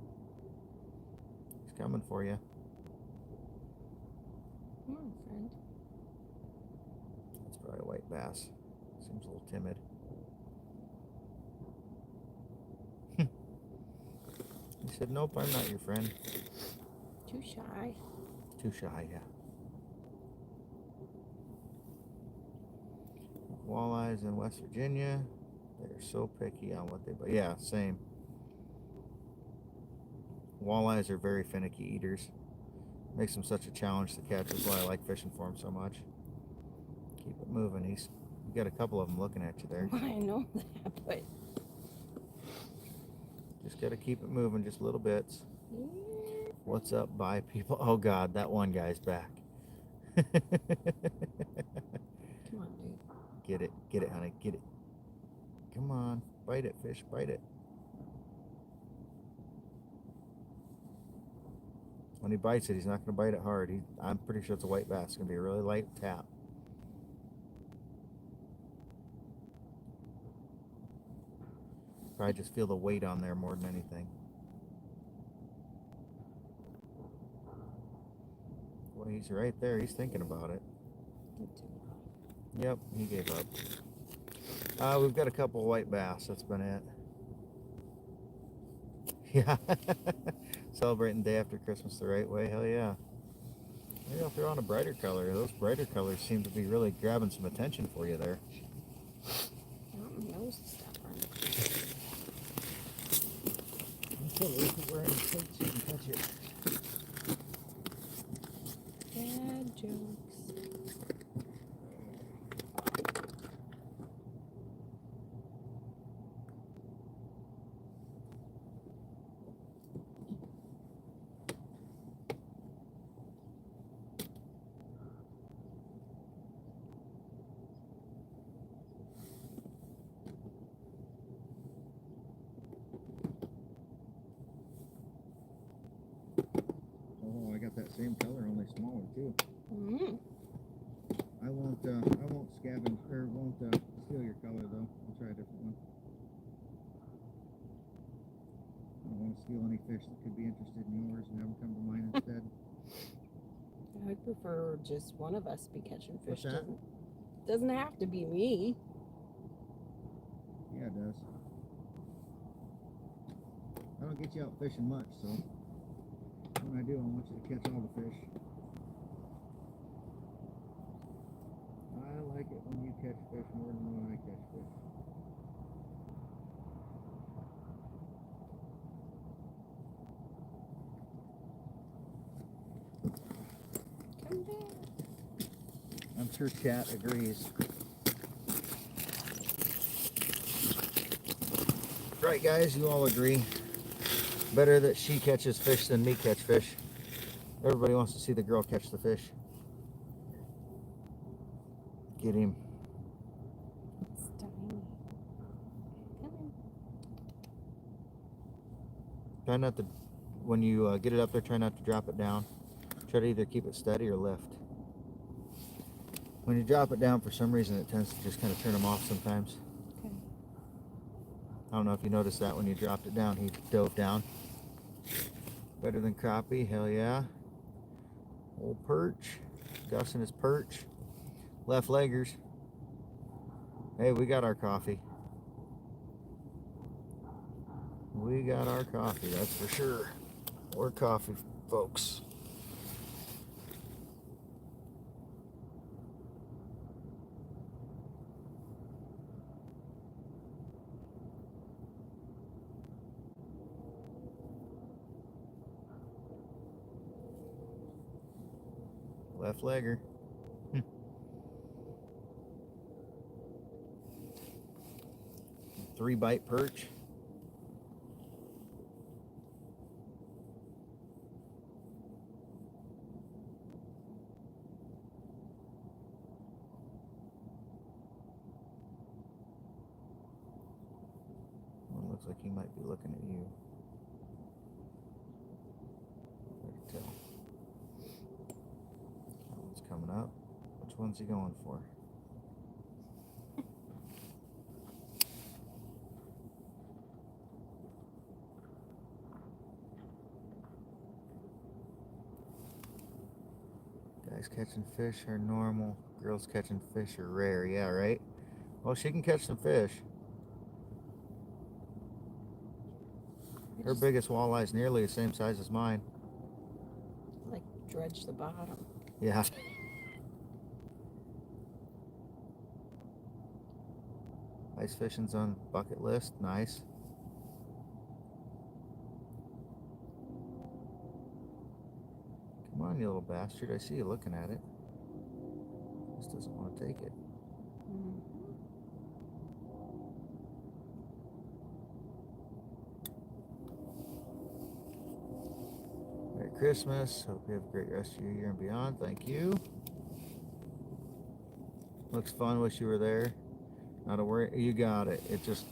A: He's coming for you.
B: Come on, friend.
A: That's probably a white bass. Seems a little timid. He said, nope, I'm not your friend.
B: Too shy.
A: Too shy, yeah. Walleyes in West Virginia. They're so picky on what they buy. Yeah, same. Walleyes are very finicky eaters. Makes them such a challenge to catch. That's why I like fishing for them so much. Keep it moving. You got a couple of them looking at you there.
B: I know that, but
A: Just got to keep it moving just little bits.
B: yeah.
A: What's up, bye people? Oh God, that one guy's back.
B: Come on, dude.
A: Get it, honey, get it. Come on, bite it, fish, bite it. When he bites it, he's not going to bite it hard. I'm pretty sure it's a white bass. It's going to be a really light tap. Probably just feel the weight on there more than anything. Well, he's right there. He's thinking about it. Yep, he gave up. We've got a couple of white bass. That's been it. Yeah. Celebrating day after Christmas the right way. Hell yeah. Maybe I'll throw on a brighter color. Those brighter colors seem to be really grabbing some attention for you there.
B: Nose stuff on it.
A: Until we're wearing the coat so you can touch it.
B: Bad jokes.
A: Oh, I got that same color, only smaller too.
B: Mm.
A: I won't scavenge or won't steal your color though. I'll try a different one. I don't want to steal any fish that could be interested in yours and have them come to mine instead.
B: I'd prefer just one of us be catching fish.
A: What's that?
B: Doesn't have to be me.
A: Yeah, it does. I don't get you out fishing much, so when I do, I want you to catch all the fish. I like it when you catch fish more than when I catch fish.
B: Come back.
A: I'm sure chat agrees. Right, guys, you all agree. Better that she catches fish than me catch fish. Everybody wants to see the girl catch the fish. Get him.
B: It's tiny. Come on.
A: Try not to, when you get it up there, try not to drop it down. Try to either keep it steady or lift. When you drop it down, for some reason, it tends to just kind of turn them off sometimes.
B: Okay.
A: I don't know if you noticed that when you dropped it down, he dove down. Better than crappie, hell yeah. Old perch, Gus and his perch. Left leggers. Hey, we got our coffee. We got our coffee, that's for sure. We're coffee folks. Left legger. 3-bite perch. Looks like he might be looking at you. Hard to tell. That one's coming up. Which one's he going for? Guys catching fish are normal. Girls catching fish are rare. Yeah, right? Well, she can catch some fish. Her biggest walleye is nearly the same size as mine.
B: Like dredge the bottom.
A: Yeah. Ice fishing's on bucket list. Nice. Come on, you little bastard. I see you looking at it. Just doesn't want to take it. Merry Christmas. Hope you have a great rest of your year and beyond. Thank you. Looks fun. Wish you were there. Not a worry. You got it. It just,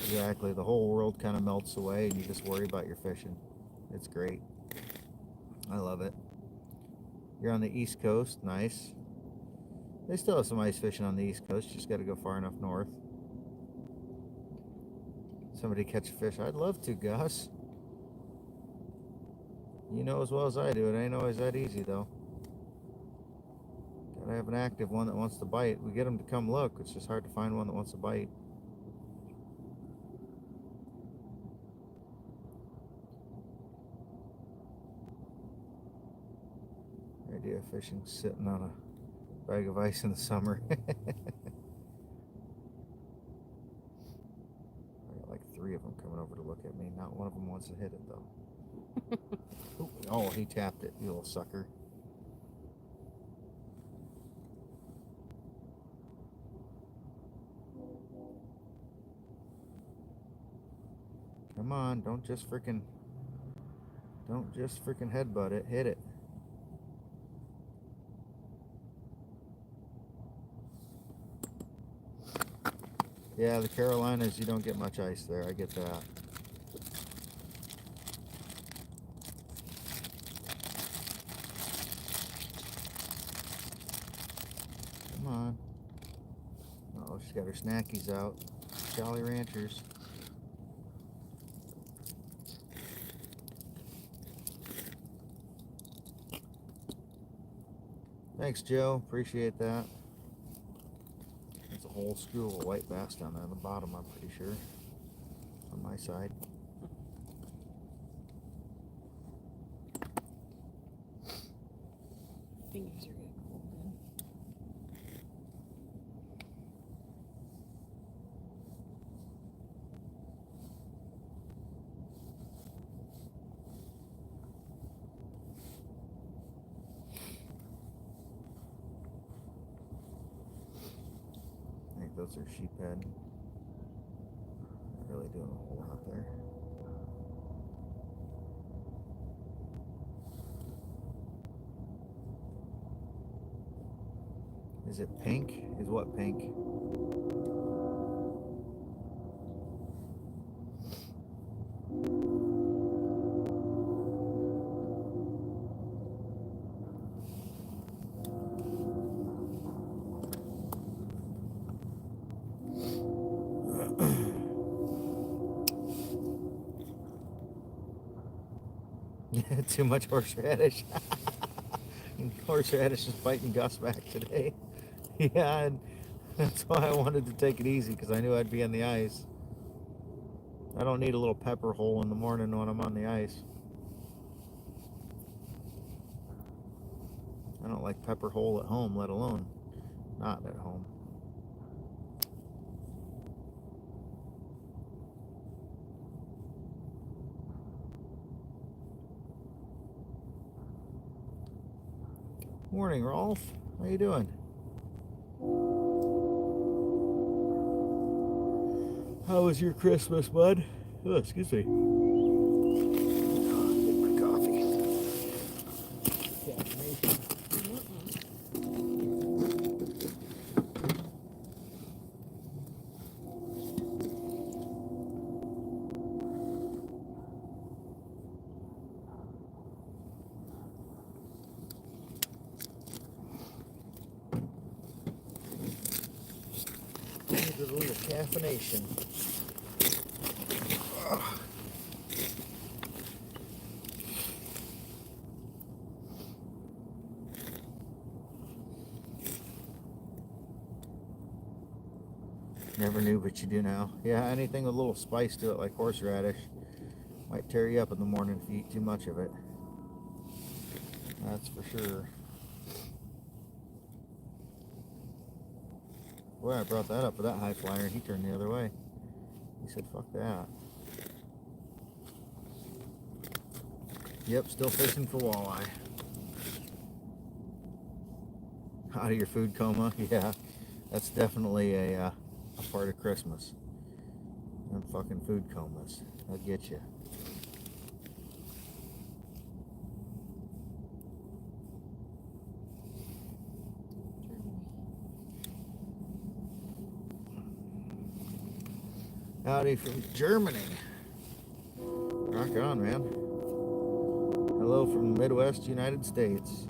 A: exactly, the whole world kind of melts away and you just worry about your fishing. It's great. I love it. You're on the East Coast. Nice. They still have some ice fishing on the East Coast. You just got to go far enough north. Somebody catch a fish. I'd love to, Gus. You know as well as I do. It ain't always that easy, though. Gotta have an active one that wants to bite. We get them to come look. It's just hard to find one that wants to bite. The idea of fishing sitting on a bag of ice in the summer. I got like 3 of them coming over to look at me. Not one of them wants to hit it, though. Oh, he tapped it, you little sucker. Come on, don't just freaking headbutt it, hit it. Yeah, the Carolinas, you don't get much ice there, I get that. Come on. Oh, she's got her snackies out. Jolly Ranchers. Thanks, Joe. Appreciate that. There's a whole school of white bass down there on the bottom, I'm pretty sure. On my side.
B: Fingers are getting cold then.
A: I think those are sheephead. Not really doing a whole lot there. Is it pink? Is what pink? Too much horseradish. Horseradish is biting Gus back today. Yeah, and that's why I wanted to take it easy, because I knew I'd be on the ice. I don't need a little pepper hole in the morning when I'm on the ice. I don't like pepper hole at home, let alone not at home. Morning, Rolf. How you doing? How was your Christmas, bud? Oh, excuse me. Get my coffee. Look at a little caffeination. Ugh. Never knew, but you do now. Yeah, anything with a little spice to it, like horseradish, might tear you up in the morning if you eat too much of it. That's for sure. Boy, I brought that up with that high flyer, and he turned the other way. He said, fuck that. Yep, still fishing for walleye. Out of your food coma? Yeah, that's definitely a part of Christmas. Them fucking food comas. They'll get you. Howdy from Germany. Rock on, man. Hello from the Midwest United States.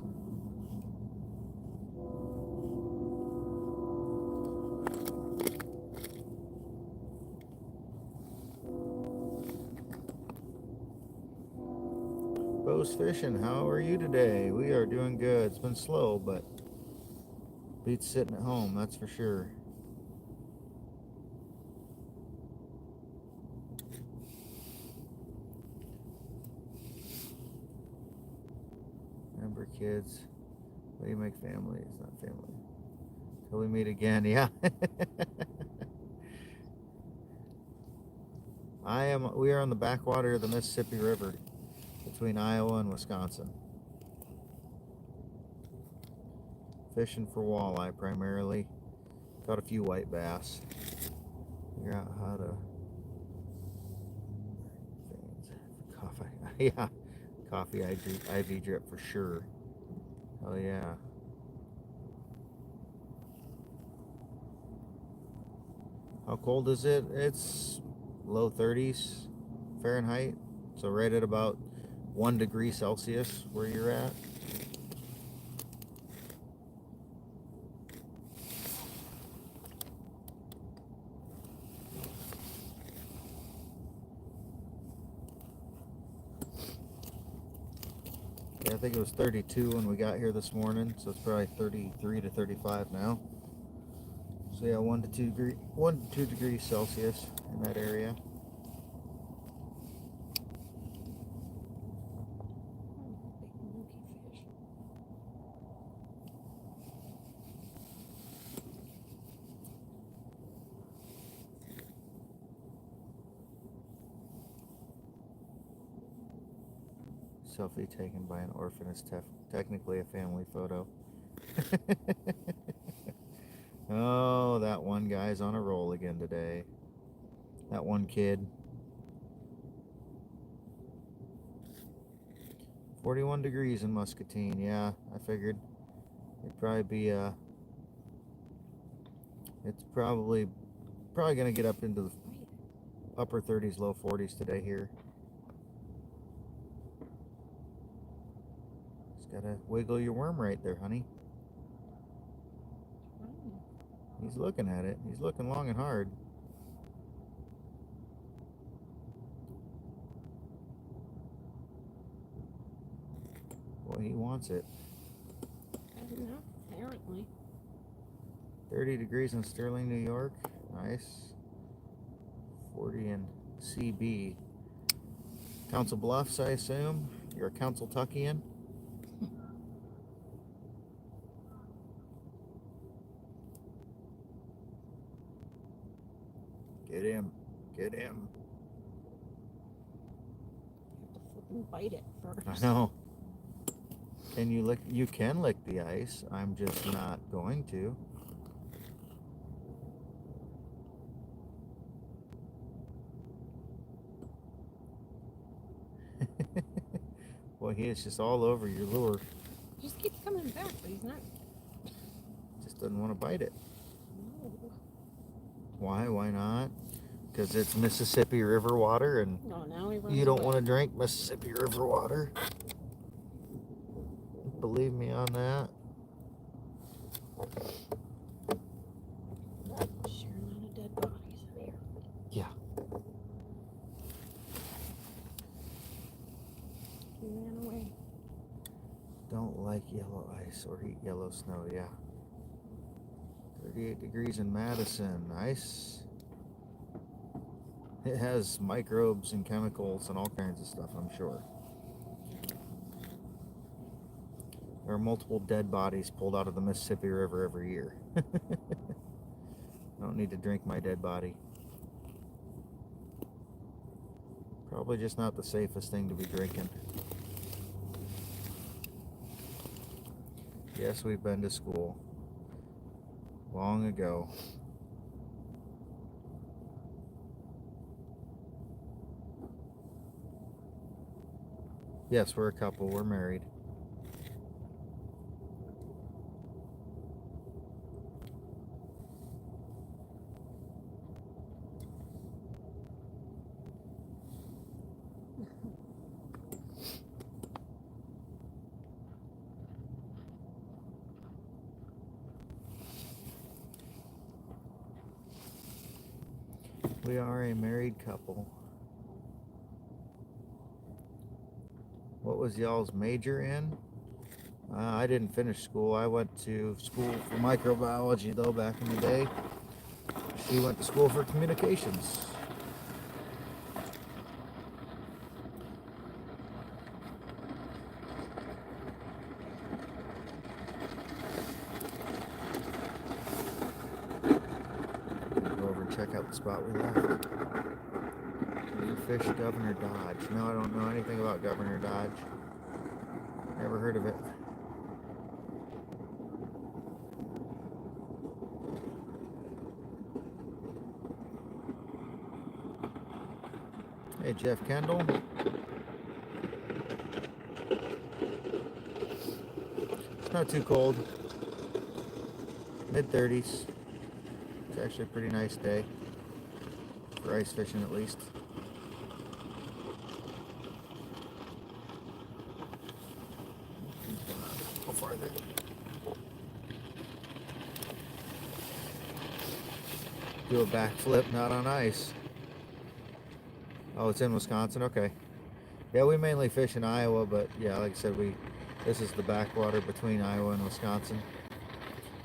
A: Bo's Fishing, how are you today? We are doing good. It's been slow, but beats sitting at home, that's for sure. Remember, kids, what do you make family? It's not family. Till we meet again, yeah. We are on the backwater of the Mississippi River between Iowa and Wisconsin. Fishing for walleye primarily. Caught a few white bass. Figure out how to coffee. Yeah, coffee IV drip for sure. Oh yeah. How cold is it? It's low 30s Fahrenheit, so right at about 1 degree Celsius where you're at. Yeah, I think it was 32 when we got here this morning, so it's probably 33 to 35 now. So yeah, 1 to 2 degrees Celsius in that area. Selfie taken by an orphan is technically a family photo. Oh, that one guy's on a roll again today. That one kid. 41 degrees in Muscatine. Yeah, I figured it'd probably be it's probably gonna get up into the upper 30s, low 40s today here. Just gotta wiggle your worm right there, honey. He's looking at it. He's looking long and hard. Boy, he wants it.
B: I don't know, apparently.
A: 30 degrees in Sterling, New York. Nice. 40 in CB. Council Bluffs, I assume. You're a Council Tuckian. Get him. Get him.
B: You have to flip and bite it first.
A: I know. Can you lick? You can lick the ice. I'm just not going to. Boy, he is just all over your lure.
B: He just keeps coming back, but he's not.
A: Just doesn't want to bite it.
B: No.
A: Why? Why not? Because it's Mississippi River water, and
B: No, now he runs
A: you don't
B: away.
A: want to drink Mississippi River water. Believe me on that.
B: Sure not a
A: yellow ice or eat yellow snow, yeah. 38 degrees in Madison, nice. It has microbes and chemicals and all kinds of stuff, I'm sure. There are multiple dead bodies pulled out of the Mississippi River every year. I don't need to drink my dead body. Probably just not the safest thing to be drinking. Yes, we've been to school. Long ago. Yes, we're a couple. We're married. We are a married couple. What was y'all's major in? I didn't finish school. I went to school for microbiology, though, back in the day. She went to school for communications. Go over and check out the spot we left. You fish Governor Dodge. No, I don't know anything about Governor Dodge. Never heard of it. Hey, Jeff Kendall. It's not too cold. Mid-30s. It's actually a pretty nice day. For ice fishing, at least. How farther? Do a backflip, not on ice. Oh, it's in Wisconsin? Okay. Yeah, we mainly fish in Iowa, but yeah, like I said, this is the backwater between Iowa and Wisconsin.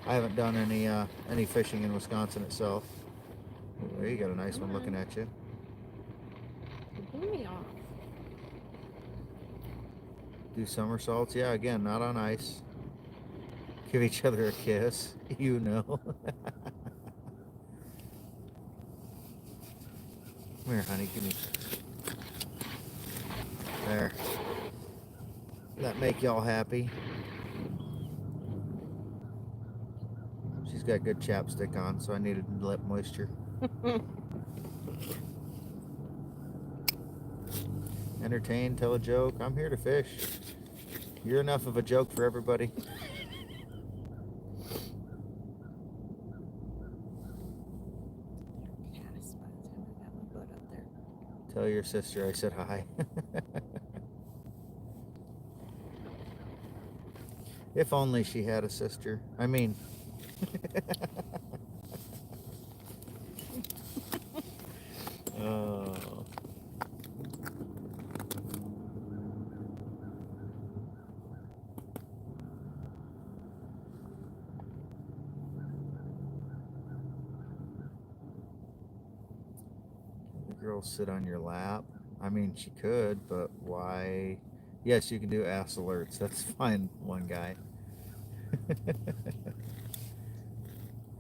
A: I haven't done any fishing in Wisconsin itself. Oh, there you got a nice one looking at you.
B: Blew me off.
A: Do somersaults? Yeah, again, not on ice. Give each other a kiss. You know. Come here, honey. Give me. There. That make y'all happy? She's got good chapstick on, so I needed lip moisture. Entertain, tell a joke. I'm here to fish. You're enough of a joke for everybody. Tell your sister I said hi. If only she had a sister. I mean... Oh. The girl sit on your lap. I mean, she could, but why? Yes, you can do ass alerts. That's fine, one guy.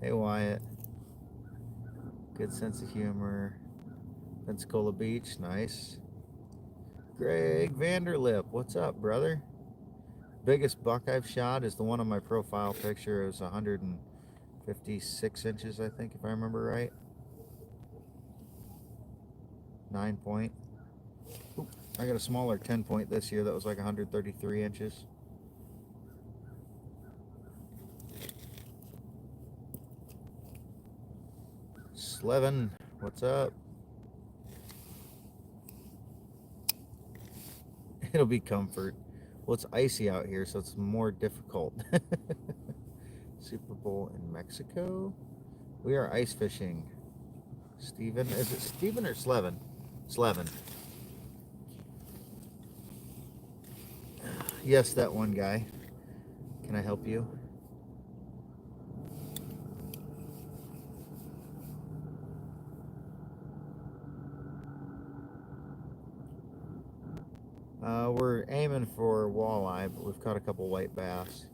A: Hey, Wyatt. Good sense of humor. Pensacola Beach, nice. Greg Vanderlip, what's up, brother? Biggest buck I've shot is the one on my profile picture. It was 156 inches, I think, if I remember right. 9 point. Oop, I got a smaller 10 point this year that was like 133 inches. Slevin, what's up? It'll be comfort. Well, it's icy out here, so it's more difficult. Super Bowl in Mexico. We are ice fishing. Steven, is it Steven or Slevin? Slevin. Yes, that one guy. Can I help you? We're aiming for walleye, but we've caught a couple white bass.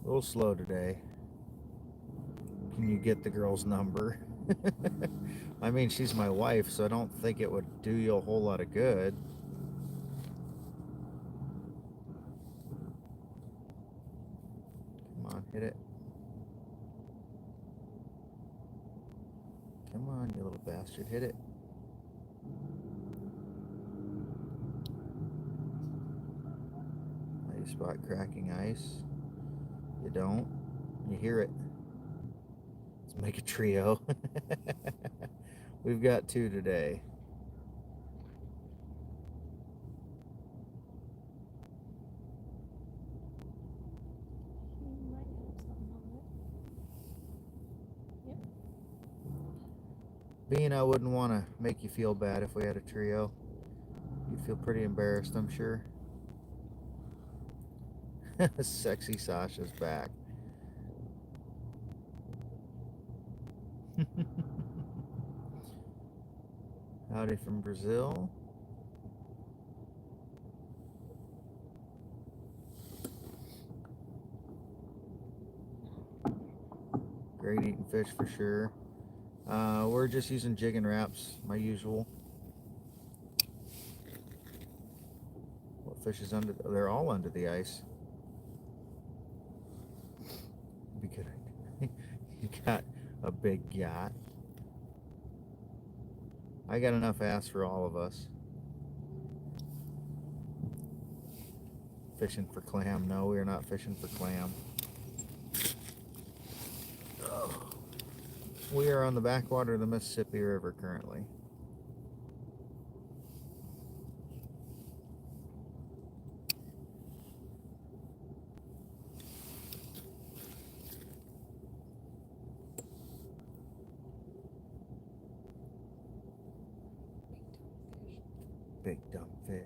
A: A little slow today. Can you get the girl's number? I mean, she's my wife, so I don't think it would do you a whole lot of good. Come on, hit it. Come on, you little bastard, hit it. Now you spot cracking ice. You don't. You hear it. Let's make a trio. We've got 2 today.
B: He might have something on it. Yep.
A: Bean, I wouldn't want to make you feel bad if we had a trio. You'd feel pretty embarrassed, I'm sure. Sexy Sasha's back. Howdy from Brazil. Great eating fish for sure. We're just using jig and wraps, my usual. What fish is under? They're all under the ice. Be good. You got a big yacht. I got enough ass for all of us. Fishing for clam. No, we are not fishing for clam. We are on the backwater of the Mississippi River currently. Big dumb fish.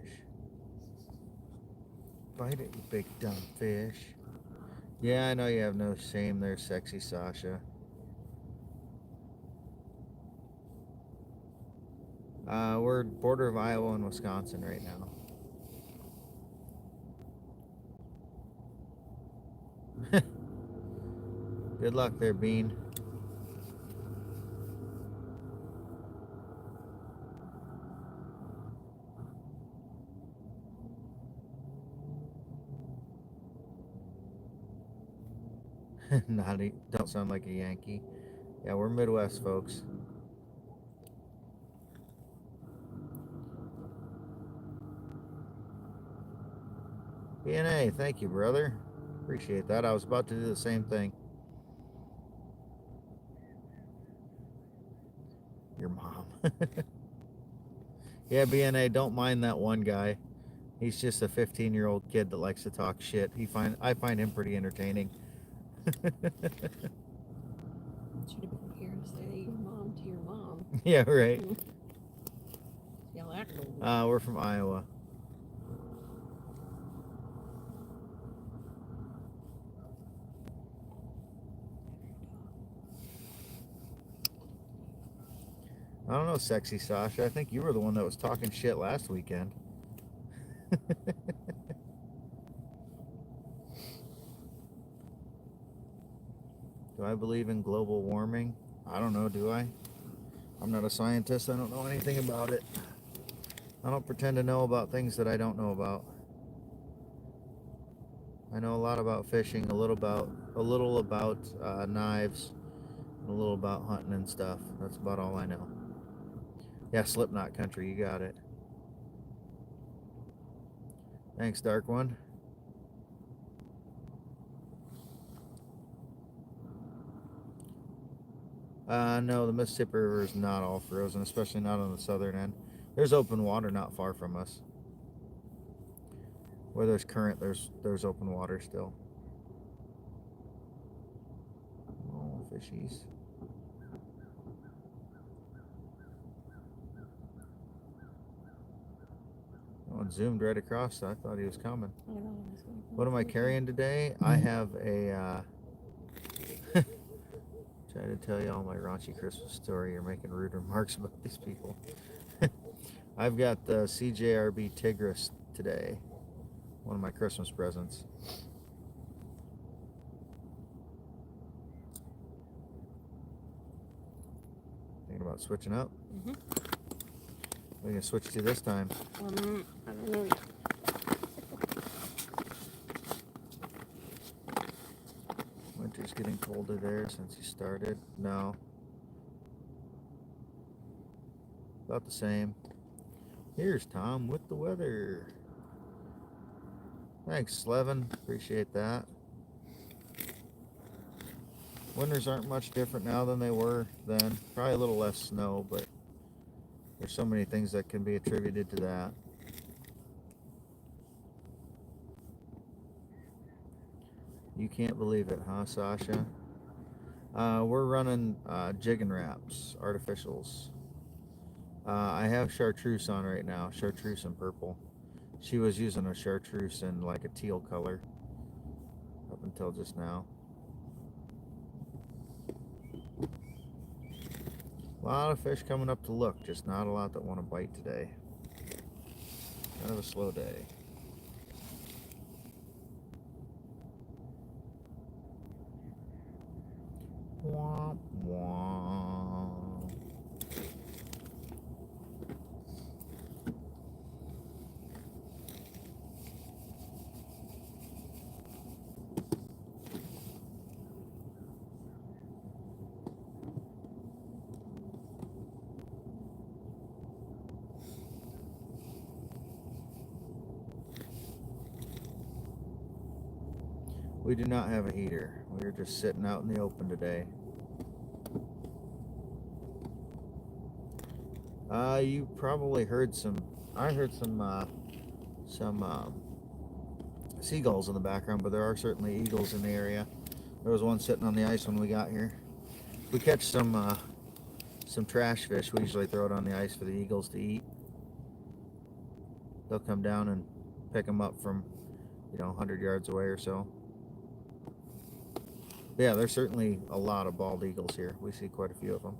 A: Bite it, you big dumb fish. Yeah, I know you have no shame there, sexy Sasha. We're border of Iowa and Wisconsin right now. Good luck there, Bean. Don't sound like a Yankee. Yeah, we're Midwest folks. BNA, thank you, brother. Appreciate that. I was about to do the same thing. Your mom. Yeah, BNA, don't mind that one guy. He's just a 15-year-old kid that likes to talk shit. I find him pretty entertaining.
B: Should have been here to say your mom to your mom.
A: Yeah, right.
B: Yeah, that's cool.
A: We're from Iowa. I don't know, sexy Sasha. I think you were the one that was talking shit last weekend. Do I believe in global warming? I don't know, do I? I'm not a scientist. I don't know anything about it. I don't pretend to know about things that I don't know about. I know a lot about fishing, a little about knives, and a little about hunting and stuff. That's about all I know. Yeah, Slipknot country, you got it. Thanks, Dark One. No, the Mississippi River is not all frozen, especially not on the southern end. There's open water not far from us. Where there's current, there's open water still. Oh, fishies. zoomed right across. I thought he was coming.
B: I know, I was going,
A: What am I carrying today? I have a, try to tell you all my raunchy Christmas story. You're making rude remarks about these people. I've got the CJRB Tigris today. One of my Christmas presents. Thinking about switching up?
B: Mm-hmm.
A: What are you going to switch to this time?
B: I don't know yet.
A: Winter's getting colder there since you started. No. About the same. Here's Tom with the weather. Thanks, Slevin. Appreciate that. Winters aren't much different now than they were then. Probably a little less snow, but there's so many things that can be attributed to that. You can't believe it, huh, Sasha? We're running jigging wraps, artificials. I have chartreuse on right now, chartreuse in purple. She was using a chartreuse in like a teal color up until just now. A lot of fish coming up to look, just not a lot that want to bite today. Kind of a slow day. Womp womp. We do not have a heater. We're just sitting out in the open today. You probably heard some. I heard some seagulls in the background, but there are certainly eagles in the area. There was one sitting on the ice when we got here. We catch some trash fish. We usually throw it on the ice for the eagles to eat. They'll come down and pick them up from, 100 yards away or so. But yeah, there's certainly a lot of bald eagles here. We see quite a few of them.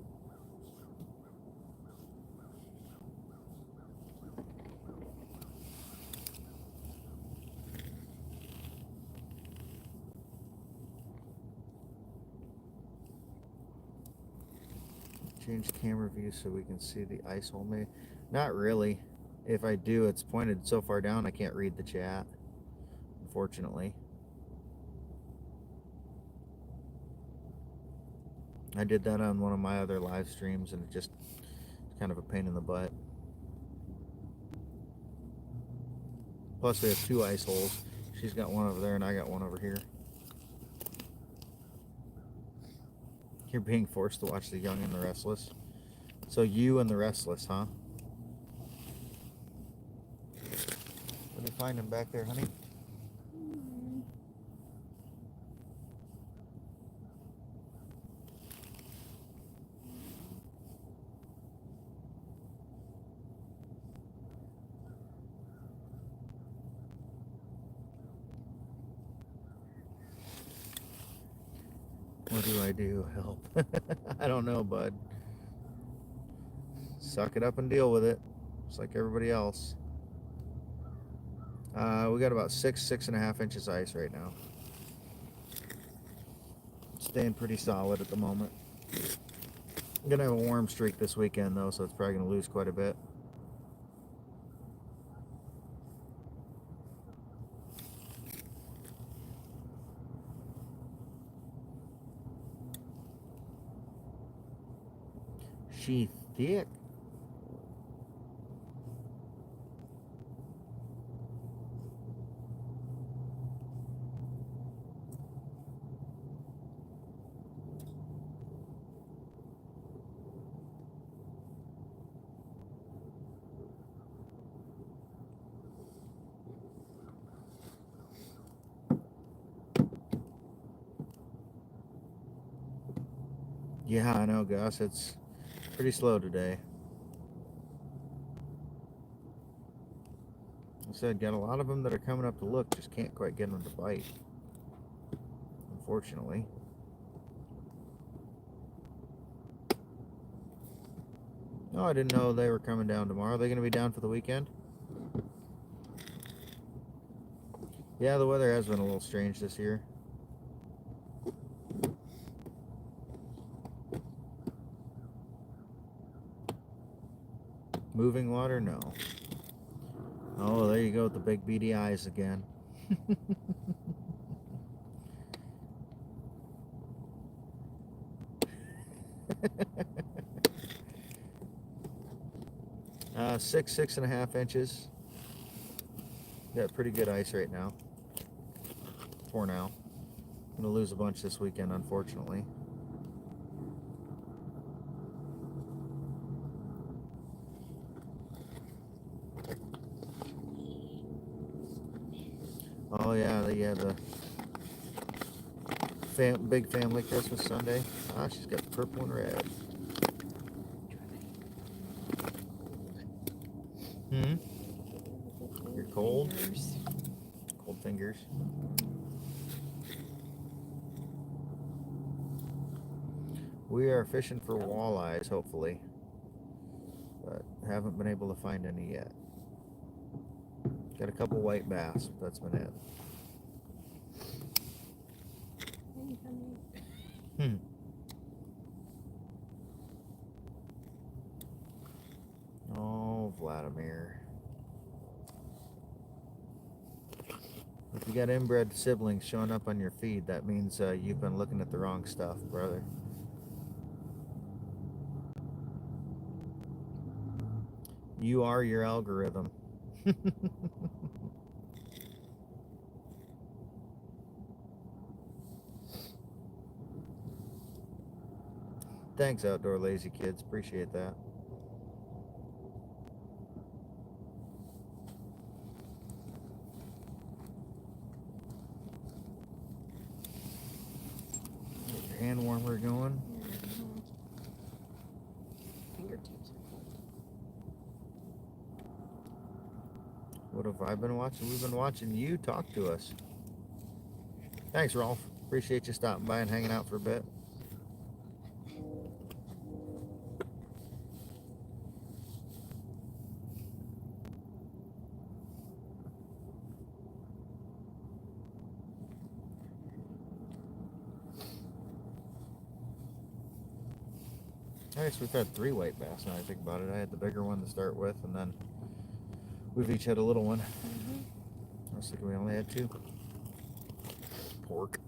A: Change camera view so we can see the ice hole. Maybe not really. If I do, it's pointed so far down I can't read the chat, unfortunately. I did that on one of my other live streams and it just kind of a pain in the butt. Plus we have two ice holes. She's got one over there and I got one over here. You're being forced to watch The Young and the Restless. So you and the Restless, huh? What are you finding back there, honey? What do I do? Help. I don't know, bud. Suck it up and deal with it. Just like everybody else. We got about 6.5 inches ice right now. Staying pretty solid at the moment. I'm going to have a warm streak this weekend, though, so it's probably going to lose quite a bit. She thick. Yeah, I know, Gus. It's pretty slow today. said, got a lot of them that are coming up to look, just can't quite get them to bite, unfortunately. Oh, I didn't know they were coming down tomorrow. Are they going to be down for the weekend? Yeah, the weather has been a little strange this year. Moving water? No. Oh, there you go with the big beady eyes again. 6.5 inches. Got pretty good ice right now. For now. I'm going to lose a bunch this weekend, unfortunately. Oh yeah, the big family Christmas Sunday. Ah, she's got purple and red. Hmm? You're cold? Cold fingers. We are fishing for walleyes, hopefully. But haven't been able to find any yet. Got a couple white bass, but that's been it. Oh, Vladimir. If you got inbred siblings showing up on your feed, that means you've been looking at the wrong stuff, brother. You are your algorithm. Thanks, Outdoor Lazy Kids. Appreciate that. Get your hand warmer going.
B: Fingertips.
A: What have I been watching? We've been watching you talk to us. Thanks, Rolf. Appreciate you stopping by and hanging out for a bit. I guess we've had 3 white bass now I think about it. I had the bigger one to start with, and then we've each had a little one. I was thinking we only had 2. Pork.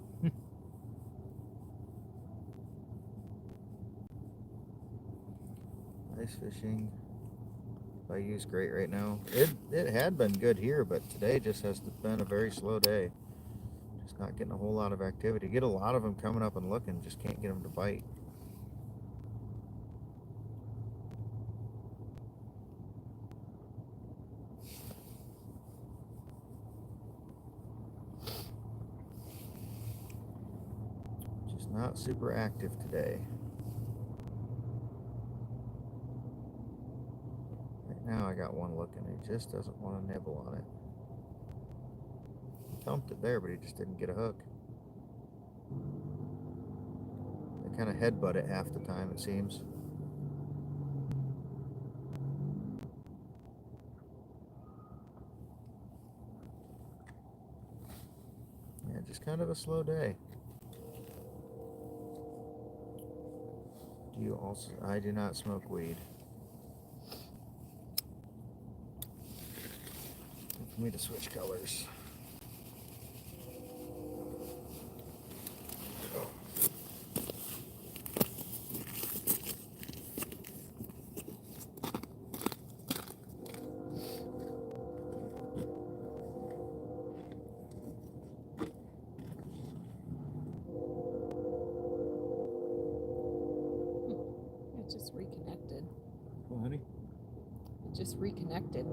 A: Ice fishing. Bayou's great right now. It had been good here, but today just has been a very slow day. Just not getting a whole lot of activity. Get a lot of them coming up and looking, just can't get them to bite. Just not super active today. Right now I got one looking. He just doesn't want to nibble on it. He thumped it there, but he just didn't get a hook. They kind of headbutt it half the time, it seems. Yeah, just kind of a slow day. Do you also? I do not smoke weed. For me to switch colors.
B: It just reconnected.
A: Oh, honey.
B: It just reconnected.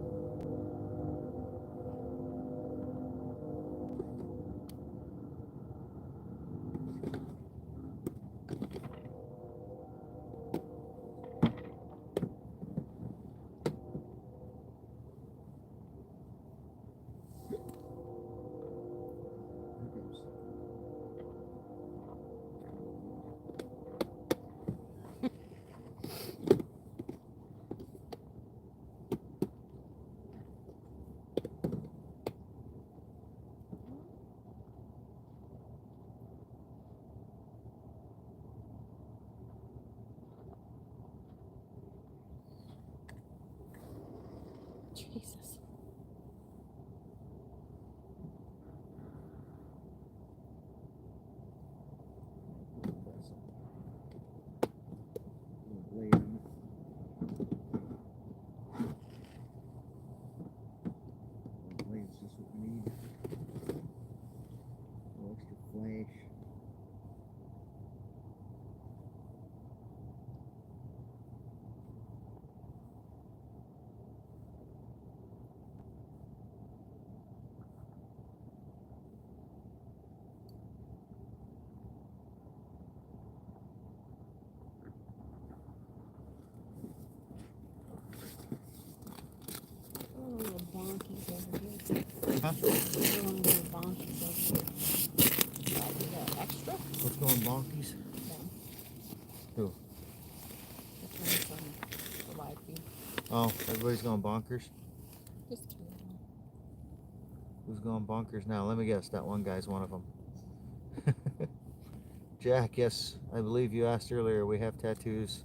B: Jesus.
A: Blade on it. Blade's just what we need. A little extra flash.
B: Oh, little bonkies over here.
A: Huh?
B: Little bonkies over here. Is that extra?
A: What's going bonkies?
B: No.
A: Who?
B: This one's on the live feed.
A: Oh, everybody's going bonkers.
B: Just kidding.
A: Who's going bonkers now? Let me guess. That one guy's one of them. Jack, yes, I believe you asked earlier. We have tattoos.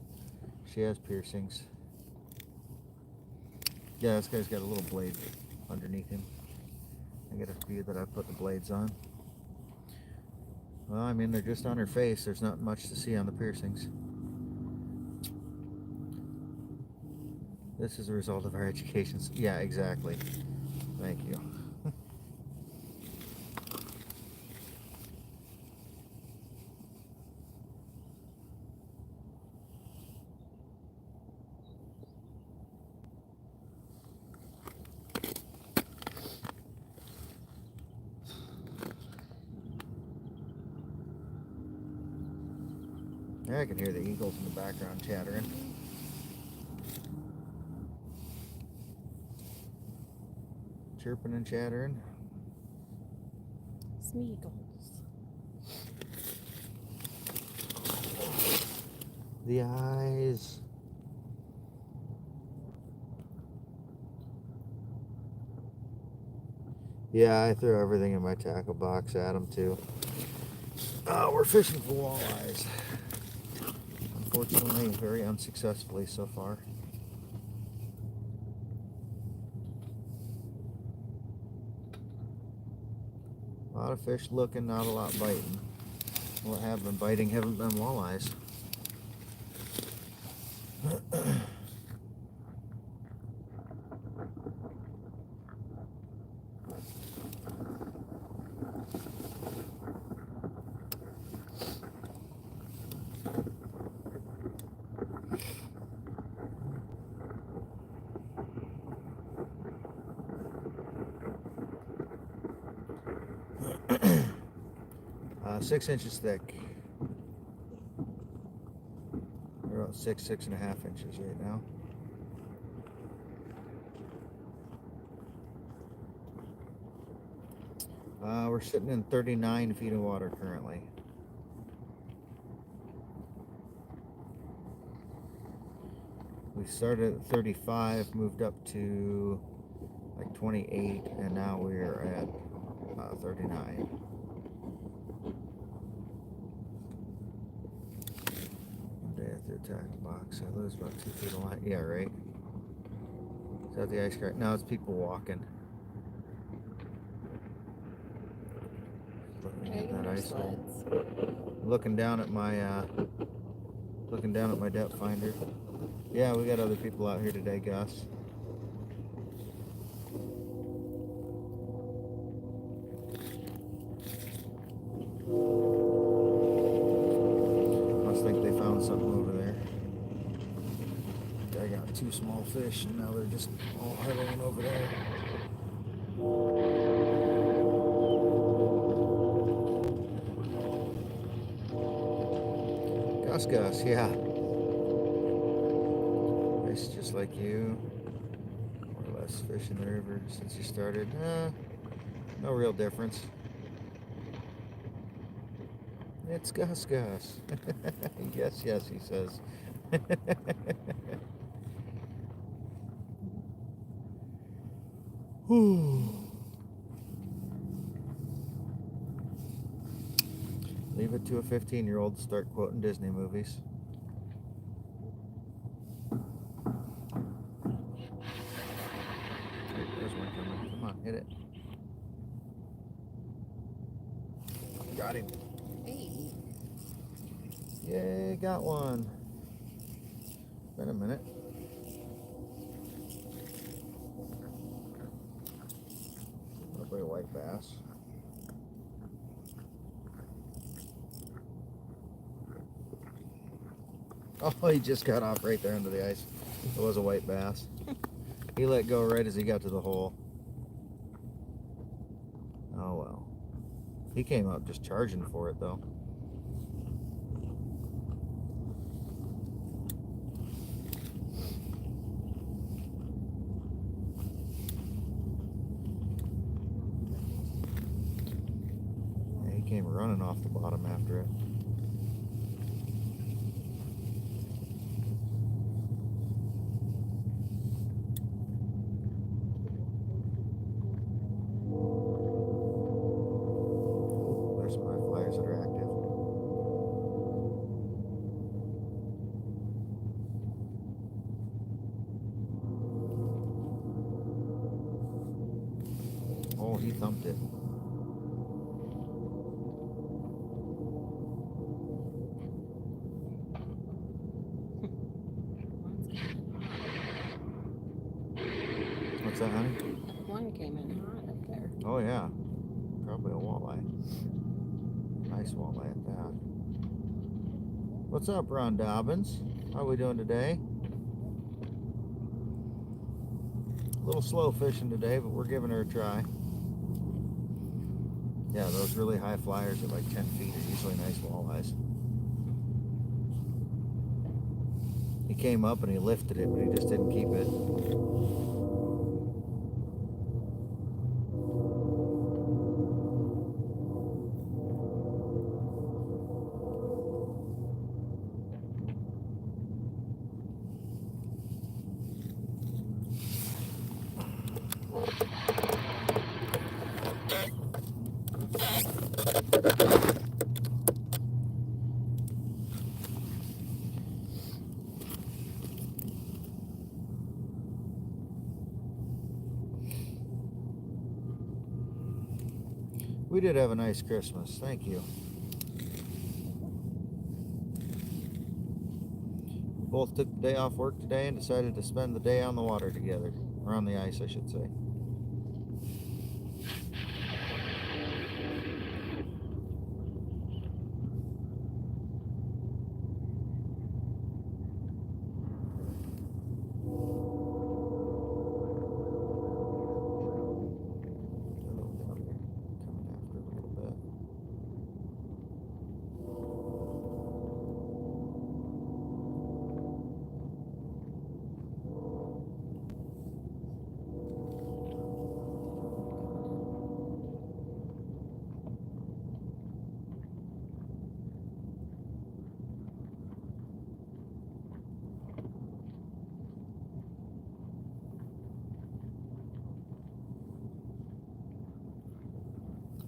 A: She has piercings. Yeah, this guy's got a little blade underneath him. I got a few that I put the blades on. Well, I mean, they're just on her face. There's not much to see on the piercings. This is a result of our education. Yeah, exactly. Thank you. Yeah, I can hear the eagles in the background chattering. Chirping and chattering.
B: Smeagol's.
A: The eyes. Yeah, I threw everything in my tackle box at them too. We're fishing for walleyes. Unfortunately, very unsuccessfully so far. A lot of fish looking, not a lot biting. What have been biting haven't been walleyes. 6 inches thick. They're about 6.5 inches right now. We're sitting in 39 feet of water currently. We started at 35, moved up to like 28, and now we're at 39. One day at the tackle box, I lose about 2 feet of line. Yeah, right. Is that the ice crack? No, it's people walking. Looking at that ice hole. Looking down at my depth finder. Yeah, we got other people out here today, Gus. Must think they found something over there. I got 2 small fish, and now they're just all huddling over there. Gus, yeah. Nice, just like you. More or less fish in the river since you started. No real difference. It's Gus. Yes, he says. Leave it to a 15-year-old to start quoting Disney movies. Got him.
B: Hey.
A: Yay, got one. Been a minute. Probably a white bass. Oh, he just got off right there into the ice. It was a white bass. He let go right as he got to the hole. Oh well. He came up just charging for it though. Yeah, he came running off the bottom after it. There's some high flyers that are active. Oh, he thumped it. What's that, honey?
B: That one came in hot up there.
A: Oh yeah, probably a walleye. Nice walleye at that. What's up, Ron Dobbins? How are we doing today? A little slow fishing today, but we're giving her a try. Yeah, those really high flyers at like 10 feet are usually nice walleyes. He came up and he lifted it, but he just didn't keep it. We did have a nice Christmas. Thank you. We both took the day off work today and decided to spend the day on the water together. Or on the ice, I should say.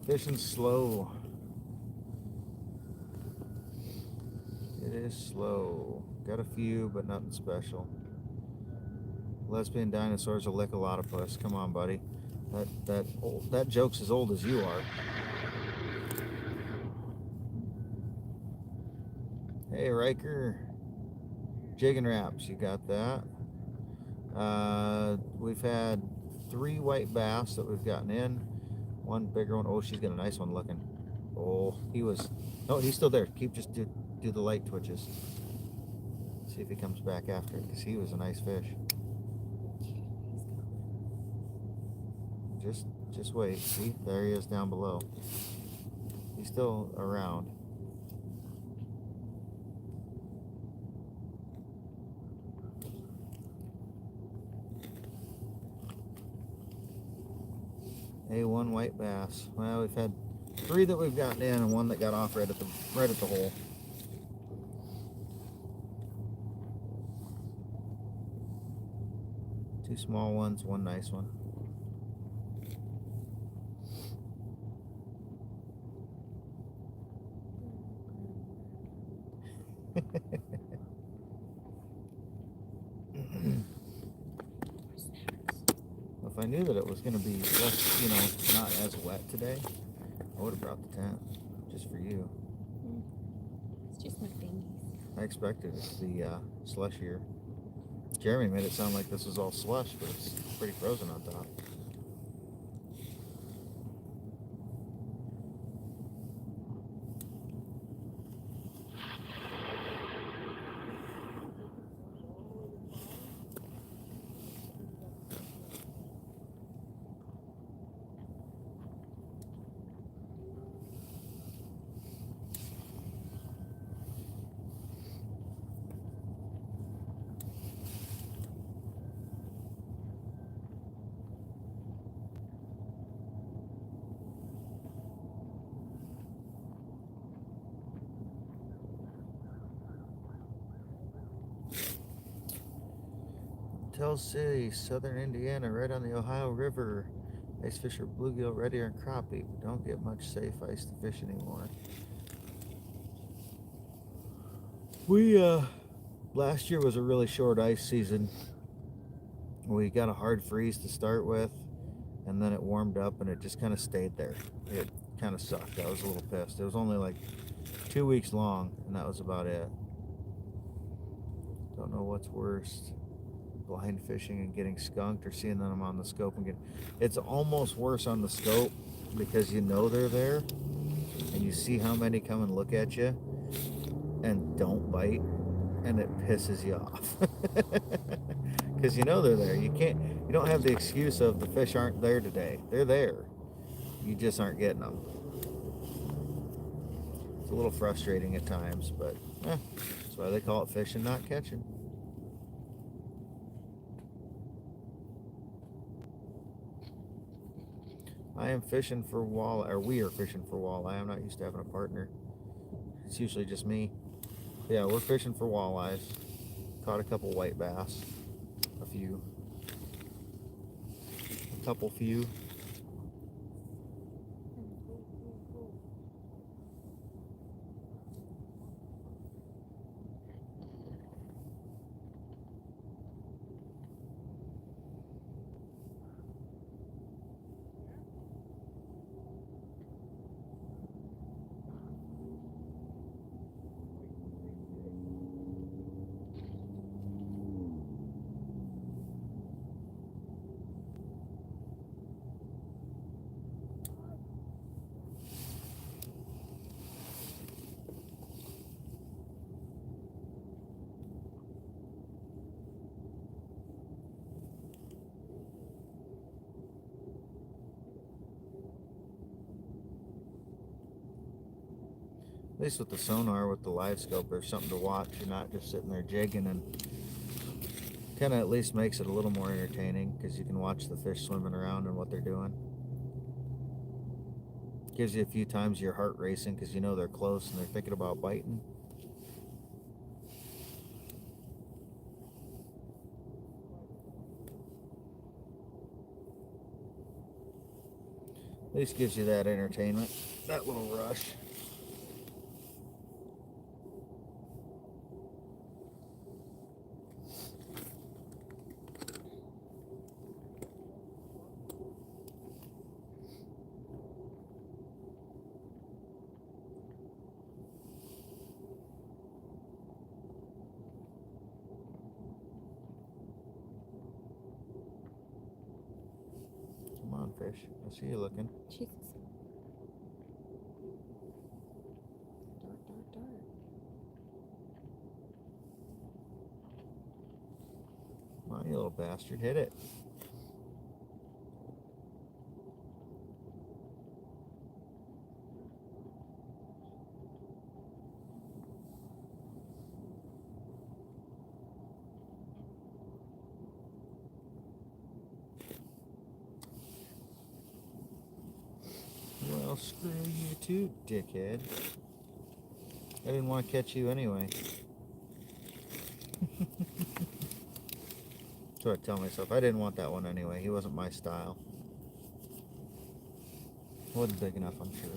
A: Fishing slow. It is slow. Got a few, but nothing special. Lesbian dinosaurs will lick a lot of puss. Come on, buddy. That joke's as old as you are. Hey, Riker. Jigging wraps, you got that. We've had 3 white bass that we've gotten in. One bigger one. Oh, she's got a nice one looking. Oh, no, he's still there. Just do the light twitches. See if he comes back after it, because he was a nice fish. Just wait. See, there he is down below. He's still around. A1 white bass. Well, we've had 3 that we've gotten in and 1 that got off right at the hole. Two small ones, 1 nice one. If I knew that it was going to be less, not as wet today, I would have brought the tent. just for you.
B: It's just my fingies.
A: I expected it to be slushier. Jeremy made it sound like this was all slush, but it's pretty frozen on top. Tell City, southern Indiana, right on the Ohio River. Ice fish are bluegill, red ear, and crappie. We don't get much safe ice to fish anymore. We, last year was a really short ice season. We got a hard freeze to start with, and then it warmed up and it just kind of stayed there. It kind of sucked. I was a little pissed. It was only like 2 weeks long, and that was about it. Don't know what's worst. Blind fishing and getting skunked, or seeing them on the scope and getting... It's almost worse on the scope because you know they're there and you see how many come and look at you and don't bite, and it pisses you off because you know they're there. You don't have the excuse of the fish aren't there today. They're there, you just aren't getting them. It's a little frustrating at times, but that's why they call it fishing, not catching. I am fishing for walleye, or we are fishing for walleye. I'm not used to having a partner. It's usually just me. Yeah, we're fishing for walleyes. Caught a couple white bass. A few. A couple few. At least with the sonar, with the live scope, there's something to watch. You're not just sitting there jigging, and kind of at least makes it a little more entertaining because you can watch the fish swimming around and what they're doing. Gives you a few times your heart racing because you know they're close and they're thinking about biting. At least gives you that entertainment, that little rush. Come on, fish. I see you looking.
B: Jesus. Dart, dart, dart.
A: Come on, you little bastard. Hit it. Well, screw you too, dickhead. I didn't want to catch you anyway. So I tell myself, I didn't want that one anyway. He wasn't my style. Wasn't big enough, I'm sure.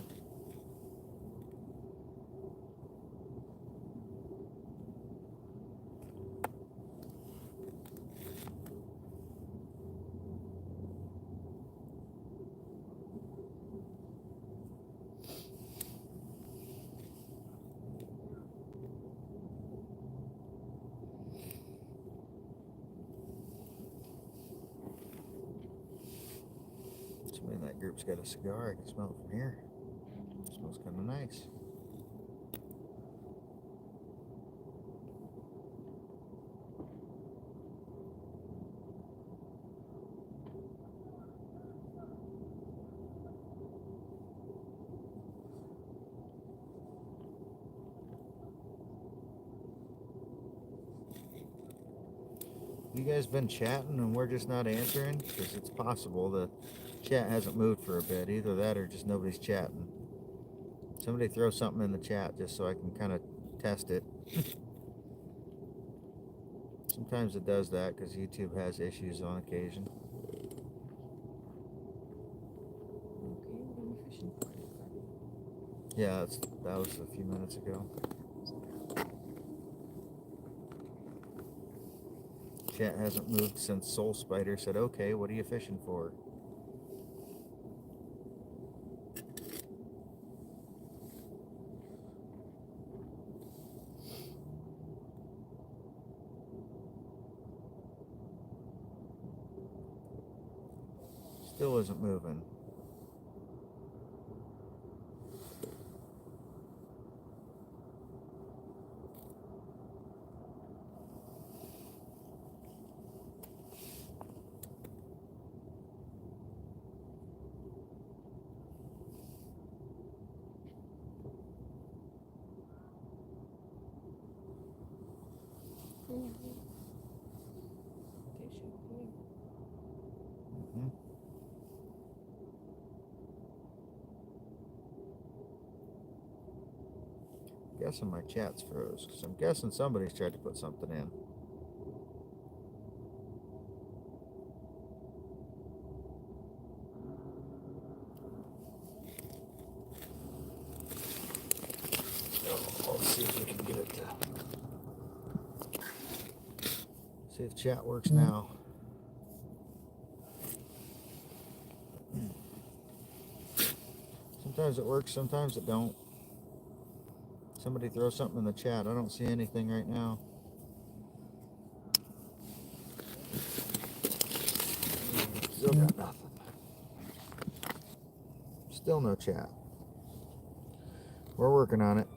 A: group's got a cigar. I can smell it from here. It smells kind of nice. You guys been chatting and we're just not answering? Because it's possible the chat hasn't moved for a bit. Either that or just nobody's chatting. Somebody throw something in the chat just so I can kind of test it. Sometimes it does that because YouTube has issues on occasion. Yeah, that was a few minutes ago. Chat hasn't moved since Soul Spider said, okay, what are you fishing for? Still isn't moving. Guessing my chat's froze because I'm guessing somebody's tried to put something in. Oh, let's see if we can get it to see if chat works now. Sometimes it works, sometimes it don't. Somebody throw something in the chat. I don't see anything right now. Still got nothing. Still no chat. We're working on it.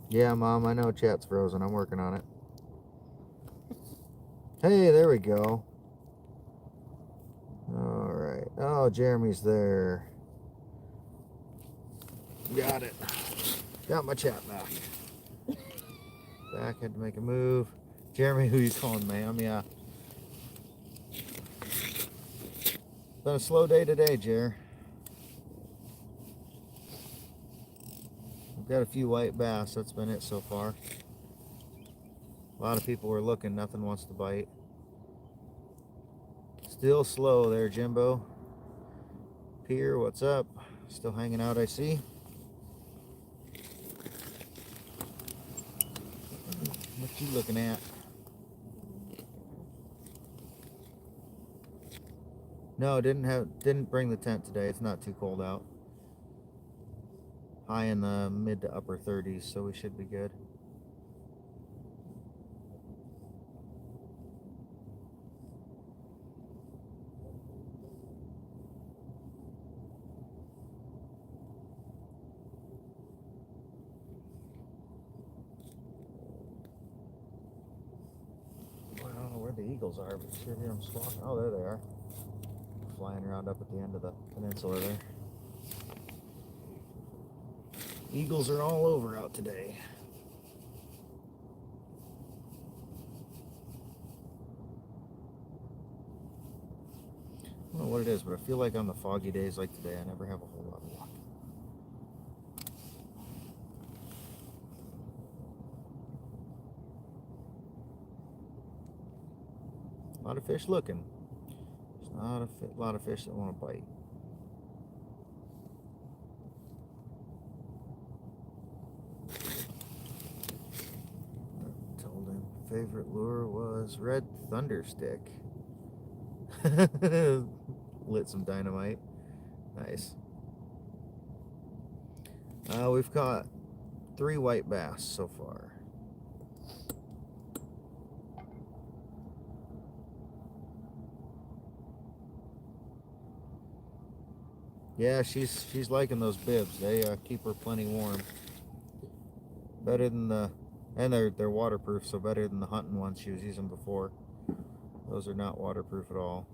A: Yeah, Mom, I know chat's frozen. I'm working on it. Hey, there we go. All right. Oh, Jeremy's there. Got it. Got my chat back. Had to make a move. Jeremy, who you calling, ma'am? Yeah. Been a slow day today, Jer. We've got a few white bass. That's been it so far. A lot of people were looking. Nothing wants to bite. Still slow there, Jimbo. Pier, what's up? Still hanging out, I see. What you looking at? No, didn't bring the tent today. It's not too cold out. High in the mid to upper 30s, so we should be good. I don't know where the eagles are, but sure hear them squawking. Oh, there they are. Flying around up at the end of the peninsula there. Eagles are all over out today. I don't know what it is, but I feel like on the foggy days like today, I never have a whole lot of luck. A lot of fish looking. There's not a lot of fish that want to bite. I told him favorite lure was red thunderstick. Lit some dynamite. Nice. We've caught 3 white bass so far. Yeah, she's liking those bibs. They keep her plenty warm. Better than the, and they're waterproof, so better than the hunting ones she was using before. Those are not waterproof at all.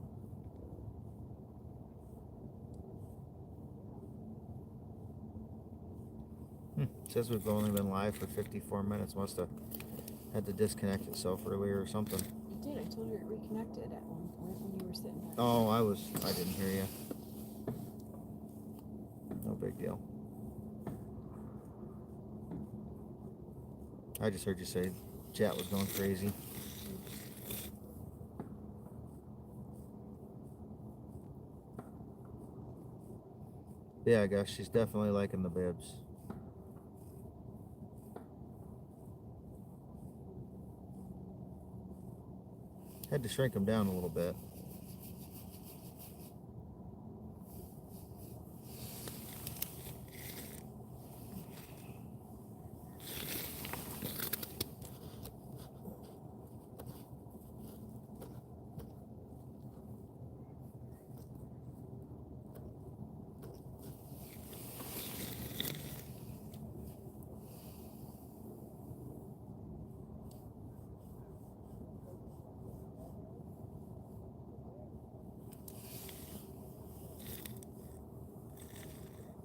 A: Says we've only been live for 54 minutes. Must have had to disconnect itself earlier or something.
B: It did. I told you it reconnected at one point when you were sitting there.
A: Oh, I didn't hear you. No big deal. I just heard you say chat was going crazy. Yeah, I guess she's definitely liking the bibs. Had to shrink them down a little bit.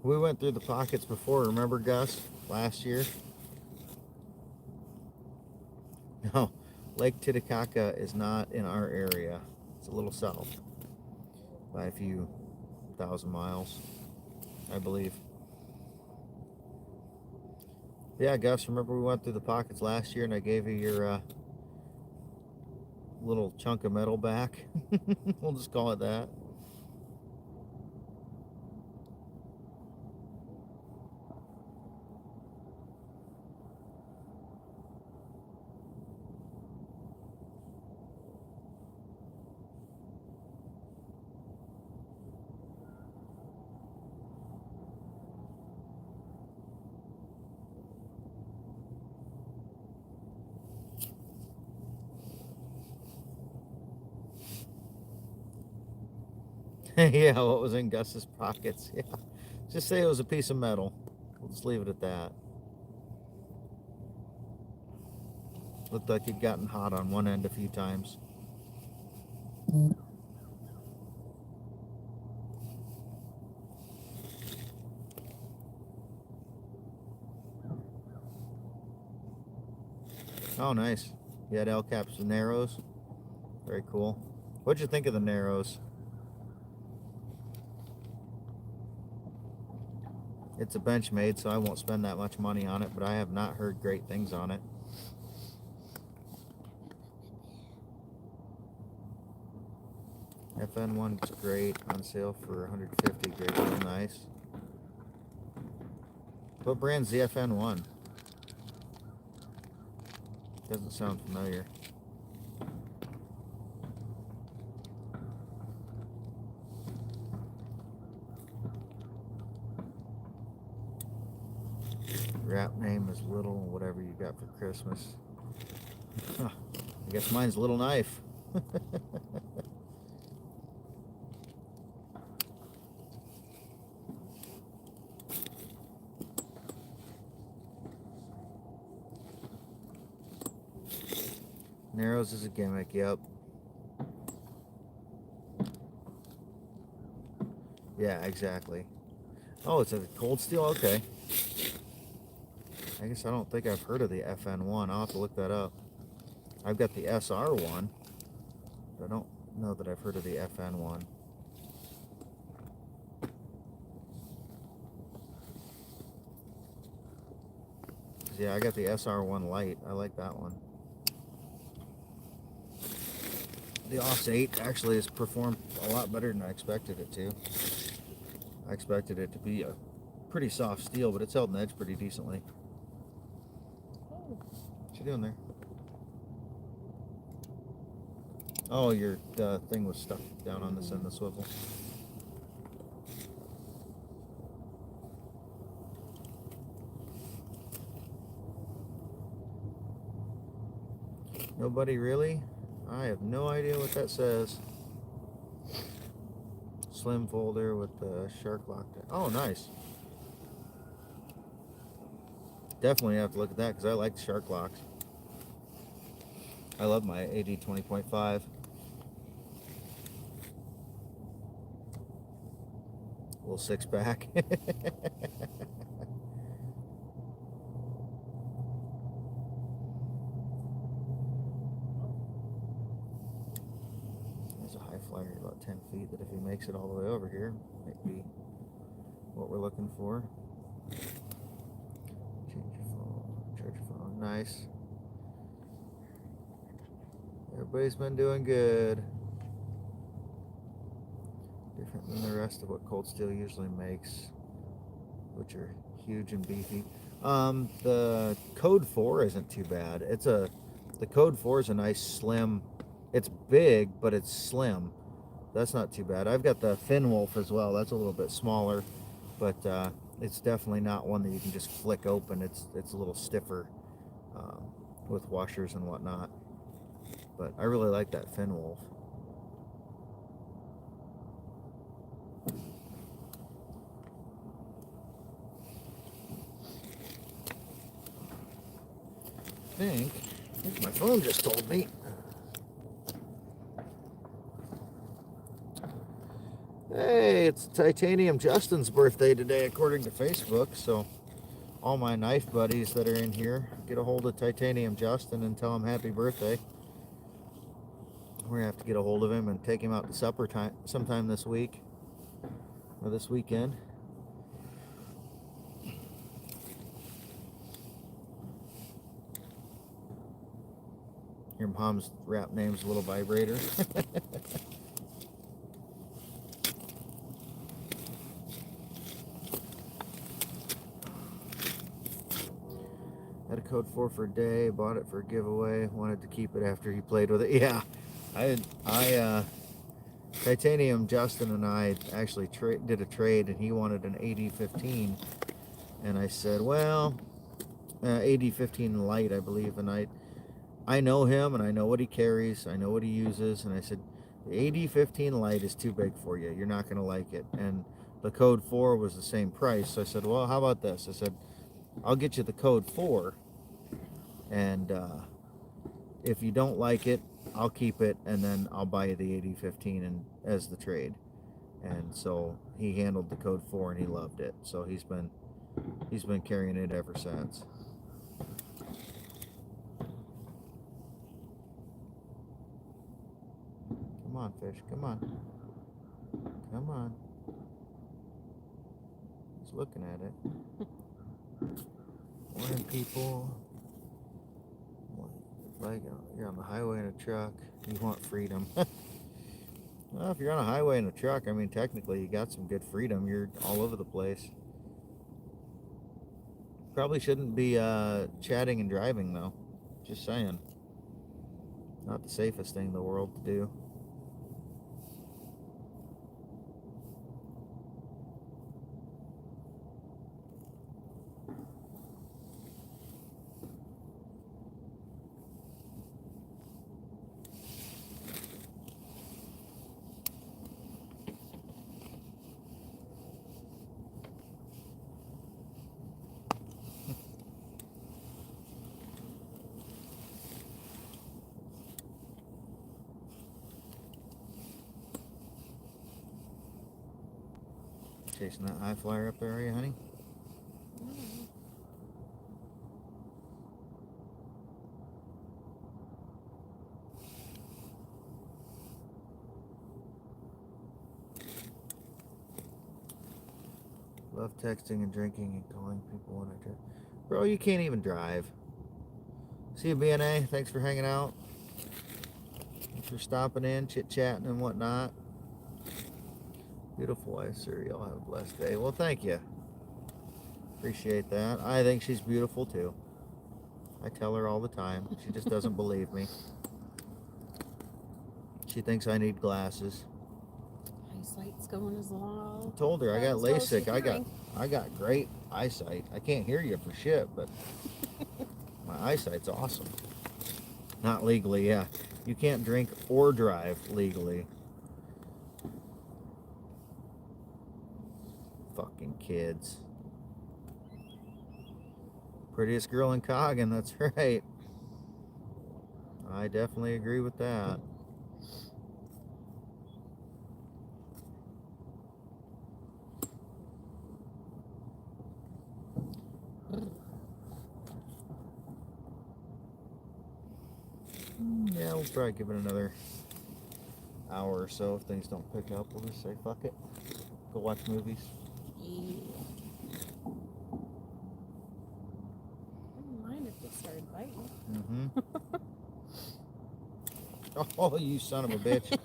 A: We went through the pockets before, remember, Gus? Last year? No, Lake Titicaca is not in our area. It's a little south by a few thousand miles, I believe. Yeah, Gus, remember we went through the pockets last year and I gave you your little chunk of metal back? We'll just call it that. Yeah, what was in Gus's pockets? Yeah, just say it was a piece of metal. We'll just leave it at that. Looked like it'd gotten hot on one end a few times. Oh, nice. You had El Caps and Narrows. Very cool. What'd you think of the Narrows? It's a Benchmade, so I won't spend that much money on it, but I have not heard great things on it. FN1 is great, on sale for $150. Great, real nice. What brand's the FN1? Doesn't sound familiar. Wrap name is Little, whatever you got for Christmas. Huh. I guess mine's Little Knife. Narrows is a gimmick, yep. Yeah, exactly. Oh, it's a cold steel? Okay. I guess I don't think I've heard of the FN1. I'll have to look that up. I've got the SR1, but I don't know that I've heard of the FN1. Yeah, I got the SR1 Lite. I like that one. The Ops 8 actually has performed a lot better than I expected it to. I expected it to be a pretty soft steel, but it's held an edge pretty decently. What you doing there? Oh, your thing was stuck down on this end of the swivel. Nobody really? I have no idea what that says. slim folder with the shark lock. Oh, nice. Definitely have to look at that because I like the shark locks. I love my AD 20.5. Little 6-pack. There's a high flyer about 10 feet that if he makes it all the way over here, might be what we're looking for. Change your phone, charge your phone. Nice. Everybody's been doing good. Different than the rest of what Cold Steel usually makes, which are huge and beefy. The Code 4 isn't too bad. The Code 4 is a nice slim. It's big, but it's slim. That's not too bad. I've got the Fin Wolf as well. That's a little bit smaller, but it's definitely not one that you can just flick open. It's a little stiffer with washers and whatnot. But I really like that Fin Wolf. I think my phone just told me. Hey, it's Titanium Justin's birthday today, according to Facebook. So all my knife buddies that are in here, get a hold of Titanium Justin and tell him happy birthday. We're gonna have to get a hold of him and take him out to supper time sometime this week or this weekend. Your mom's rap name's Little Vibrator. Had a Code 4 for a day, bought it for a giveaway, wanted to keep it after he played with it. Yeah, Titanium Justin and I actually did a trade, and he wanted an AD-15, and I said, well, AD-15 light, I believe, and I know him, and I know what he carries, I know what he uses, and I said, the AD-15 light is too big for you, you're not going to like it, and the Code 4 was the same price, so I said, well, how about this? I said, I'll get you the Code 4, and if you don't like it, I'll keep it, and then I'll buy you the AD-15 as the trade. And so he handled the Code 4, and he loved it. So he's been carrying it ever since. Come on, fish. Come on. Come on. He's looking at it. Morning, people. Like you're on the highway in a truck, you want freedom. Well, if you're on a highway in a truck, I mean, technically you got some good freedom. You're all over the place. Probably shouldn't be chatting and driving, though. Just saying. Not the safest thing in the world to do. Chasing that high flyer up there, are you, honey? Love texting and drinking and calling people when I drive. Bro, you can't even drive. See you, BNA. Thanks for hanging out. Thanks for stopping in, chit-chatting and whatnot. Beautiful wife, sir. Y'all have a blessed day. Well, thank you. Appreciate that. I think she's beautiful, too. I tell her all the time. She just doesn't believe me. She thinks I need glasses.
B: Eyesight's going as long.
A: I told her I got LASIK. I got great eyesight. I can't hear you for shit, but my eyesight's awesome. Not legally, yeah. You can't drink or drive legally. kids. Prettiest girl in Coggin, that's right. I definitely agree with that. Yeah, we'll probably give it another hour or so. If things don't pick up, we'll just say fuck it. Go watch movies.
B: Yeah. I wouldn't mind if they started biting.
A: Oh, you son of a bitch.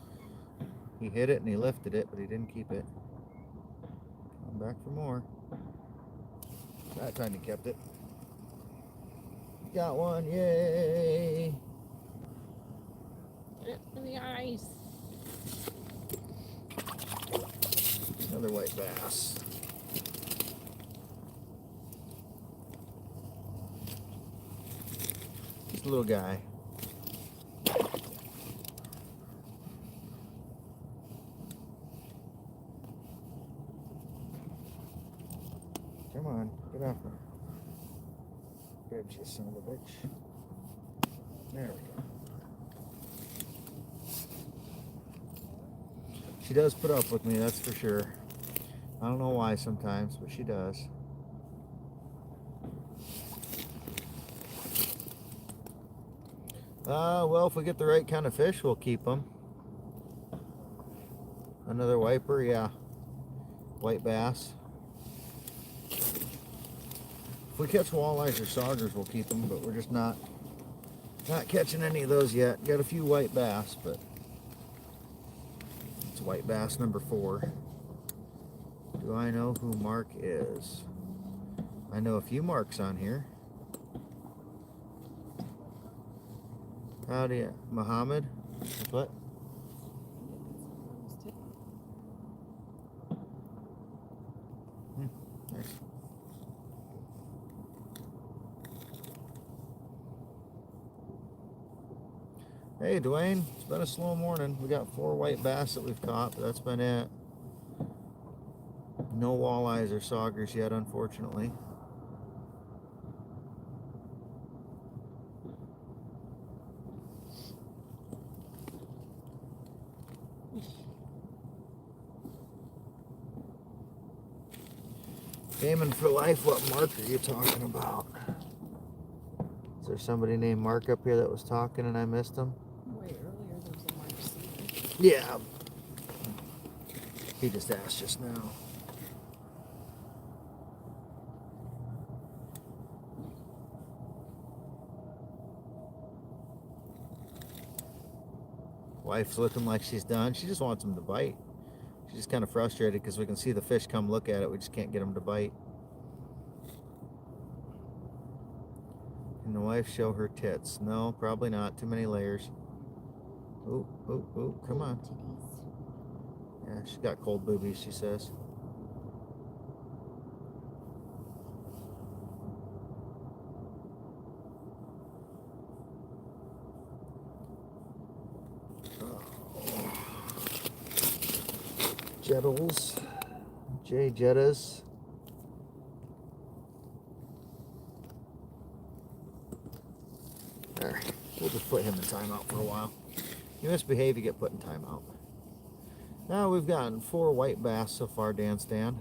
A: He hit it and he lifted it, but he didn't keep it. Come back for more. That time he kept it. Got one, yay!
B: Get it in the eyes.
A: Another white bass. Just a little guy. Come on, get off her. Grab you, son of a bitch. There we go. She does put up with me, that's for sure. I don't know why sometimes, but she does. Well, if we get the right kind of fish, we'll keep them. Another wiper, yeah. White bass. If we catch walleyes or saugers, we'll keep them, but we're just not catching any of those yet. Got a few white bass, but it's white bass number 4. Do I know who Mark is? I know a few Marks on here. Howdy, Muhammad. What? Nice. Hey, Dwayne. It's been a slow morning. We got 4 white bass that we've caught, but that's been it. No walleyes or saugers yet, unfortunately. Gaming for life, what Mark are you talking about? Is there somebody named Mark up here that was talking and I missed him?
B: Way earlier there was a Mark C.
A: Yeah. He just asked just now. Wife's looking like she's done. She just wants him to bite. She's just kind of frustrated because we can see the fish come look at it. We just can't get them to bite. Can the wife show her tits? No, probably not. Too many layers. Ooh, ooh, ooh, come on. Yeah, she's got cold boobies, she says. Jettles. J Jettas. There. We'll just put him in timeout for a while. You misbehave, you get put in timeout. Now we've gotten 4 white bass so far, Dan Stan.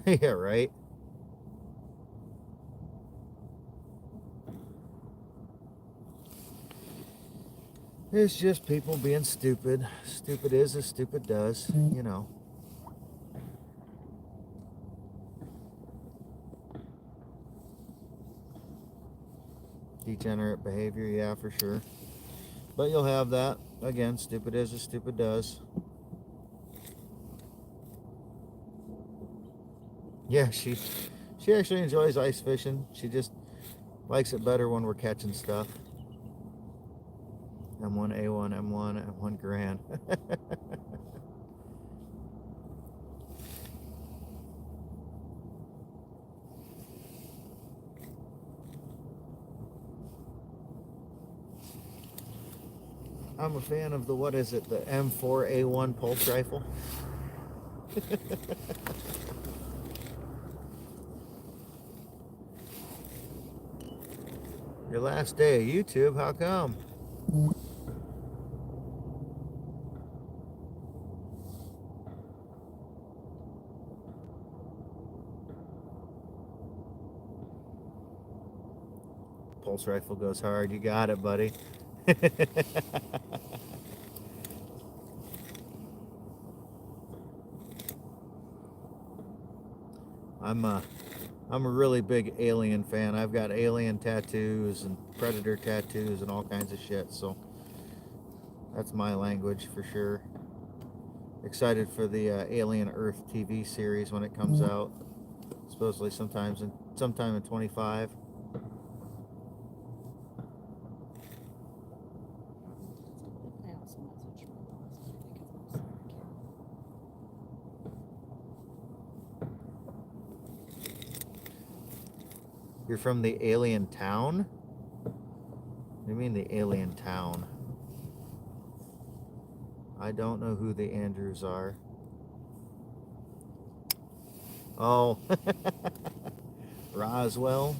A: Yeah, right. It's just people being stupid. Stupid is as stupid does, you know. Degenerate behavior, yeah, for sure. But you'll have that. Again, stupid is as stupid does. Yeah, she actually enjoys ice fishing. She just likes it better when we're catching stuff. M1, A1, M1, M1 Grand. I'm a fan of the, what is it, the M4A1 pulse rifle. Your last day of YouTube, how come? Pulse rifle goes hard. You got it, buddy. I'm a really big Alien fan. I've got Alien tattoos and Predator tattoos and all kinds of shit. So that's my language for sure. Excited for the Alien Earth TV series when it comes out. Supposedly sometime in 25.
B: I also messaged my boss because I'm
A: You're from the Alien Town? What do you mean the Alien Town? I don't know who the Andrews are. Oh, Roswell.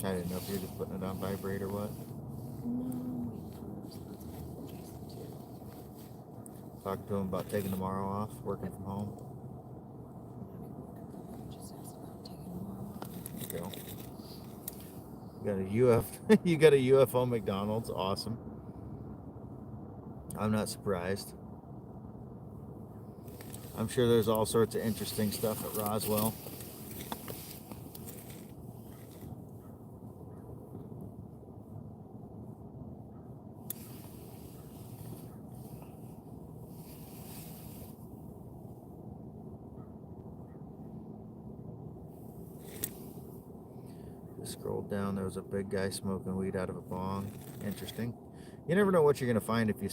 A: I didn't know if you were just putting it on vibrate or what. Talk to him about taking tomorrow off, working from home. There you go. You got a UFO McDonald's, awesome. I'm not surprised. I'm sure there's all sorts of interesting stuff at Roswell. Scrolled down, there was a big guy smoking weed out of a bong. Interesting. You never know what you're gonna find if you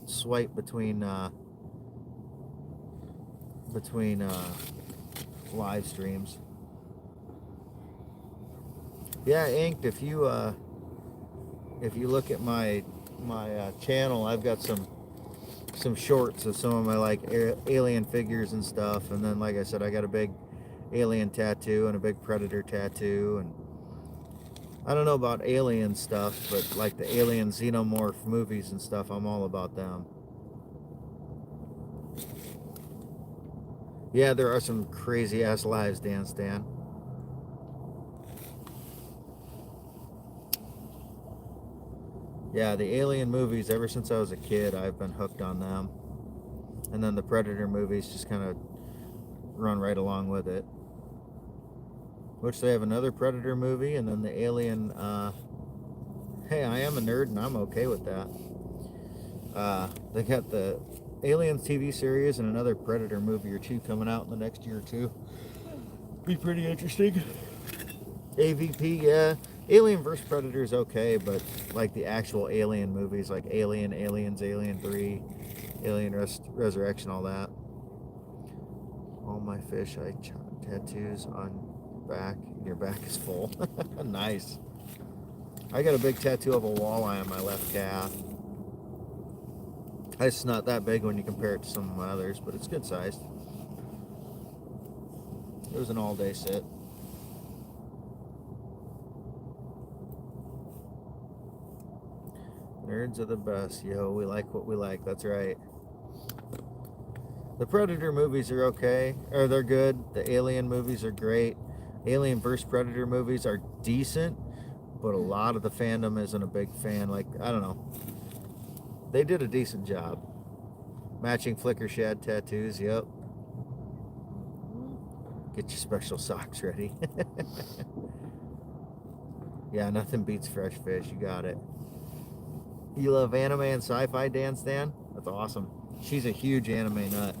A: swipe between live streams. Yeah, Inked, if you look at my channel, I've got some shorts of some of my like alien figures and stuff, and then like I said, I got a big alien tattoo and a big Predator tattoo, and I don't know about alien stuff, but like the alien xenomorph movies and stuff, I'm all about them. Yeah, there are some crazy ass lives, Dan Stan. Yeah, the alien movies, ever since I was a kid, I've been hooked on them. And then the Predator movies just kind of run right along with it. Which they have another Predator movie, and then the Alien, hey, I am a nerd and I'm okay with that. They got the Aliens TV series and another Predator movie or two coming out in the next year or two. Be pretty interesting. AVP, yeah. Alien vs. Predator is okay, but like the actual Alien movies, like Alien, Aliens, Alien 3, Alien Resurrection, all that. All my fish, tattoos on back. Your back is full. Nice. I got a big tattoo of a walleye on my left calf. It's not that big when you compare it to some of my others, but it's good sized. It was an all-day sit. Nerds are the best, yo. We like what we like. That's right. The Predator movies are okay, or they're good. The Alien movies are great. Alien vs. Predator movies are decent, but a lot of the fandom isn't a big fan. Like, I don't know. They did a decent job. Matching flicker shad tattoos, yep. Get your special socks ready. Yeah, nothing beats fresh fish. You got it. You love anime and sci-fi, Dan Stan? That's awesome. She's a huge anime nut.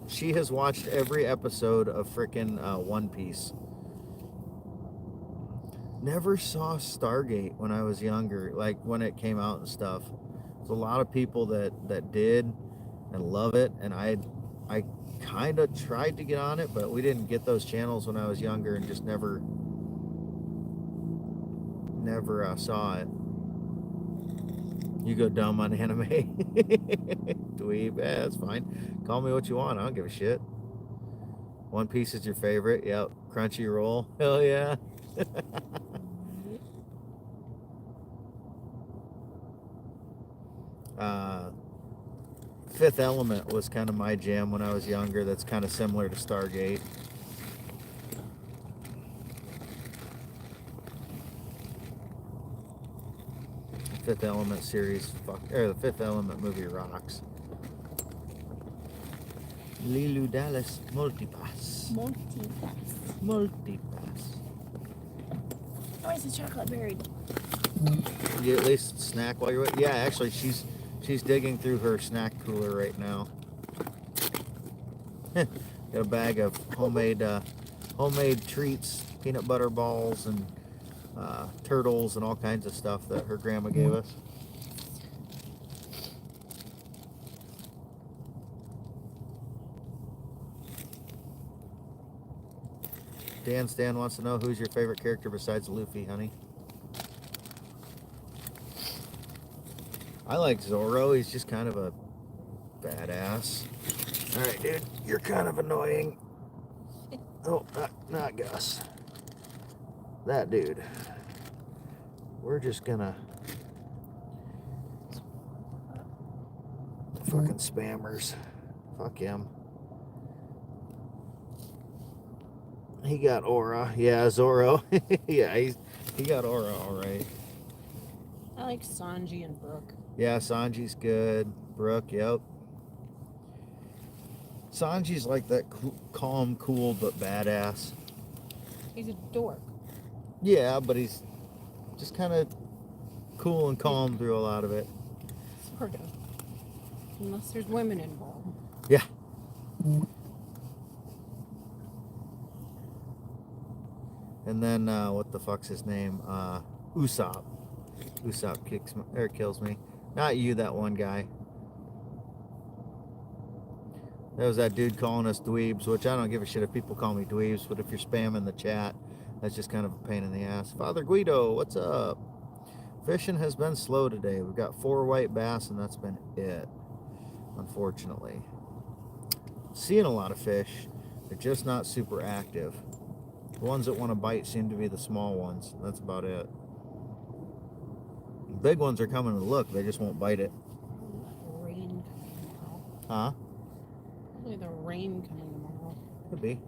A: She has watched every episode of frickin' One Piece. Never saw Stargate when I was younger, like when it came out and stuff. There's a lot of people that did, and love it. And I kind of tried to get on it, but we didn't get those channels when I was younger and just never saw it. You go dumb on anime. Dweeb, yeah, that's fine. Call me what you want. I don't give a shit. One Piece is your favorite. Yep. Crunchyroll. Hell yeah. Fifth Element was kind of my jam when I was younger. That's kind of similar to Stargate. Fifth Element series, the Fifth Element movie rocks. Lilu Dallas Multipass. Multipass.
B: Why is the chocolate buried?
A: You at least snack while you're waiting. Yeah, actually, she's digging through her snack cooler right now. Got a bag of homemade treats, peanut butter balls, and turtles, and all kinds of stuff that her grandma gave us. Dan Stan wants to know, who's your favorite character besides Luffy, honey? I like Zoro. He's just kind of a badass. All right, dude, you're kind of annoying. Oh, not Gus. That dude. We're just gonna fucking spammers. Fuck him. He got aura. Yeah, Zoro. Yeah, he got aura, all right.
B: I like Sanji and Brooke.
A: Yeah, Sanji's good. Brooke, yep. Sanji's like that calm, cool, but badass.
B: He's a dork.
A: Yeah, but he's just kind of cool and calm through a lot of it.
B: Sort of. Unless there's women involved.
A: Yeah. And then, what the fuck's his name? Usopp. Usopp kills me. Not you, that one guy. There was that dude calling us dweebs, which I don't give a shit if people call me dweebs, but if you're spamming the chat, that's just kind of a pain in the ass. Father Guido, what's up? Fishing has been slow today. We've got 4 white bass, and that's been it, unfortunately. Seeing a lot of fish. They're just not super active. The ones that want to bite seem to be the small ones. That's about it. The big ones are coming to look. They just won't bite it.
B: Rain coming tomorrow.
A: Huh?
B: Probably the rain coming tomorrow.
A: Could be.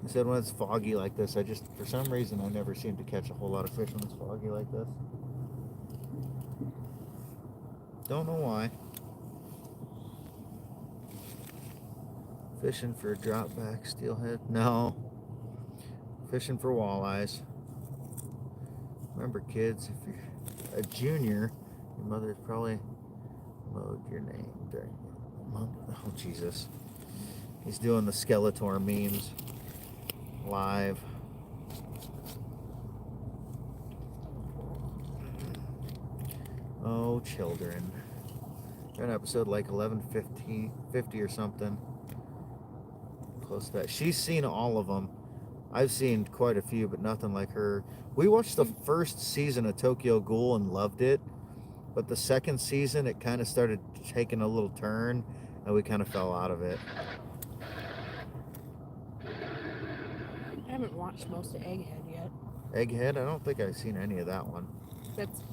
A: I said when it's foggy like this, for some reason, I never seem to catch a whole lot of fish when it's foggy like this. Don't know why. Fishing for a drop back steelhead? No. Fishing for walleyes. Remember, kids, if you're a junior, your mother's probably mowed your name during. Oh, Jesus. He's doing the Skeletor memes live. Oh, children. They're in episode like 1150 or something. Close to that. She's seen all of them. I've seen quite a few, but nothing like her. We watched the first season of Tokyo Ghoul and loved it, but the second season it kind of started taking a little turn, and we kind of fell out of it.
B: I haven't watched most of Egghead yet.
A: Egghead? I don't think I've seen any of that one.
B: That's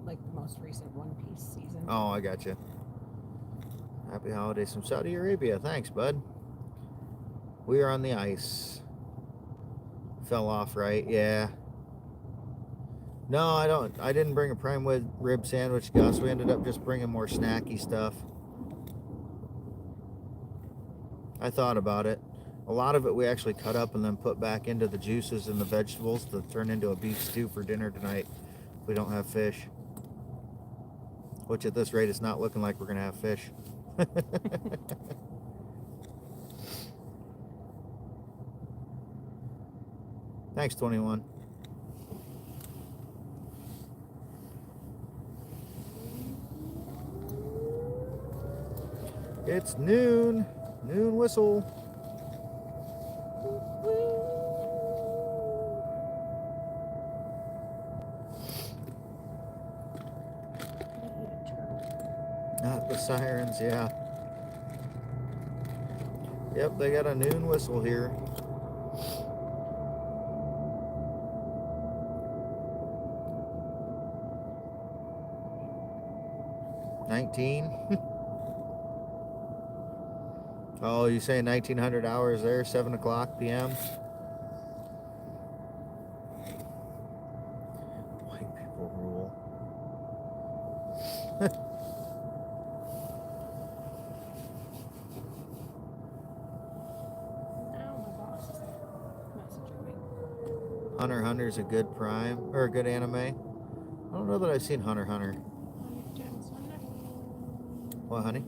B: like the most recent One Piece season.
A: Oh, I got you. Happy holidays from Saudi Arabia. Thanks, bud. We are on the ice. Fell off, right? Yeah. No, I didn't bring a prime rib sandwich, Gus. We ended up just bringing more snacky stuff. I thought about it. A lot of it we actually cut up and then put back into the juices and the vegetables to turn into a beef stew for dinner tonight if we don't have fish. Which at this rate, it's not looking like we're going to have fish. Thanks, 21. It's noon. Noon whistle. Not the sirens, yeah. Yep, they got a noon whistle here. Oh, you say 1900 hours there, 7 o'clock p.m.? White people rule.
B: Now my boss is messaging me.
A: Hunter Hunter's a good prime, or a good anime. I don't know that I've seen Hunter Hunter.
B: Times Hunter.
A: What, honey?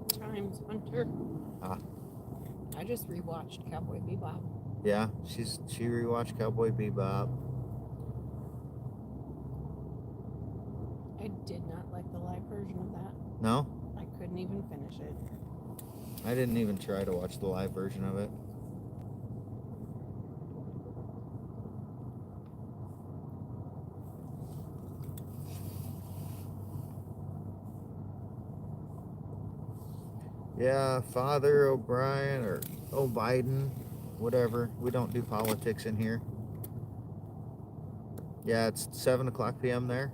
B: Times Hunter.
A: Ah.
B: I just rewatched Cowboy Bebop.
A: Yeah, she rewatched Cowboy Bebop.
B: I did not like the live version of that.
A: No?
B: I couldn't even finish it.
A: I didn't even try to watch the live version of it. Yeah, Father O'Brien or O'Biden, whatever. We don't do politics in here. Yeah, it's 7 o'clock p.m. there.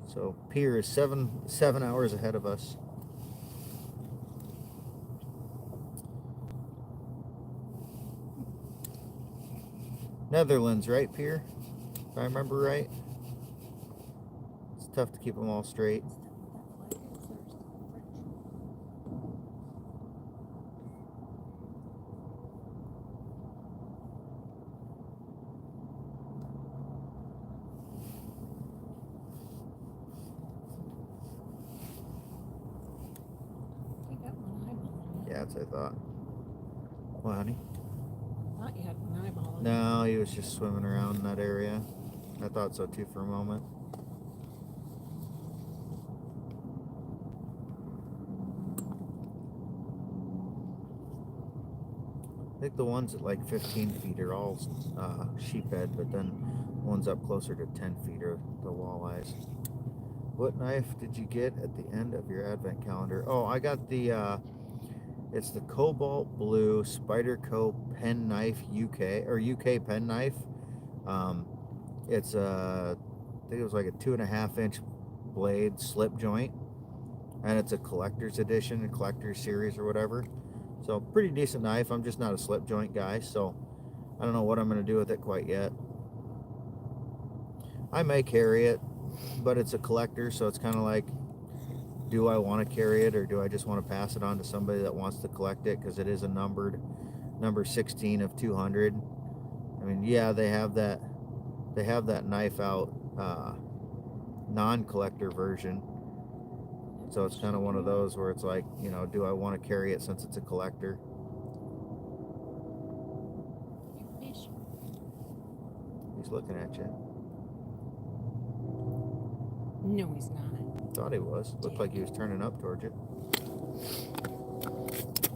A: So Pier is seven hours ahead of us. Netherlands, right, Pier? If I remember right. It's tough to keep them all straight. Yeah, that's what I thought. What, honey?
B: I thought you had one eyeball.
A: No, he was just swimming around in that area. I thought so too for a moment. I think the ones at like 15 feet are all sheephead, but then ones up closer to 10 feet are the walleyes. What knife did you get at the end of your advent calendar? Oh, I got the it's the cobalt blue Spyderco pen knife UK, or UK pen knife. It's I think it was like a 2.5 inch blade slip joint, and it's a collector's edition, a collector's series or whatever. So pretty decent knife. I'm just not a slip joint guy, so I don't know what I'm going to do with it quite yet. I may carry it, but it's a collector, so it's kind of like, do I want to carry it, or do I just want to pass it on to somebody that wants to collect it, because it is a numbered number 16 of 200. I mean, yeah, they have that knife out, non-collector version. So it's kind of one of those where it's like, you know, do I want to carry it since it's a collector?
B: Fish.
A: He's looking at you.
B: No, he's not.
A: Thought he was. Looked like he was turning up towards you.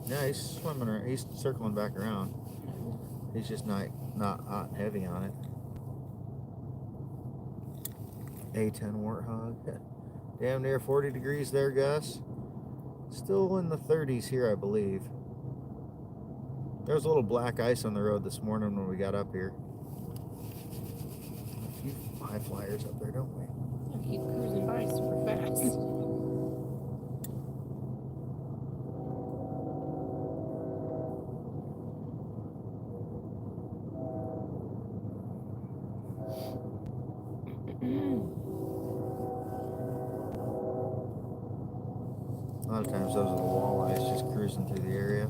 A: Yeah, he's swimming around. He's circling back around. He's just not hot and heavy on it. A10 warthog. Damn near 40 degrees there, Gus. Still in the 30s here, I believe. There was a little black ice on the road this morning when we got up here. A few high flyers up there, don't we?
B: I keep cruising by super fast.
A: A lot of times those are the walleyes just cruising through the area.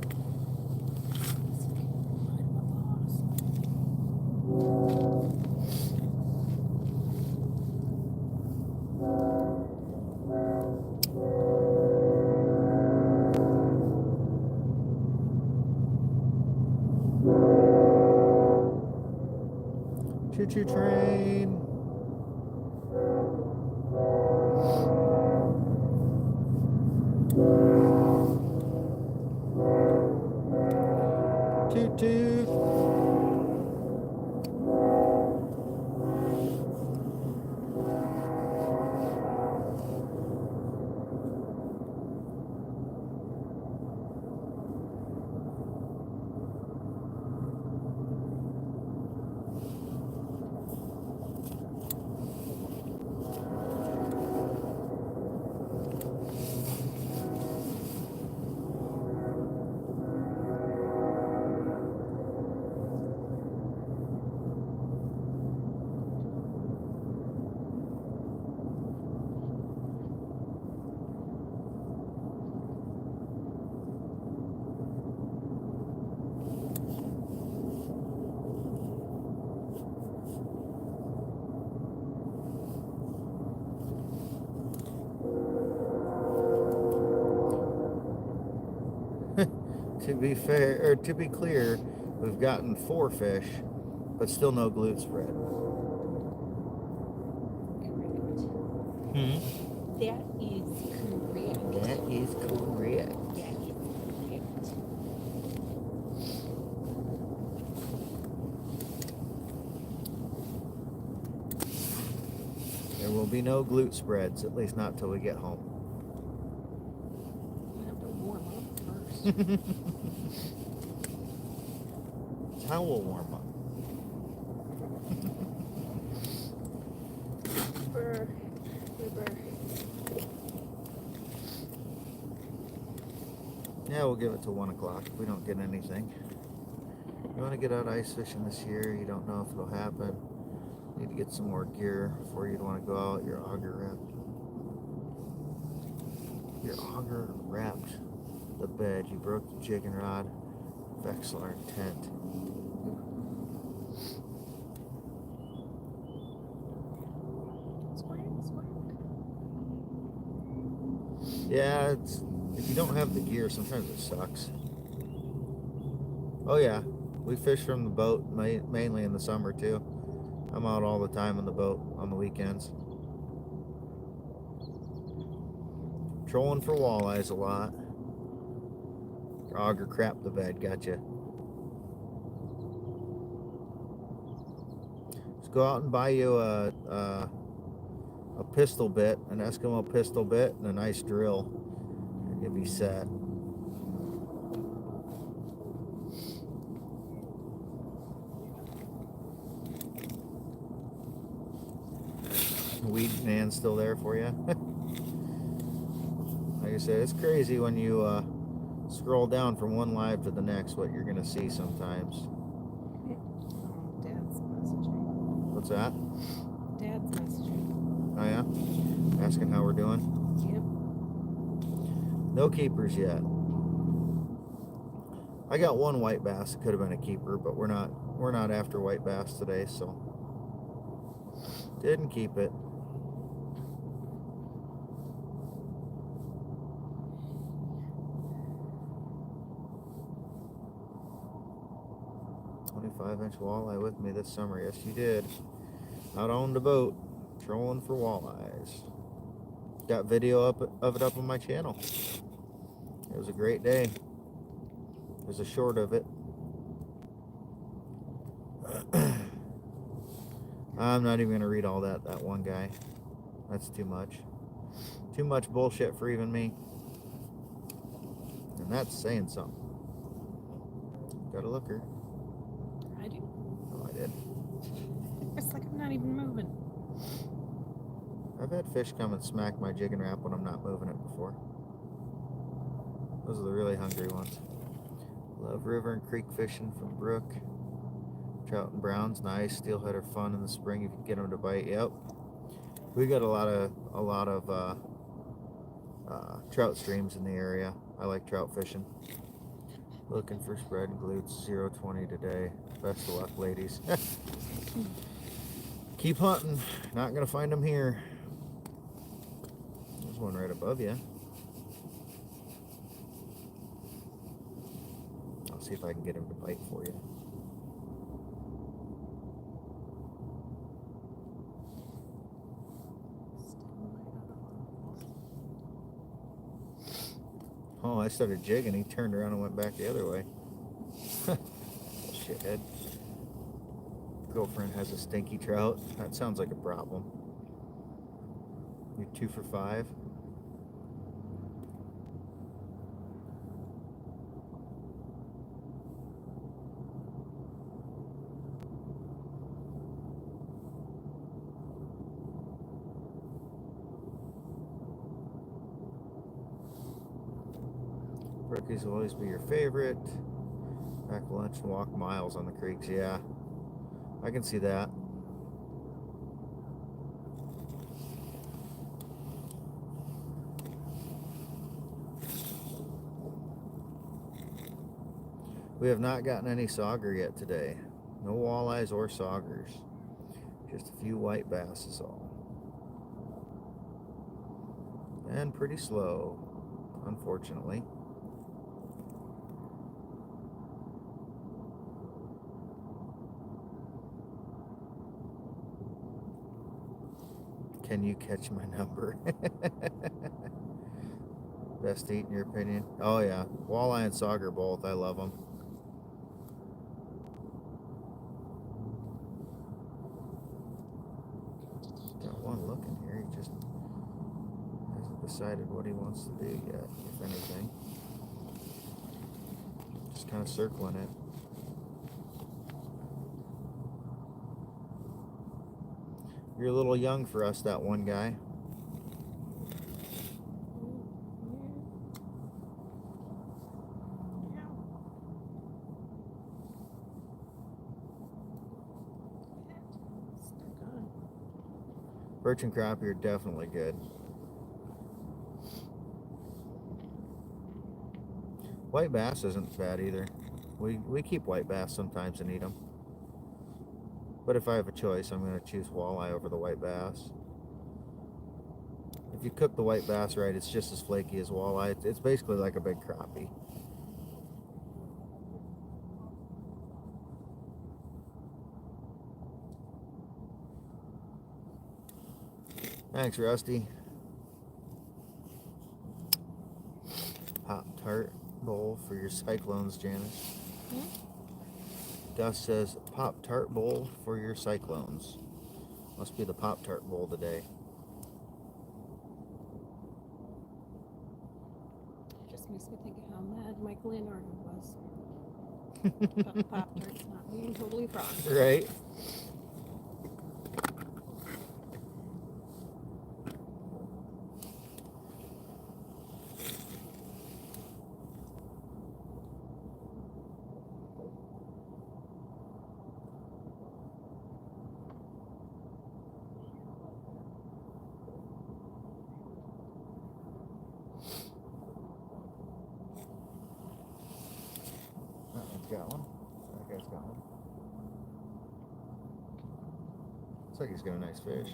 A: Choo-choo train. tooth. To be fair, or to be clear, we've gotten 4 fish, but still no glute spread.
B: Correct. That is correct.
A: That is correct.
B: That is correct.
A: There will be no glute spreads, at least not till we get home.
B: You have to warm up first.
A: How will warm up?
B: Brr. Brr.
A: Yeah, we'll give it to 1 o'clock if we don't get anything. You want to get out ice fishing this year, you don't know if it'll happen. You need to get some more gear before you'd want to go out. Your auger wrapped the bed. You broke the jigging rod. Vexlar tent. Yeah, if you don't have the gear, sometimes it sucks. Oh yeah, we fish from the boat mainly in the summer too. I'm out all the time on the boat on the weekends. Trolling for walleyes a lot. Your auger crapped the bed, gotcha. Just go out and buy you a pistol bit, an Eskimo pistol bit, and a nice drill, and you'll be set. Weed man still there for you. Like I said, it's crazy when you scroll down from one live to the next what you're gonna see sometimes.
B: Dad's messaging.
A: What's that?
B: Dad's messaging.
A: Oh yeah? Asking how we're doing?
B: Yep.
A: No keepers yet. I got 1 white bass. It could have been a keeper, but we're not after white bass today, so didn't keep it. "25-inch walleye with me this summer." Yes, you did. Out on the boat, trolling for walleyes. Got video of it up on my channel. It was a great day. There's a short of it. I'm not even gonna read all that one guy. That's too much. Too much bullshit for even me. And that's saying something. Got a looker.
B: I do.
A: Oh, I did.
B: It's like I'm not even moving.
A: I've had fish come and smack my jigging wrap when I'm not moving it before. Those are the really hungry ones. Love river and creek fishing from brook. Trout and browns, nice. Steelhead are fun in the spring if you get them to bite. Yep. We got a lot of trout streams in the area. I like trout fishing. Looking for spread and glutes. 0.20 today. Best of luck, ladies. Keep hunting. Not gonna find them here. There's one right above you. I'll see if I can get him to bite for you. Oh, I started jigging. He turned around and went back the other way. shithead. Girlfriend has a stinky trout. That sounds like a problem. You're 2 for 5. Rookies will always be your favorite. Pack lunch and walk miles on the creeks. Yeah, I can see that. We have not gotten any sauger yet today. No walleyes or saugers. Just a few white bass is all. And pretty slow, unfortunately. Can you catch my number? Best to eat in your opinion? Oh yeah, walleye and sauger both. I love them. Got one looking here. He just hasn't decided what he wants to do yet, if anything. Just kind of circling it. You're a little young for us, that one guy. Perch and crappie are definitely good. White bass isn't bad either. We keep white bass sometimes and eat them. But if I have a choice, I'm going to choose walleye over the white bass. If you cook the white bass right, it's just as flaky as walleye. It's basically like a big crappie. Thanks, Rusty. Pop-Tart bowl for your cyclones, Janice. Gus says, Pop-Tart bowl for your cyclones. Must be the Pop-Tart bowl today.
B: Just makes me think of how mad Mike Leonardo was. Pop-Tarts not being totally frosted.
A: Right? Got one. That guy's got one. Looks like he's got a nice fish.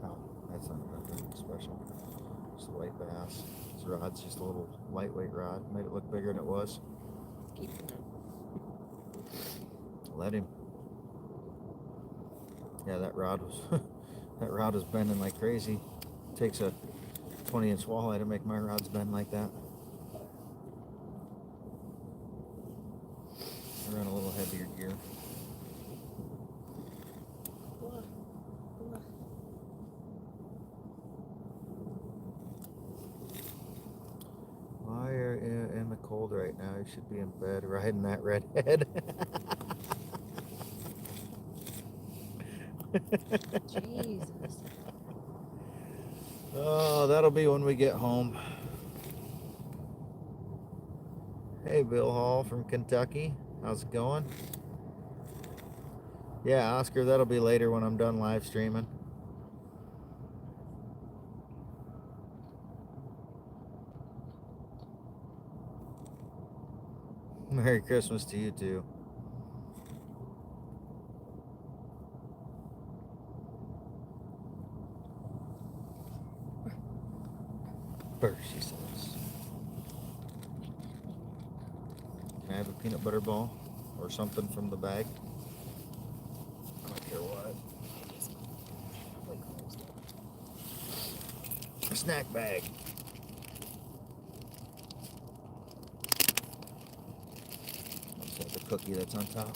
A: Oh, that's not nothing special. Just a white bass. This rod's just a little lightweight rod. Made it look bigger than it was. Let him. Yeah, that rod was bending like crazy. It takes a 20-inch walleye to make my rods bend like that. I run a little heavier gear. Why are you in the cold right now? You should be in bed riding that redhead.
B: Jesus.
A: Oh, that'll be when we get home. Hey, Bill Hall from Kentucky. How's it going? Yeah, Oscar, that'll be later when I'm done live streaming. Merry Christmas to you too. Burr, she says. Can I have a peanut butter ball or something from the bag? I don't care what. A snack bag. Looks like the cookie that's on top.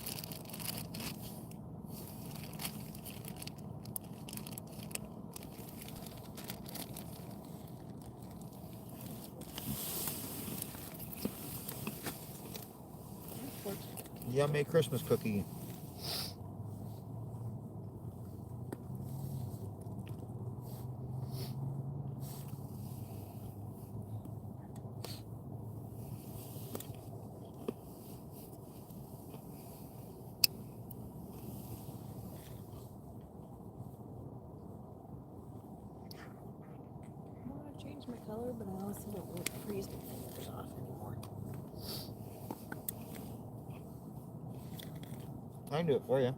A: Yummy Christmas cookie.
B: I want to change my color, but I also don't want to freeze my fingers off anymore.
A: I can do it for you.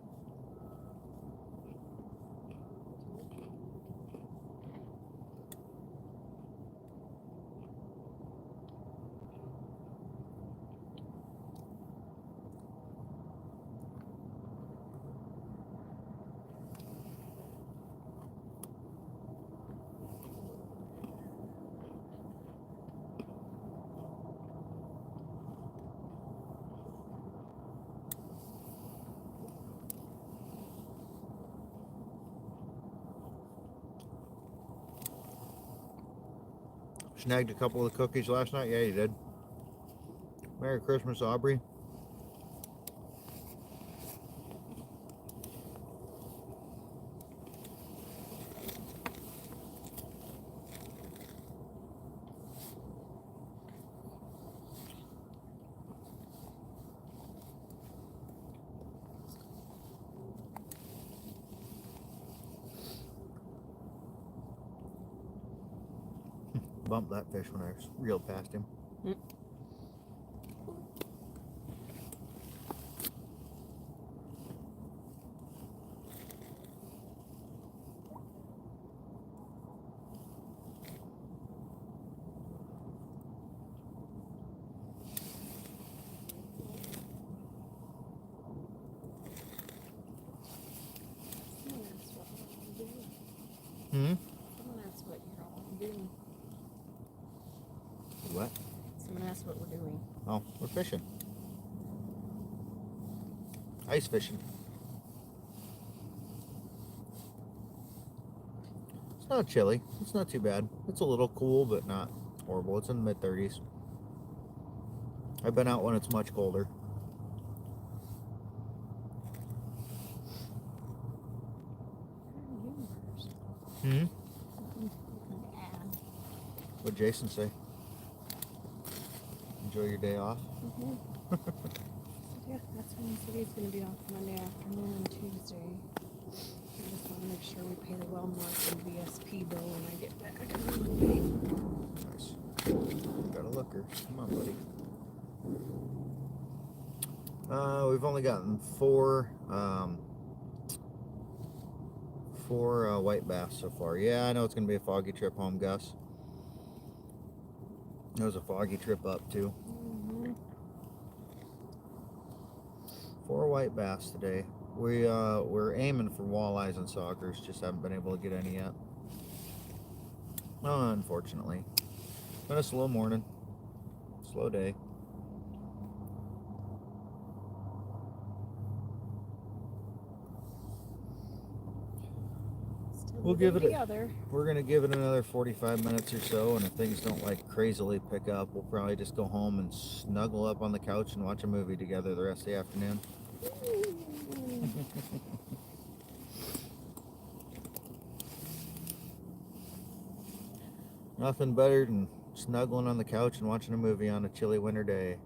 A: Snagged a couple of the cookies last night? Yeah, you did. Merry Christmas, Aubrey. Bumped that fish when I reeled past him.
B: Someone asked what you're all doing.
A: What?
B: Someone asked what we're doing.
A: Oh, we're fishing. Ice fishing. It's not chilly. It's not too bad. It's a little cool, but not horrible. It's in the mid-30s. I've been out when it's much colder. What'd Jason say? Enjoy your day off?
B: Yeah, that's when he said he's going to be off Monday afternoon and Tuesday. I just want to make sure we pay the Wellmark and VSP bill when I get back on Monday.
A: Nice. Got a looker. Come on, buddy. We've only gotten four white bass so far. Yeah, I know it's going to be a foggy trip home, Gus. It was a foggy trip up, too. 4 white bass today. We're aiming for walleyes and saugers, just haven't been able to get any yet. Unfortunately. Been a slow morning. Slow day. We'll give it we're gonna give it another 45 minutes or so, and if things don't like crazily pick up, we'll probably just go home and snuggle up on the couch and watch a movie together the rest of the afternoon. Nothing better than snuggling on the couch and watching a movie on a chilly winter day.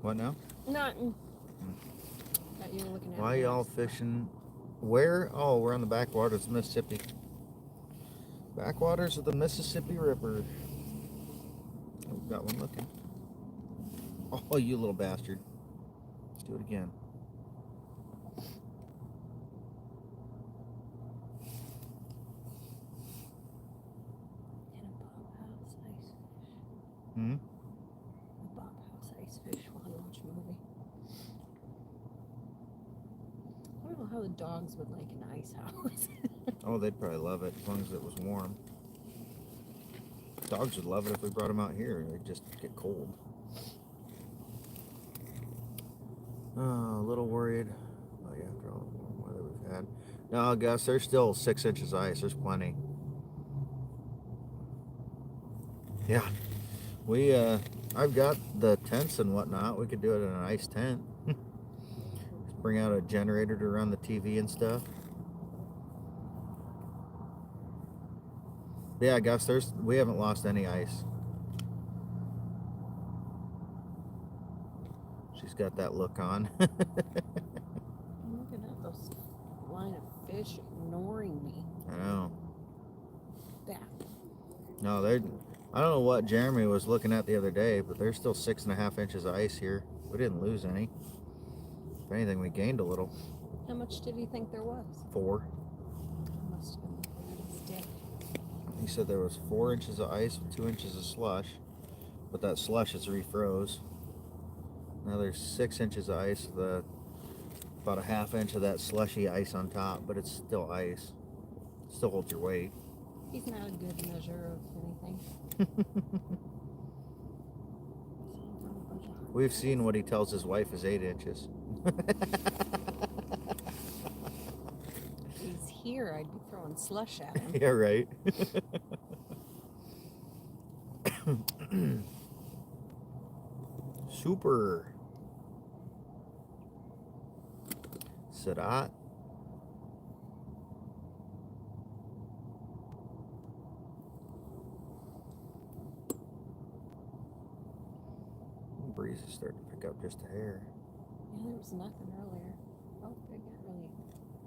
A: What now?
B: Nothing. Thought you were looking at
A: Why
B: me.
A: y'all fishing? Where? Oh, we're on the backwaters of Mississippi. Backwaters of the Mississippi River. Oh, got one looking. Oh, you little bastard. Let's do it again.
B: And a Bob House ice fish.
A: Hmm?
B: A Bob House ice fish while I watch a movie. I don't know how the dogs would like an ice house.
A: Oh, they'd probably love it as long as it was warm. Dogs would love it if we brought them out here. They'd just get cold. Oh, a little worried. Oh, yeah, after all the warm weather we've had. No, Gus, there's still 6 inches of ice. There's plenty. Yeah. I've got the tents and whatnot. We could do it in an ice tent. Just bring out a generator to run the TV and stuff. Yeah, Gus, we haven't lost any ice. She's got that look on.
B: I'm looking at those line of fish ignoring me.
A: I know.
B: Back.
A: No, I don't know what Jeremy was looking at the other day, but there's still 6.5 inches of ice here. We didn't lose any. If anything, we gained a little.
B: How much did he think there was?
A: 4.
B: Must have been a stick.
A: He said there was 4 inches of ice with 2 inches of slush, but that slush is refroze. Now there's 6 inches of ice with about a 1/2 inch of that slushy ice on top, but it's still ice. Still holds your weight.
B: He's not a good measure of anything.
A: We've seen what he tells his wife is 8 inches.
B: If he's here, I'd be throwing slush at him.
A: Yeah, right. Super. Sadat. Breeze is starting to pick up just a hair.
B: Yeah, there was nothing earlier. Oh, it got really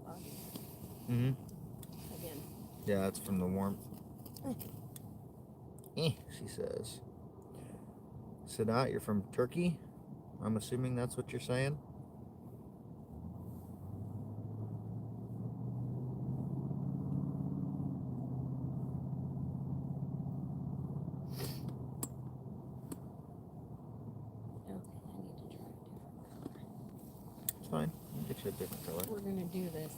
B: foggy again.
A: Yeah, that's from the warmth. She says. Sadat, you're from Turkey? I'm assuming that's what you're saying? It's fine. I'll get you a different color.
B: We're gonna do this.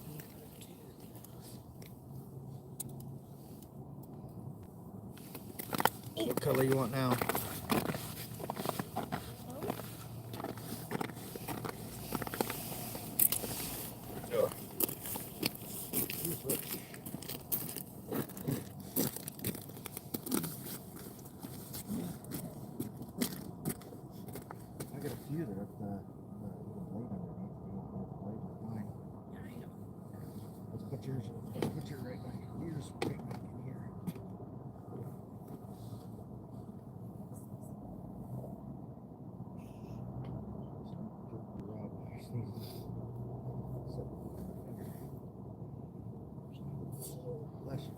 A: What color you want now? I got a few that have the little blade underneath. The blade is mine. Let's put yours right back. Yours right back in here. Bless you.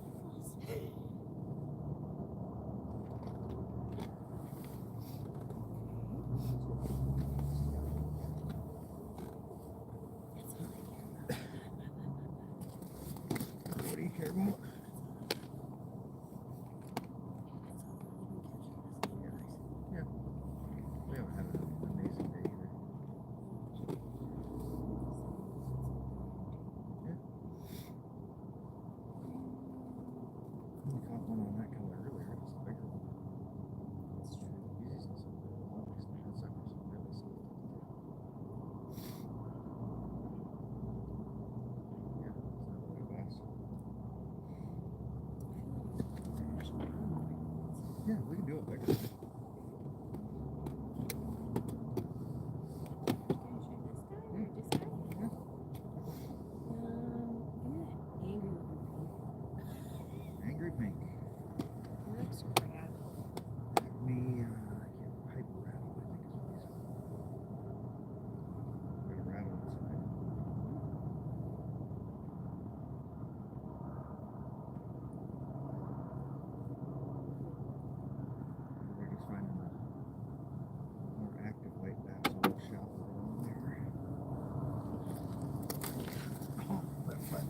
A: What do you care about? Yeah. We haven't had an amazing day either.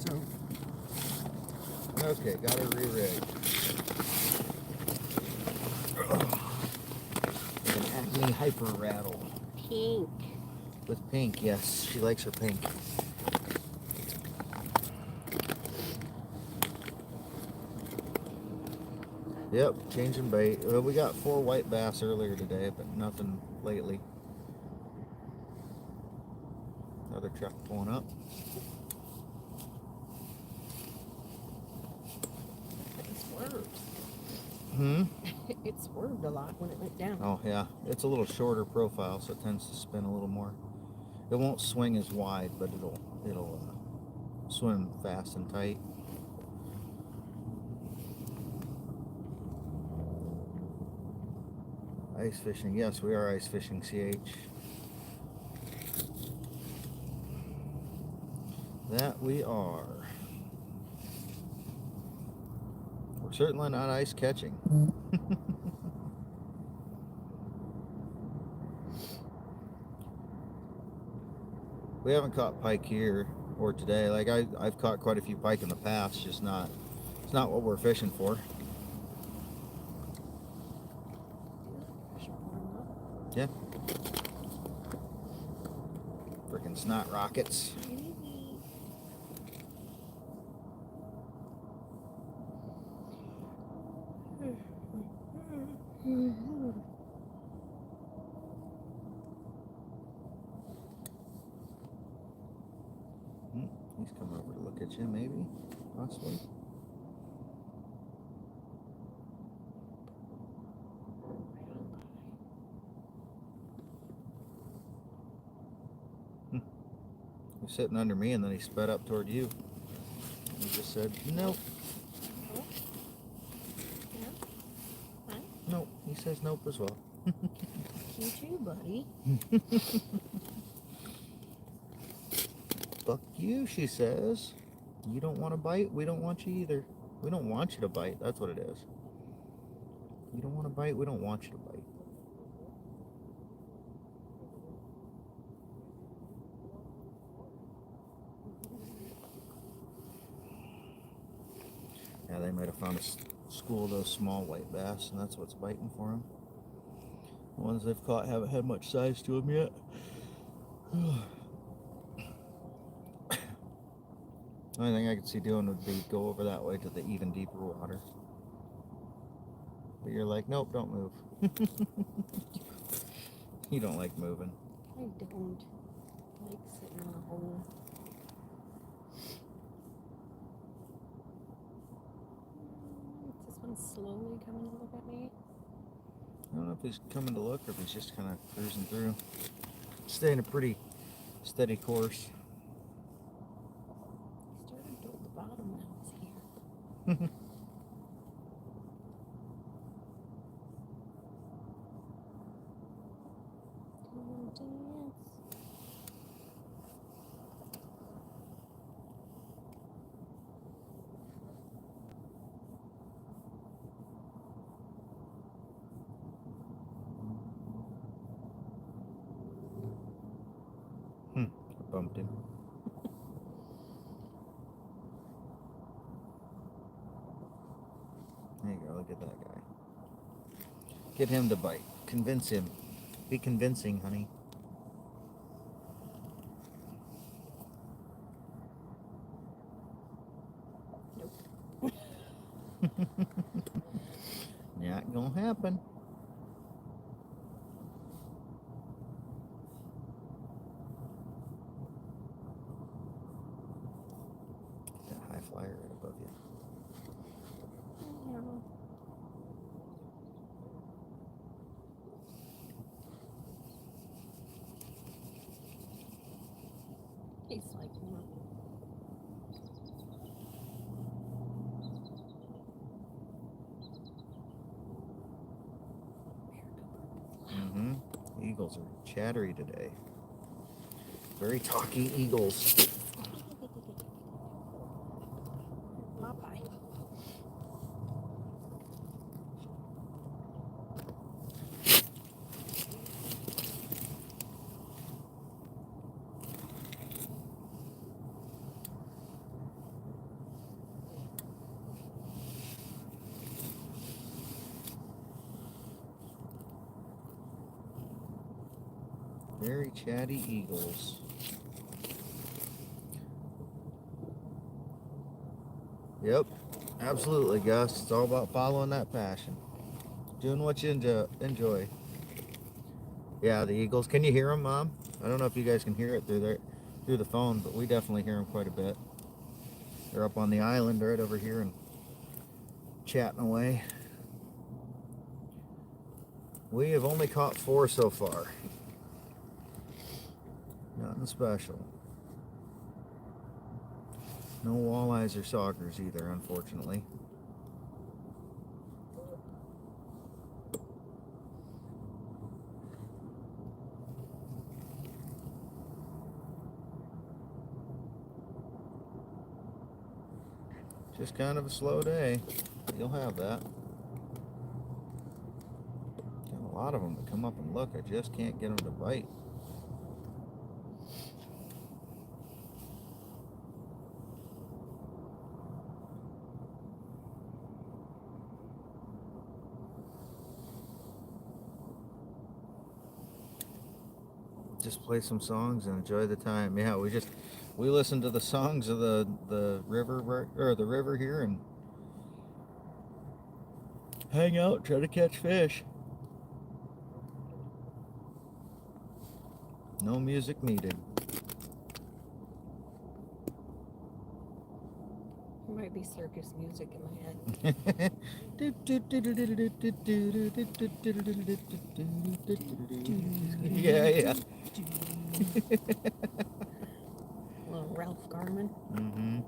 A: So, okay, got her re-rigged. An Acme Hyper Rattle.
B: Pink.
A: With pink, yes. She likes her pink. Yep, changing bait. Well, we got 4 white bass earlier today, but nothing lately. Another truck pulling up.
B: It swerved.
A: Hmm?
B: It swerved a lot when it went down.
A: Oh, yeah. It's a little shorter profile, so it tends to spin a little more. It won't swing as wide, but it'll swim fast and tight. Ice fishing. Yes, we are ice fishing, CH. That we are. We're certainly not ice catching. We haven't caught pike here or today. Like I've caught quite a few pike in the past, just not, it's not what we're fishing for. Yeah. Frickin' snot rockets. He's coming over to look at you, maybe, possibly. He's sitting under me, and then he sped up toward you. He just said, nope. Nope. He says nope as well.
B: You too, buddy.
A: Fuck you, she says. You don't want to bite? We don't want you either. We don't want you to bite. That's what it is. You don't want to bite? We don't want you to bite. Yeah, they might have found a school of those small white bass, and that's what's biting for them. The ones they've caught haven't had much size to them yet. The only thing I could see doing would be go over that way to the even deeper water. But you're like, nope, don't move. You don't like moving.
B: I don't like sitting on a hole. Is this one slowly coming to look at me?
A: I don't know if he's coming to look or if he's just kind of cruising through. Staying a pretty steady course.
B: He started toward the bottom when I was here.
A: I bumped him. There you go, look at that guy. Get him to bite. Convince him. Be convincing, honey.
B: Nope.
A: Not gonna happen. That high flyer right above you.
B: Yeah. He's like, no.
A: Eagles are chattery today. Very talky eagles.
B: Popeye.
A: Very chatty eagles. Yep, absolutely, Gus. It's all about following that passion. Doing what you enjoy. Yeah, the eagles. Can you hear them, Mom? I don't know if you guys can hear it through the phone, but we definitely hear them quite a bit. They're up on the island right over here and chatting away. We have only caught 4 so far. Nothing special. No walleyes or saugers either, unfortunately. Just kind of a slow day. You'll have that. Got a lot of them to come up and look. I just can't get them to bite. Just play some songs and enjoy the time. Yeah, we listen to the songs of the river here and hang out, try to catch fish. No music needed.
B: There might be circus music in my head.
A: Yeah.
B: Little Ralph Garman.
A: Mm-hmm.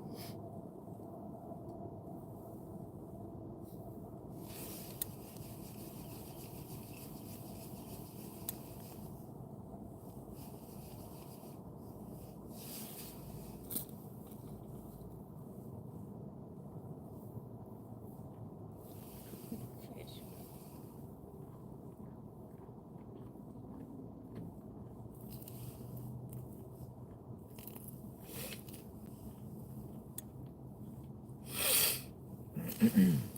B: Fish.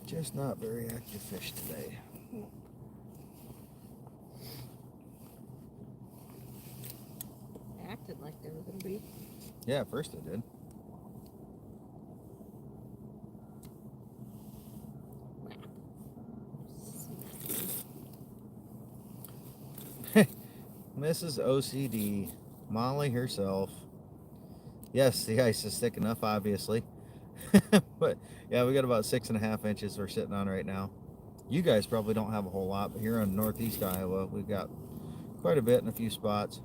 A: Just not very active fish today.
B: Acted like they were going to be.
A: Yeah, at first I did. Mrs. OCD, Molly herself. Yes, the ice is thick enough, obviously. But yeah, we got about 6.5 inches we're sitting on right now. You guys probably don't have a whole lot, but here in northeast Iowa, we've got quite a bit in a few spots.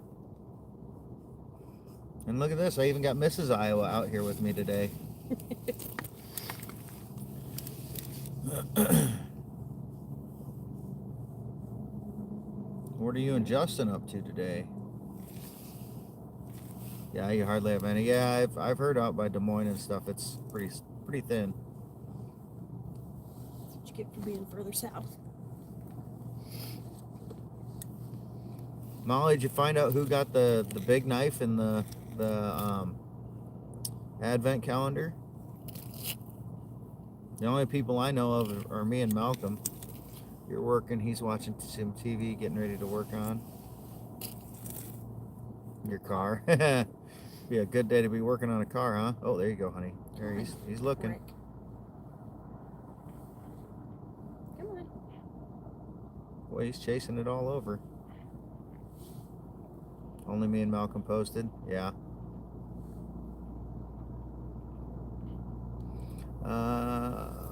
A: And look at this, I even got Mrs. Iowa out here with me today. What are you and Justin up to today? Yeah, you hardly have any. Yeah, I've heard out by Des Moines and stuff. It's pretty thin.
B: That's what you get for being further south.
A: Molly, did you find out who got the big knife in the advent calendar? The only people I know of are me and Malcolm. You're working, he's watching some TV, getting ready to work on your car. Be a good day to be working on a car, huh? Oh, there you go, honey. There he's looking.
B: Frick. Come on.
A: Boy, he's chasing it all over. Only me and Malcolm posted. Yeah.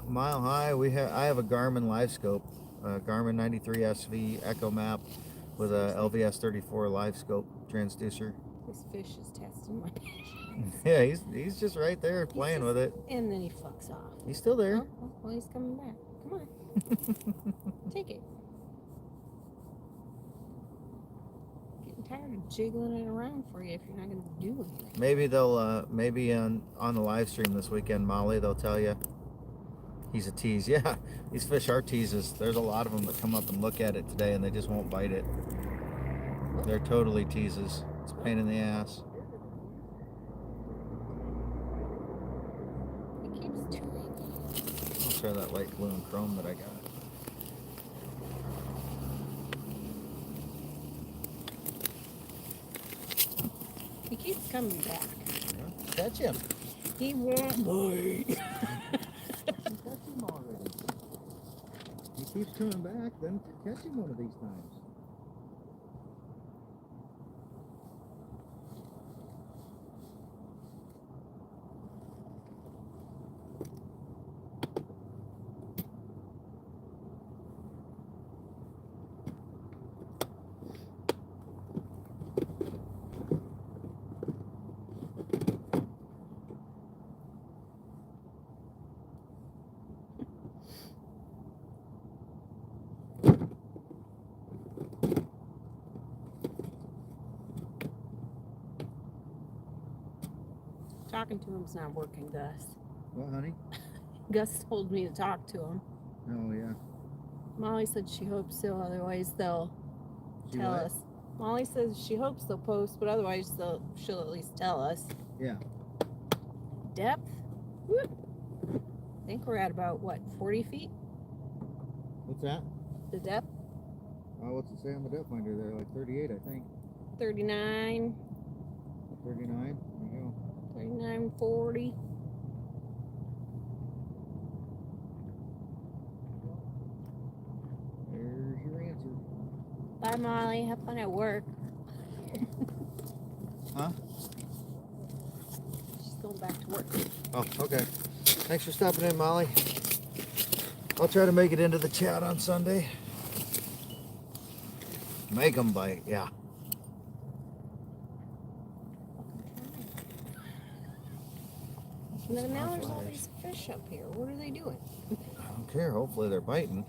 A: Mile High. I have a Garmin live scope, Garmin 93 SV Echo Map with a LVS 34 live scope transducer.
B: This fish is testing my patience.
A: Yeah, he's just right there playing with it.
B: And then he fucks off.
A: He's still there.
B: Oh, well, he's coming back. Come on. Take it. Getting tired of jiggling it around for you if you're not going to do anything.
A: Maybe they'll maybe on the live stream this weekend, Molly, they'll tell you he's a tease. Yeah, these fish are teases. There's a lot of them that come up and look at it today and they just won't bite it. They're totally teases. It's a pain in the ass.
B: He keeps doing it.
A: I'll try that light blue and chrome that I got.
B: He keeps coming back.
A: Yeah. Catch him.
B: He won't bite.
A: Catch him already. He keeps coming back, then catch him one of these times.
B: Talking to him's not working, Gus.
A: What, honey?
B: Gus told me to talk to him.
A: Oh, yeah.
B: Molly said she hopes so, otherwise they'll tell
A: what?
B: us. Molly says she hopes they'll post, but otherwise she'll at least tell us.
A: Yeah.
B: Depth? Woo. I think we're at about, what, 40 feet?
A: What's that?
B: The depth?
A: Oh, what's it say on the depth finder there? Like 38, I think.
B: 39.
A: 39? There you go.
B: 39, 40.
A: There's your answer.
B: Bye, Molly. Have fun at work.
A: Huh?
B: She's going back to work.
A: Oh, okay. Thanks for stopping in, Molly. I'll try to make it into the chat on Sunday. Make them bite, yeah.
B: Now there's all these fish up here. What are they doing?
A: I don't care. Hopefully they're biting.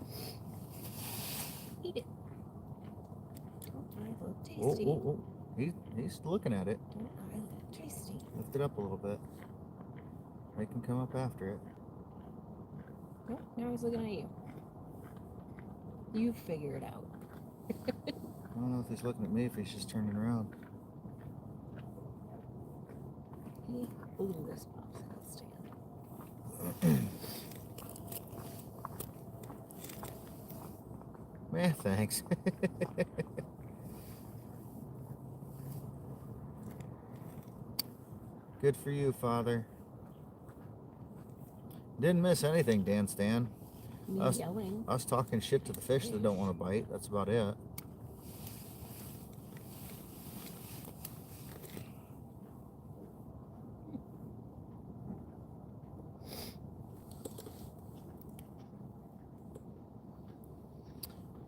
B: Eat it. Don't I look
A: Oh,
B: tasty?
A: oh, oh. He's looking at it.
B: Don't I look tasty?
A: Lift it up a little bit. Make him come up after it.
B: Oh, now he's looking at you. You figure it out.
A: I don't know if he's looking at me, if he's just turning around.
B: Ooh, this pops stand.
A: Man, thanks. Good for you, Father. Didn't miss anything, Dan Stan.
B: Me yelling.
A: Us talking shit to the fish that don't want to bite. That's about it.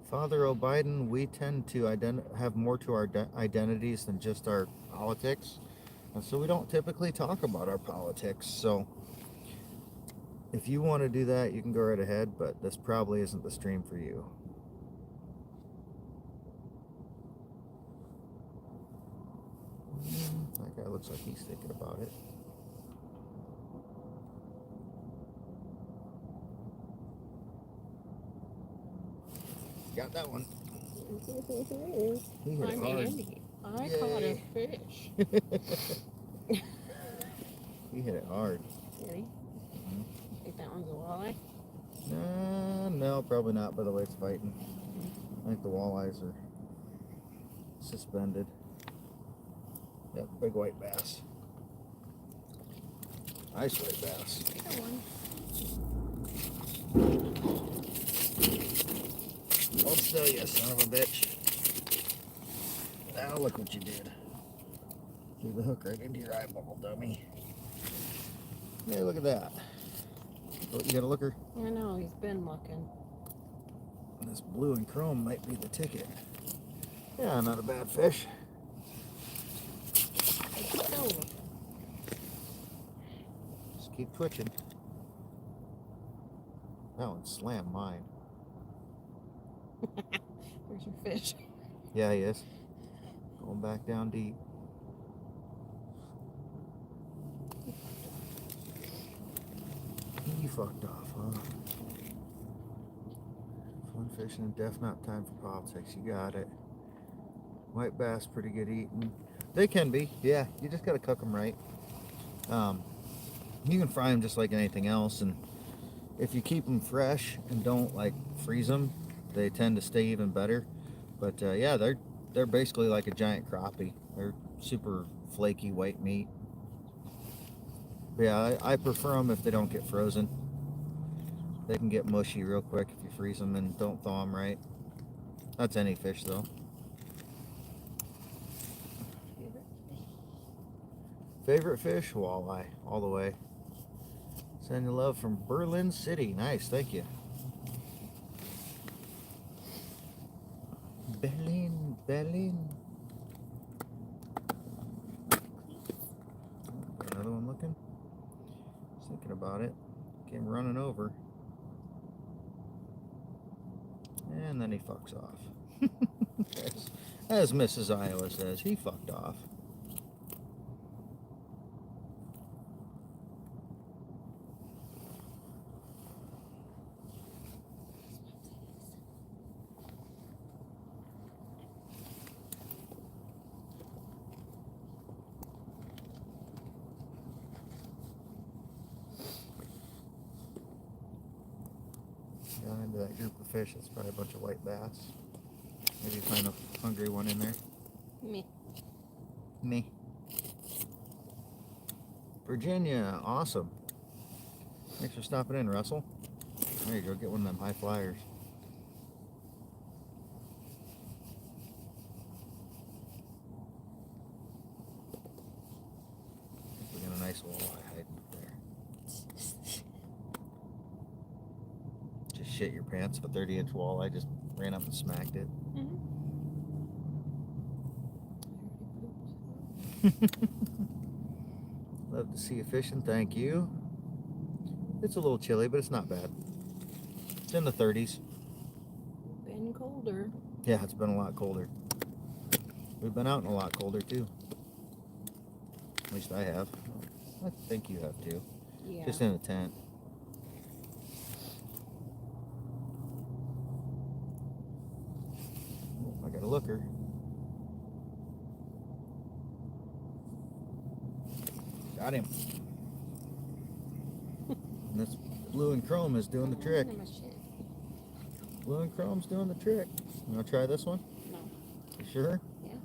A: Father O'Biden, we tend to have more to our identities than just our politics. And so we don't typically talk about our politics. So if you want to do that, you can go right ahead, but this probably isn't the stream for you. That guy looks like he's thinking about it. Got that one. He hit it hard.
B: I caught a fish.
A: He hit it hard.
B: Did he?
A: Mm-hmm.
B: Think that one's a walleye?
A: No, probably not by the way it's fighting. I think the walleyes are suspended. Yep, big white bass. Nice white bass.
B: Good one.
A: Hold still, you son of a bitch. Now look what you did. Threw the hook right into your eyeball, dummy. Hey, look at that. Oh, you got a looker?
B: I know, he's been looking.
A: This blue and chrome might be the ticket. Yeah, not a bad fish.
B: He's still looking.
A: Just keep twitching. That one slammed mine.
B: There's your fish.
A: Yeah, he is. Going back down deep. You fucked off, huh? Fun fishing and definitely not time for politics. You got it. White bass, pretty good eating. They can be, yeah. You just gotta cook them right. You can fry them just like anything else, and if you keep them fresh and don't like freeze them, they tend to stay even better. But yeah, they're basically like a giant crappie. They're super flaky white meat. But yeah, I prefer them if they don't get frozen. They can get mushy real quick if you freeze them and don't thaw them right. That's any fish though. Favorite fish? Walleye, all the way. Sending love from Berlin City. Nice, thank you. Berlin, Berlin. Another one looking. Just thinking about it. Came running over. And then he fucks off. as Mrs. Iowa says, he fucked off. Down into that group of fish, it's probably a bunch of white bass. Maybe find a hungry one in there. Me. Virginia, awesome. Thanks for stopping in, Russell. There you go, get one of them high flyers. We got a nice walleye hiding up there. Just shit your pants if a 30-inch walleye just ran up and smacked it. Love to see you fishing, thank you. It's a little chilly, but it's not bad. It's in the 30s.
B: Been colder.
A: Yeah, it's been a lot colder. We've been out in a lot colder too. At least I have. I think you have too.
B: Yeah.
A: Just in a tent. Oh, I got a looker. Got him. And this blue and chrome is doing the trick. Blue and chrome's doing the trick. You want to try this one?
B: No.
A: You sure?
B: Yeah.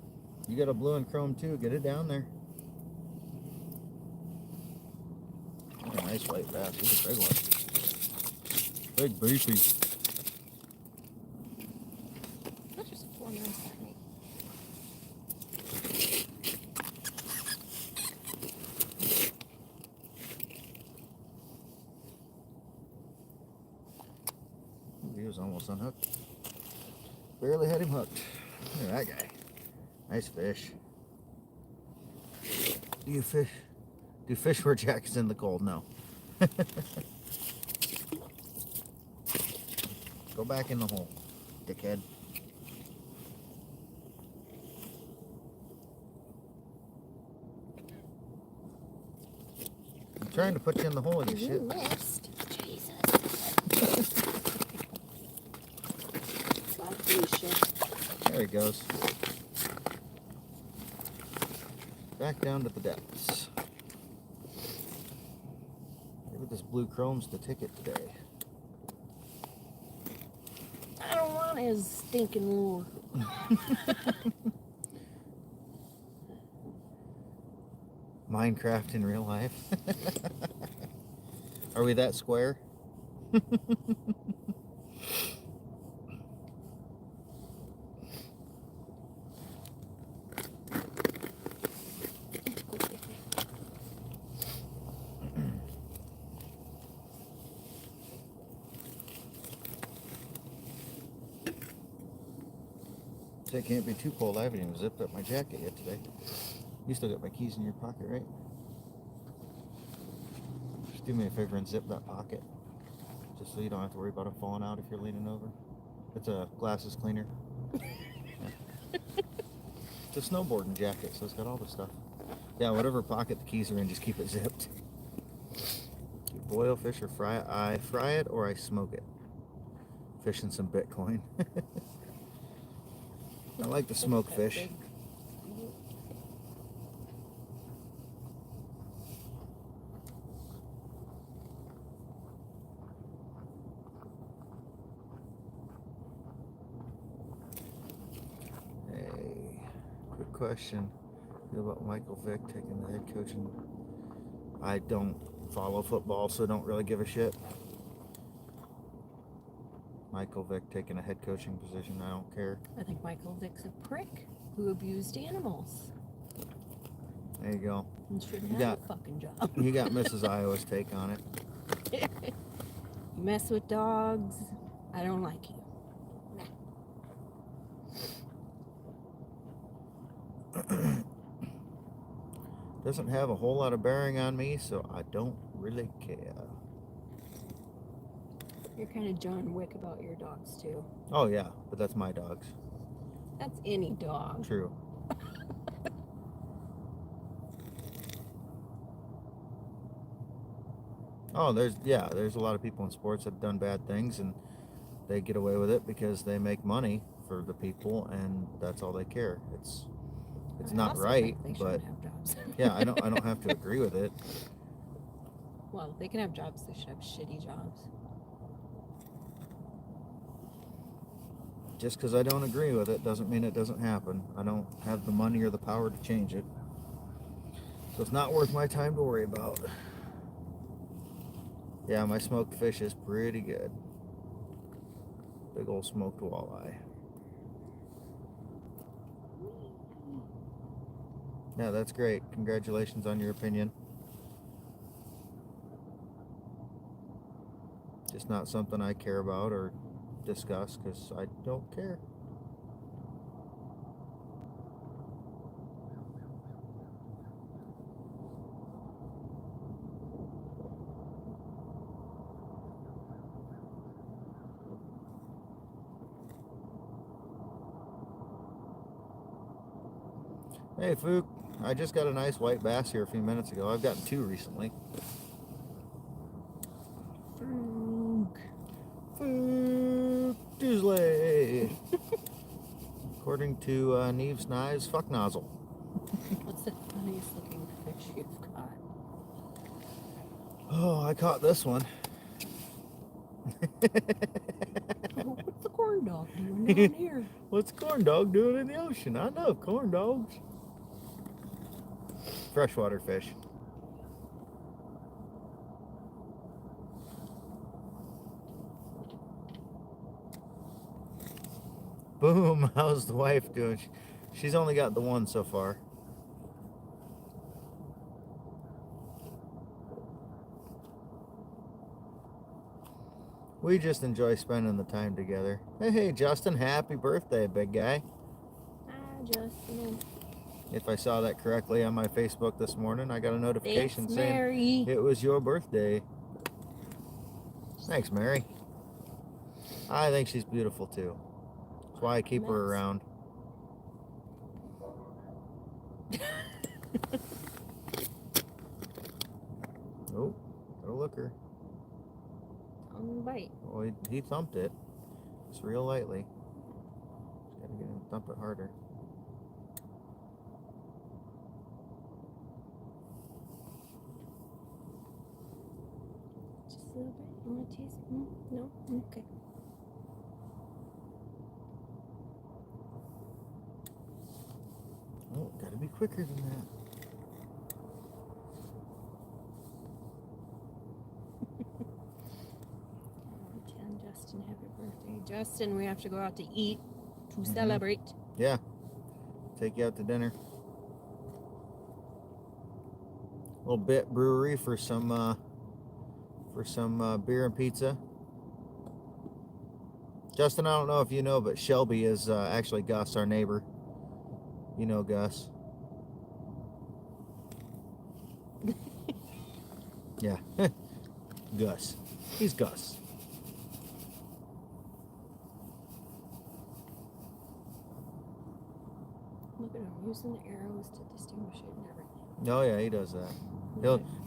A: You got a blue and chrome too. Get it down there. Oh, nice white bass. He's a big one. Big beefy.
B: That's just a 4 ounce technique. He was almost unhooked. Barely had him hooked. Look at that guy. Nice fish. Do fish wear jackets in the cold? No. Go back in the hole, dickhead. I'm trying to put you in the hole, you shit. Missed. Jesus.
A: There he goes. Back down to the depths. Maybe this blue chrome's the ticket today.
B: I don't want his stinking lure.
A: Minecraft in real life. Are we that square? It can't be too cold. I haven't even zipped up my jacket yet today. You still got my keys in your pocket, right? Just do me a favor and zip that pocket. Just so you don't have to worry about them falling out if you're leaning over. It's a glasses cleaner. Yeah. It's a snowboarding jacket, so it's got all the stuff. Yeah, whatever pocket the keys are in, just keep it zipped. You boil fish or fry it? I fry it or I smoke it. Fishing some Bitcoin. I like to smoke fish. Hey, quick question. Feel about Michael Vick taking the head coaching? I don't follow football, so don't really give a shit. Michael Vick taking a head coaching position, I don't care.
B: I think Michael Vick's a prick who abused animals
A: There you go.
B: and shouldn't
A: You
B: have
A: got-
B: a fucking job.
A: You got Mrs. Iowa's take on it.
B: You mess with dogs, I don't like you.
A: Doesn't have a whole lot of bearing on me, so I don't really care.
B: You're kind of John Wick about your dogs too.
A: Oh yeah, but that's my dogs.
B: That's any dog.
A: True. Oh, there's a lot of people in sports that have done bad things and they get away with it because they make money for the people and that's all they care. It's
B: I
A: not
B: also
A: right,
B: think they
A: but
B: shouldn't have jobs.
A: yeah, I don't have to agree with it.
B: Well, they can have jobs. They should have shitty jobs.
A: Just because I don't agree with it doesn't mean it doesn't happen. I don't have the money or the power to change it. So it's not worth my time to worry about. Yeah, my smoked fish is pretty good. Big old smoked walleye. Yeah, that's great. Congratulations on your opinion. Just not something I care about or discuss because I don't care. Hey, Fook. I just got a nice white bass here a few minutes ago. I've gotten 2 recently. Fook Tuesday. According to Neve's Knives, fuck nozzle.
B: What's the funniest looking fish you've caught?
A: Oh, I caught this one.
B: Oh, what's the corn dog doing down here?
A: What's corn dog doing in the ocean? I know corn dogs. Freshwater fish. Boom. How's the wife doing? She's only got the one so far. We just enjoy spending the time together. Hey, Justin, happy birthday, big guy.
B: Ah, Justin.
A: If I saw that correctly on my Facebook this morning, I got a notification
B: Thanks,
A: saying
B: Mary.
A: it was your birthday. Thanks, Mary. I think she's beautiful too. That's why I keep her around. Oh, got a looker.
B: Tongue bite.
A: Well, he thumped it. Just real lightly. Just gotta get him to thump it harder.
B: Just a little bit. You want to taste? No? Okay.
A: Oh, gotta be quicker than that.
B: Tell Justin happy birthday. Justin, we have to go out to eat to celebrate.
A: Yeah. Take you out to dinner. Little Bit Brewery for some beer and pizza. Justin, I don't know if you know, but Shelby is actually Gus, our neighbor. You know Gus. Yeah. Gus. He's Gus.
B: Look at him using the arrows to distinguish it and everything.
A: Oh yeah, he does that.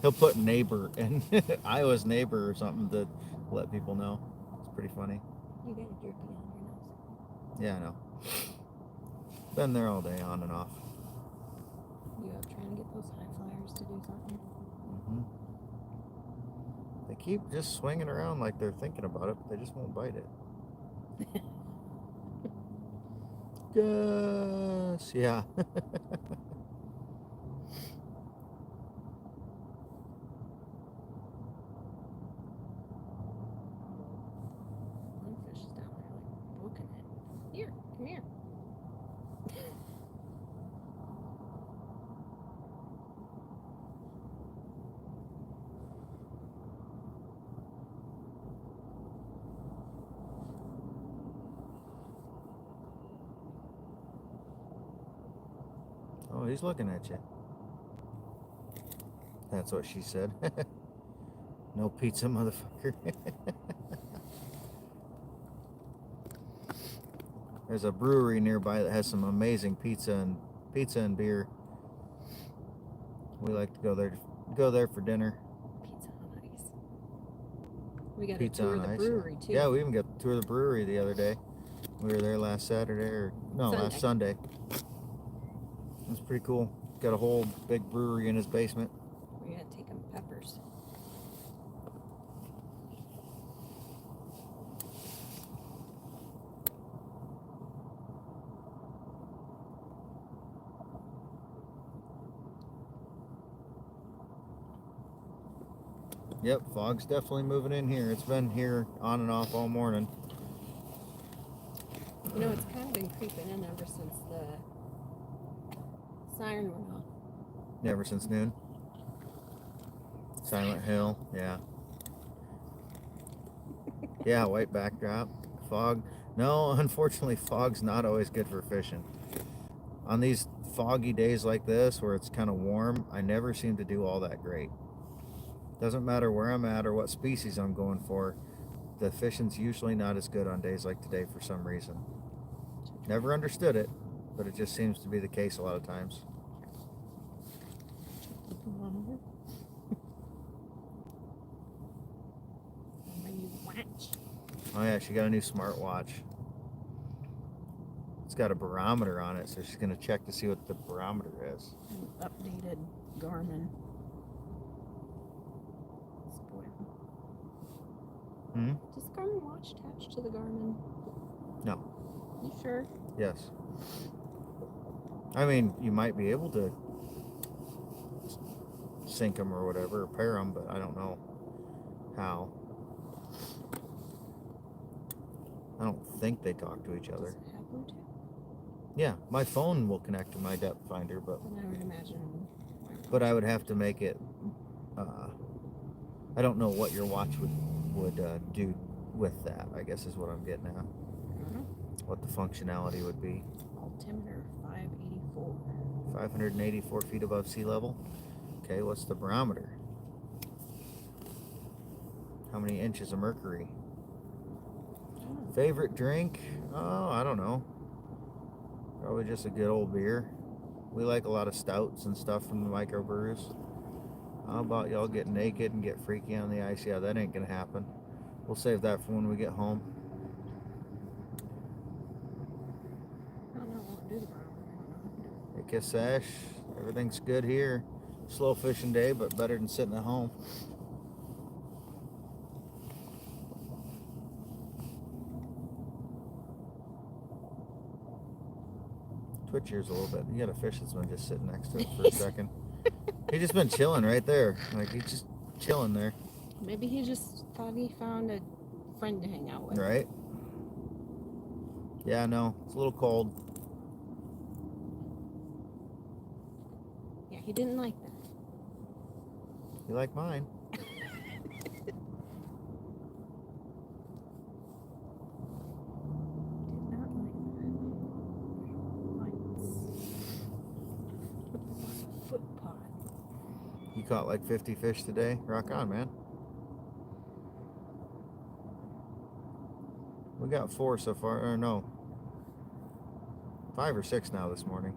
A: He'll put neighbor and Iowa's neighbor or something to let people know. It's pretty funny.
B: You got a jerky on your nose.
A: Yeah, I know. Been there all day, on and off.
B: You out trying to get those high flyers to do something?
A: They keep just swinging around like they're thinking about it, but they just won't bite it. Gus, yeah. Oh, he's looking at you. That's what she said. No pizza, motherfucker. There's a brewery nearby that has some amazing pizza and beer. We like to go there for dinner.
B: Pizza on ice. We got
A: Pizza
B: to tour
A: on
B: the
A: ice,
B: brewery too.
A: Yeah, we even got to tour the brewery the other day. We were there last Saturday, or no,
B: Sunday.
A: last Sunday. It was pretty cool. Got a whole big brewery in his basement.
B: We had to take him peppers.
A: Yep, fog's definitely moving in here. It's been here on and off all morning.
B: You know, it's kind of been creeping in ever since the siren went off.
A: Ever since noon. Silent Hill, yeah. Yeah, white backdrop, fog. No, unfortunately, fog's not always good for fishing. On these foggy days like this, where it's kind of warm, I never seem to do all that great. Doesn't matter where I'm at or what species I'm going for, the fishing's usually not as good on days like today for some reason. Never understood it, but it just seems to be the case a lot of times. Oh yeah, she got a new smartwatch. It's got a barometer on it, so she's going to check to see what the barometer is.
B: An updated Garmin.
A: Hmm?
B: Does the Garmin watch attach to the Garmin?
A: No.
B: You sure?
A: Yes. I mean, you might be able to sync them or whatever, or pair them, but I don't know how. I don't think they talk to each other.
B: Does it have Bluetooth?
A: Yeah, my phone will connect to my depth finder, but
B: Then I would imagine.
A: but I would have to make it. I don't know what your watch would do with that, I guess is what I'm getting at. What the functionality would be.
B: Altimeter 584.
A: 584 feet above sea level. Okay, what's the barometer? How many inches of mercury? Favorite drink? Oh, I don't know. Probably just a good old beer. We like a lot of stouts and stuff from the microbrews. How about y'all get naked and get freaky on the ice? Yeah, that ain't gonna happen. We'll save that for when we get home.
B: I don't know what to do the barometer.
A: Hey, Kiss Ash, everything's good here. Slow fishing day, but better than sitting at home. Twitch ears a little bit. You got a fish that's been just sitting next to it for a second. He's just been chilling right there. Like, he's just chilling there.
B: Maybe he just thought he found a friend to hang out with.
A: Right? Yeah, no, it's a little cold.
B: Yeah, he didn't like that.
A: You like mine?
B: Did not like that. Foot pod.
A: You caught like 50 fish today? Rock on, man. We got 4 so far, or no, 5 or 6 now this morning.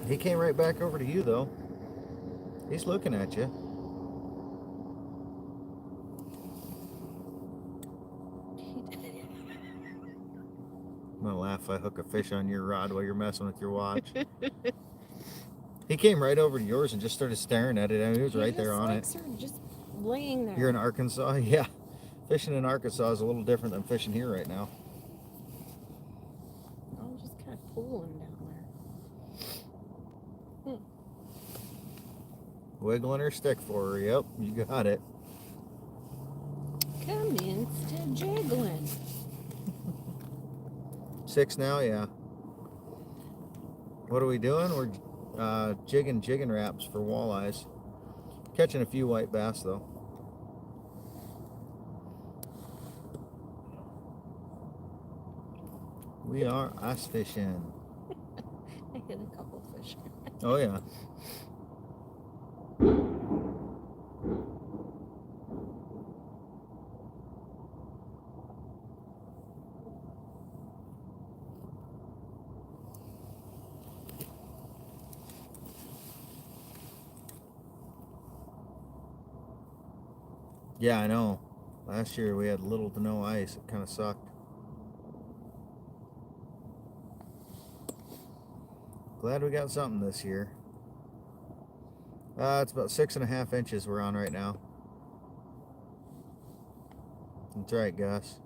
A: He came right back over to you, though. He's looking at you. I'm gonna laugh if I hook a fish on your rod while you're messing with your watch. He came right over to yours and just started staring at it. I mean, he was right there on it.
B: Her just laying there.
A: You're in Arkansas? Yeah. Fishing in Arkansas is a little different than fishing here right now.
B: I'm just kind of pulling down there.
A: Wiggling her stick for her. Yep, you got it.
B: Commenced to jiggling.
A: 6 now, yeah. What are we doing? We're jigging wraps for walleyes. Catching a few white bass, though. We are ice fishing.
B: I hit a couple fish.
A: Oh yeah. Yeah, I know. Last year we had little to no ice. It kind of sucked. Glad we got something this year. It's about 6.5 inches we're on right now. That's right, Gus.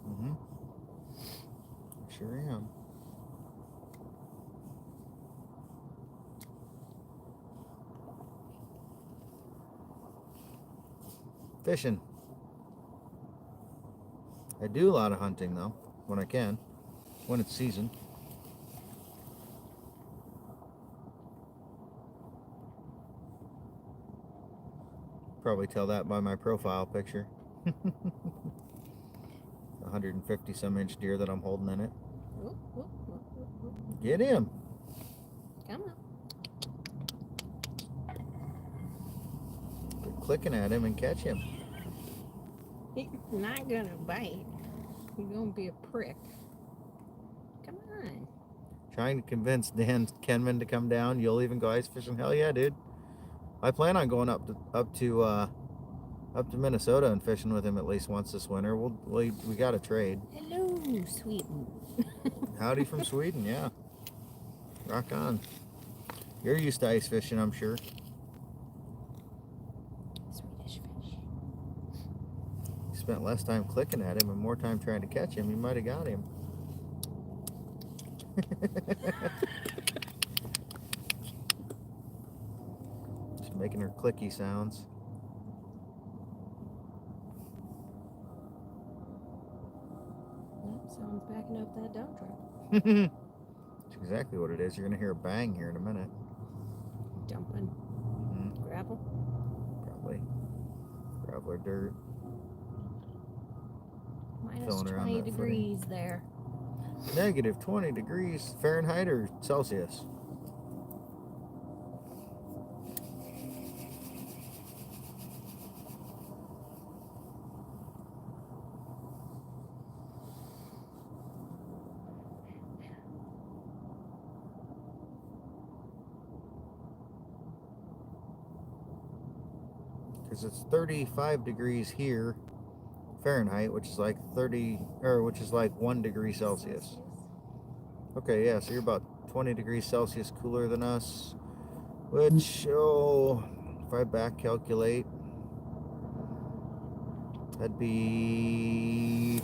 A: Mm-hmm. Sure am. Fishing. I do a lot of hunting though, when I can, when it's season. Probably tell that by my profile picture. 150 some inch deer that I'm holding in it. Get him.
B: Come on.
A: Quit clicking at him and catch him.
B: He's not gonna bite. He's gonna be a prick. Come on.
A: Trying to convince Dan Kenman to come down. You'll even go ice fishing? Hell yeah, dude. I plan on going up to Minnesota and fishing with him at least once this winter. We got to trade.
B: Hello, Sweden.
A: Howdy from Sweden, yeah. Rock on. You're used to ice fishing, I'm sure.
B: Swedish fish.
A: You spent less time clicking at him and more time trying to catch him. You might have got him. Just making her clicky sounds.
B: Someone's backing up that dump truck.
A: That's exactly what it is. You're going to hear a bang here in a minute.
B: Dumping gravel?
A: Probably. Gravel or dirt.
B: Minus
A: Filling around
B: 20
A: that
B: degrees there.
A: Negative 20 degrees Fahrenheit or Celsius? Because it's 35 degrees here Fahrenheit, which is like 1 degree Celsius. Okay, yeah, so you're about 20 degrees Celsius cooler than us, which, if I back calculate, that'd be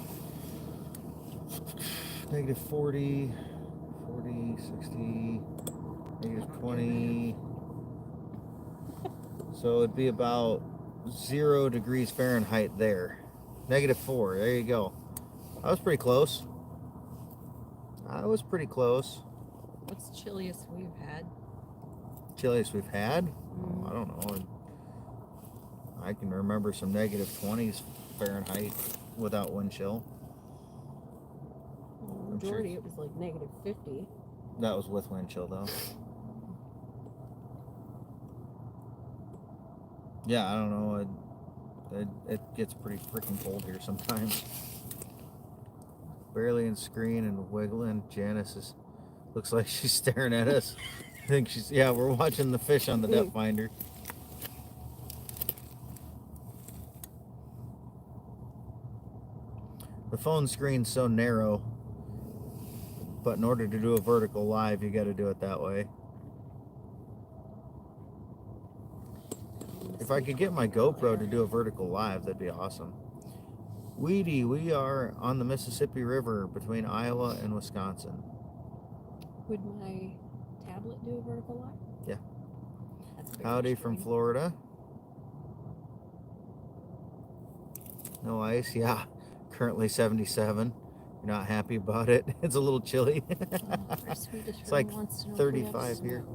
A: negative 40, 60, negative 20. So it'd be about 0 degrees Fahrenheit there. Negative 4, there you go. I was pretty close.
B: What's the chilliest we've had?
A: Chilliest we've had? I don't know. I can remember some negative 20s Fahrenheit without wind chill.
B: Well, the majority it was like negative 50.
A: That was with wind chill though. Yeah, I don't know. It gets pretty freaking cold here sometimes. Barely in screen and wiggling. Janice looks like she's staring at us. I think we're watching the fish on the depth finder. The phone screen's so narrow, but in order to do a vertical live, you got to do it that way. If I could get my GoPro to do a vertical live, that'd be awesome. Weedy, we are on the Mississippi River between Iowa and Wisconsin.
B: Would my tablet do a vertical live?
A: Yeah.
B: That's a big
A: Howdy
B: screen.
A: from Florida. No ice, yeah. Currently 77. You're not happy about it? It's a little chilly.
B: Our Swedish
A: It's
B: friend
A: like
B: wants to know
A: 35
B: if we have
A: here.
B: snow.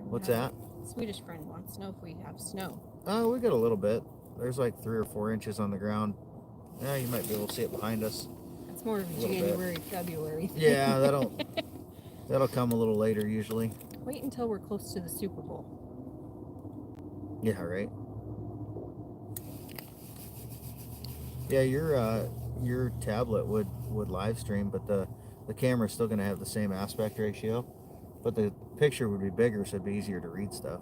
A: What's that?
B: Swedish friend wants to know if we have snow.
A: Oh, we got a little bit. There's like 3 or 4 inches on the ground. Yeah, you might be able to see it behind us.
B: It's more of a
A: little
B: January, February thing.
A: Yeah, that'll come a little later usually.
B: Wait until we're close to the Super Bowl.
A: Yeah, right. Yeah, your tablet would live stream, but the camera's still going to have the same aspect ratio, but the picture would be bigger, so it'd be easier to read stuff.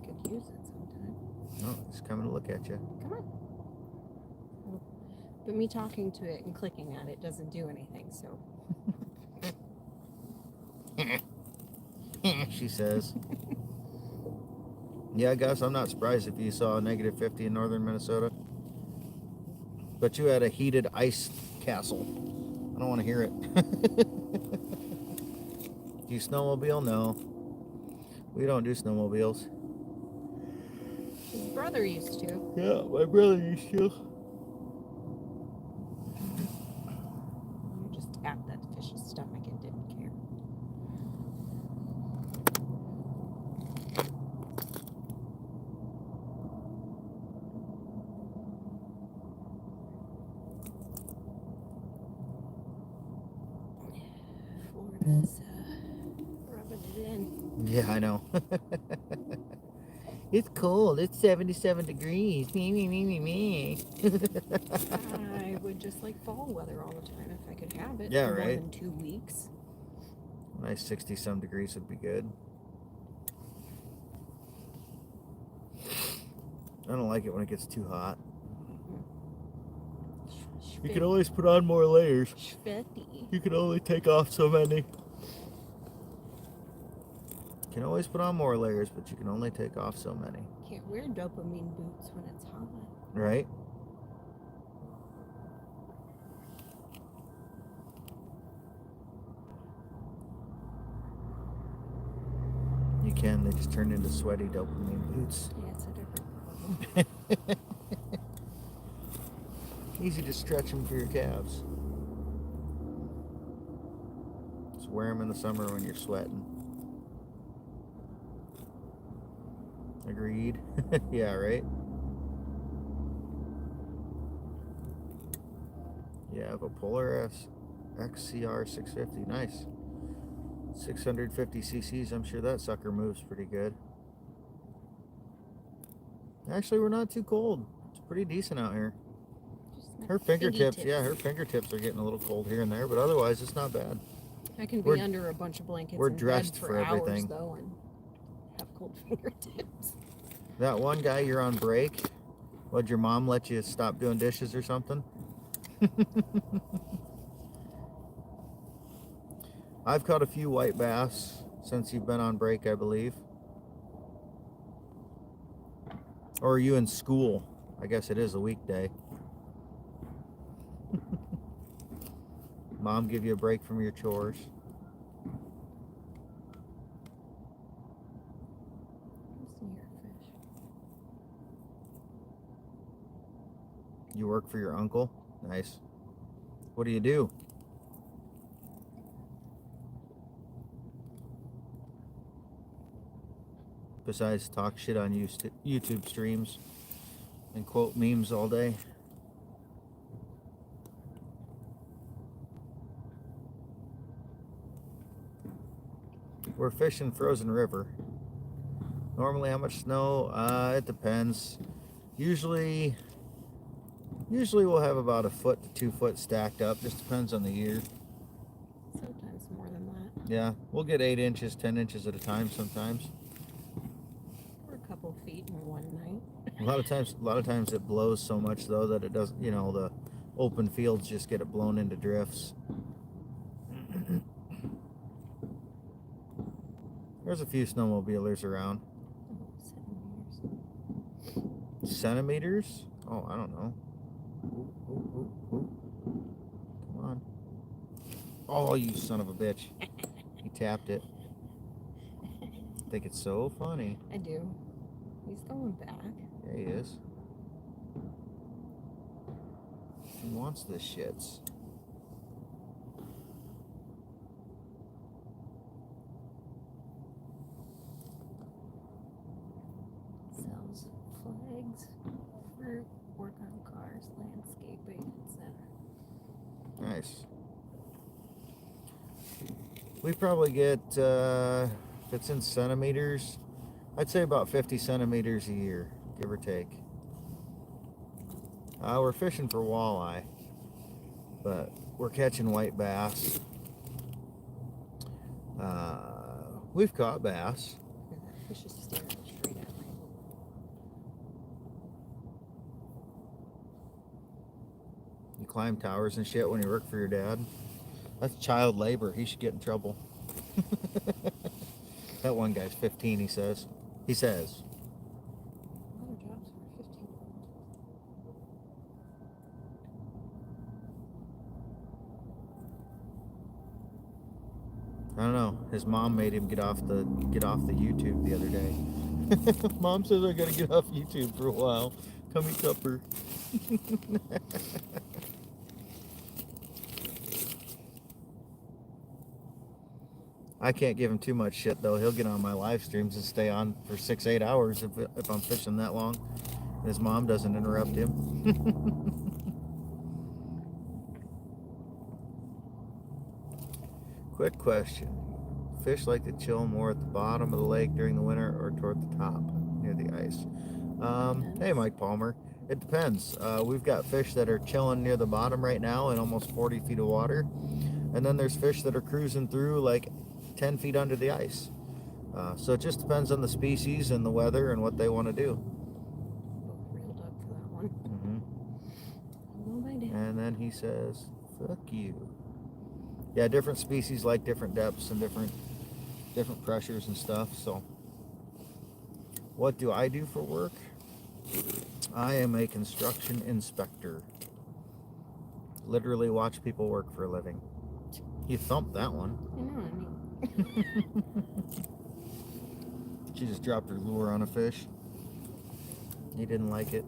B: Could use it sometime.
A: No, it's coming to look at you.
B: Come on. But me talking to it and clicking at it doesn't do anything, so.
A: She says. Yeah, Gus, I'm not surprised if you saw a -50 in northern Minnesota. But you had a heated ice castle. I don't want to hear it. Do you snowmobile? No. We don't do snowmobiles.
B: His brother used to.
A: Yeah, my brother used to.
B: You just tapped that fish's stomach and didn't care. Florida's rubbing it in.
A: Yeah, I know. It's cold. It's 77 degrees. Me.
B: I would just like fall weather all the time if I could have it.
A: Yeah,
B: for
A: right.
B: More than 2 weeks.
A: Nice 60-some degrees would be good. I don't like it when it gets too hot. You can always put on more layers.
B: Schvetty.
A: You can only take off so many. You can always put on more layers, but you can only take off so many.
B: Can't wear dopamine boots when it's hot.
A: Right? You can. They just turn into sweaty dopamine boots.
B: Yeah, it's a different problem.
A: Easy to stretch them for your calves. Just wear them in the summer when you're sweating. Agreed. Yeah, right? You have a Polar XCR 650. Nice. 650 cc's. I'm sure that sucker moves pretty good. Actually, we're not too cold. It's pretty decent out here. Her fingertips, yeah, her fingertips are getting a little cold here and there, but otherwise it's not bad.
B: I can be under a bunch of blankets.
A: We're
B: in
A: dressed
B: bed
A: for everything.
B: hours, though, and have cold fingertips.
A: That one guy, you're on break. What'd your mom let you stop doing dishes or something? I've caught a few white bass since you've been on break, I believe. Or are you in school? I guess it is a weekday. Mom give you a break from your chores. You work for your uncle? Nice. What do you do? Besides talk shit on YouTube streams and quote memes all day. We're fishing frozen river. Normally how much snow? It depends. Usually we'll have about 1 foot to 2 foot stacked up. Just depends on the year.
B: Sometimes more than that.
A: Yeah, we'll get 8 inches, 10 inches at a time sometimes.
B: Or a couple feet in one night.
A: A lot of times it blows so much though that it doesn't, the open fields just get it blown into drifts. There's a few snowmobilers around. Centimeters? Oh, I don't know. Ooh. Come on. Oh, you son of a bitch. He tapped it. I think it's so funny.
B: I do. He's going back.
A: Yeah, he is. He wants this shits.
B: things for work on cars, landscaping, etc.
A: Nice. We probably get, if it's in centimeters, I'd say about 50 centimeters a year, give or take. We're fishing for walleye, but we're catching white bass. We've caught bass.
B: And that fish is staring straight at me.
A: You climb towers and shit when you work for your dad. That's child labor. He should get in trouble. That one guy's 15, he says. He says.
B: A lot of jobs for 15.
A: I don't know. His mom made him get off the YouTube the other day. Mom says I gotta get off YouTube for a while. Come eat supper. I can't give him too much shit though. He'll get on my live streams and stay on for 6-8 hours if I'm fishing that long. His mom doesn't interrupt him. Quick question. Fish like to chill more at the bottom of the lake during the winter or toward the top near the ice? Hey Mike Palmer. It depends. We've got fish that are chilling near the bottom right now in almost 40 feet of water. And then there's fish that are cruising through like 10 feet under the ice. So it just depends on the species and the weather and what they want to do.
B: Both reeled up for that one.
A: Mm-hmm. And then he says, fuck you. Yeah, different species like different depths and different pressures and stuff. So what do I do for work? I am a construction inspector. Literally watch people work for a living. You thumped that one.
B: I know, I mean.
A: She just dropped her lure on a fish. He didn't like it.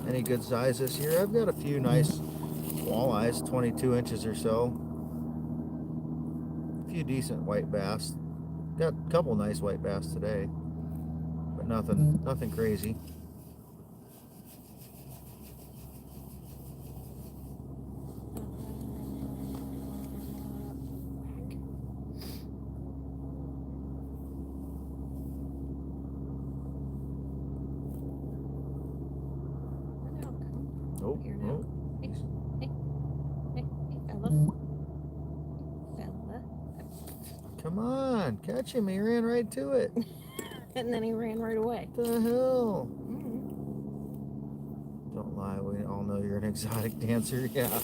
A: Any good size this year? I've got a few nice walleyes, 22 inches or so. A few decent white bass. Got a couple nice white bass today, but nothing crazy. Oh,
B: Here now.
A: oh.
B: Hey, fella. Fella.
A: Come on, catch him. He ran right to it.
B: And then he ran right away.
A: What the hell?
B: Mm-hmm.
A: Don't lie, we all know you're an exotic dancer. Yeah.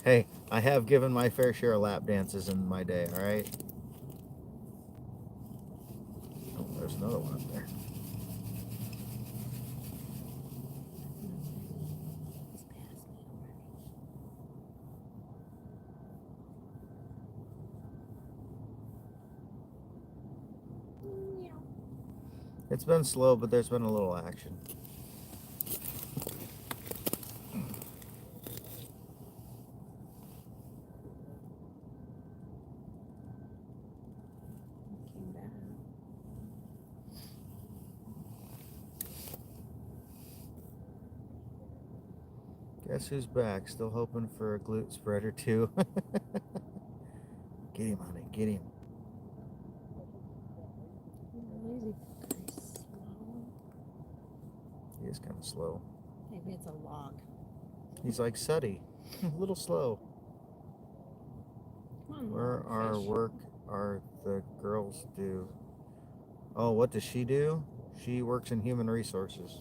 A: Hey, I have given my fair share of lap dances in my day, alright? Oh, there's another one up there.
B: He's past me already. Meow.
A: It's been slow, but there's been a little action.
B: Came back.
A: Guess who's back? Still hoping for a glute spread or two. Get him, honey. Get him.
B: Lazy. Very slow.
A: He is kind of slow.
B: Maybe it's a log.
A: He's like Suddy. A little slow.
B: Come on,
A: Where our
B: fish.
A: work are the girls do? Oh, what does she do? She works in human resources.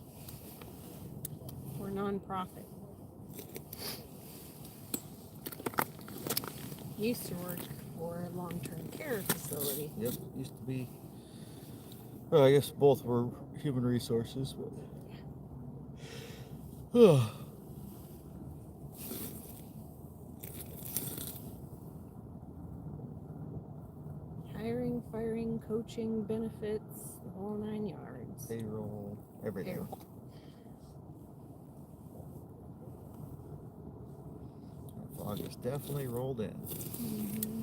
B: We're non-profit. Used to work for a long-term care facility.
A: Yep, used to be. Well, I guess both were human resources, but.
B: Hiring, firing, coaching, benefits, the whole 9 yards.
A: Payroll, everything.
B: Payroll.
A: Fog is definitely rolled in.
B: Mm-hmm.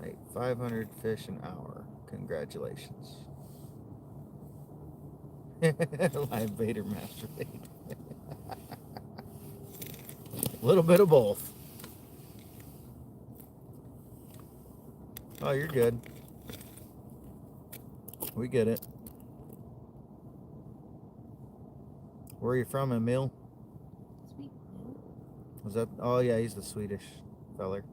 A: Like 500 fish an hour. Congratulations. Live bait or masturbate. A little bit of both. Oh, you're good. We get it. Where are you from, Emil?
B: Sweet.
A: Was that? Oh yeah, he's the Swedish feller.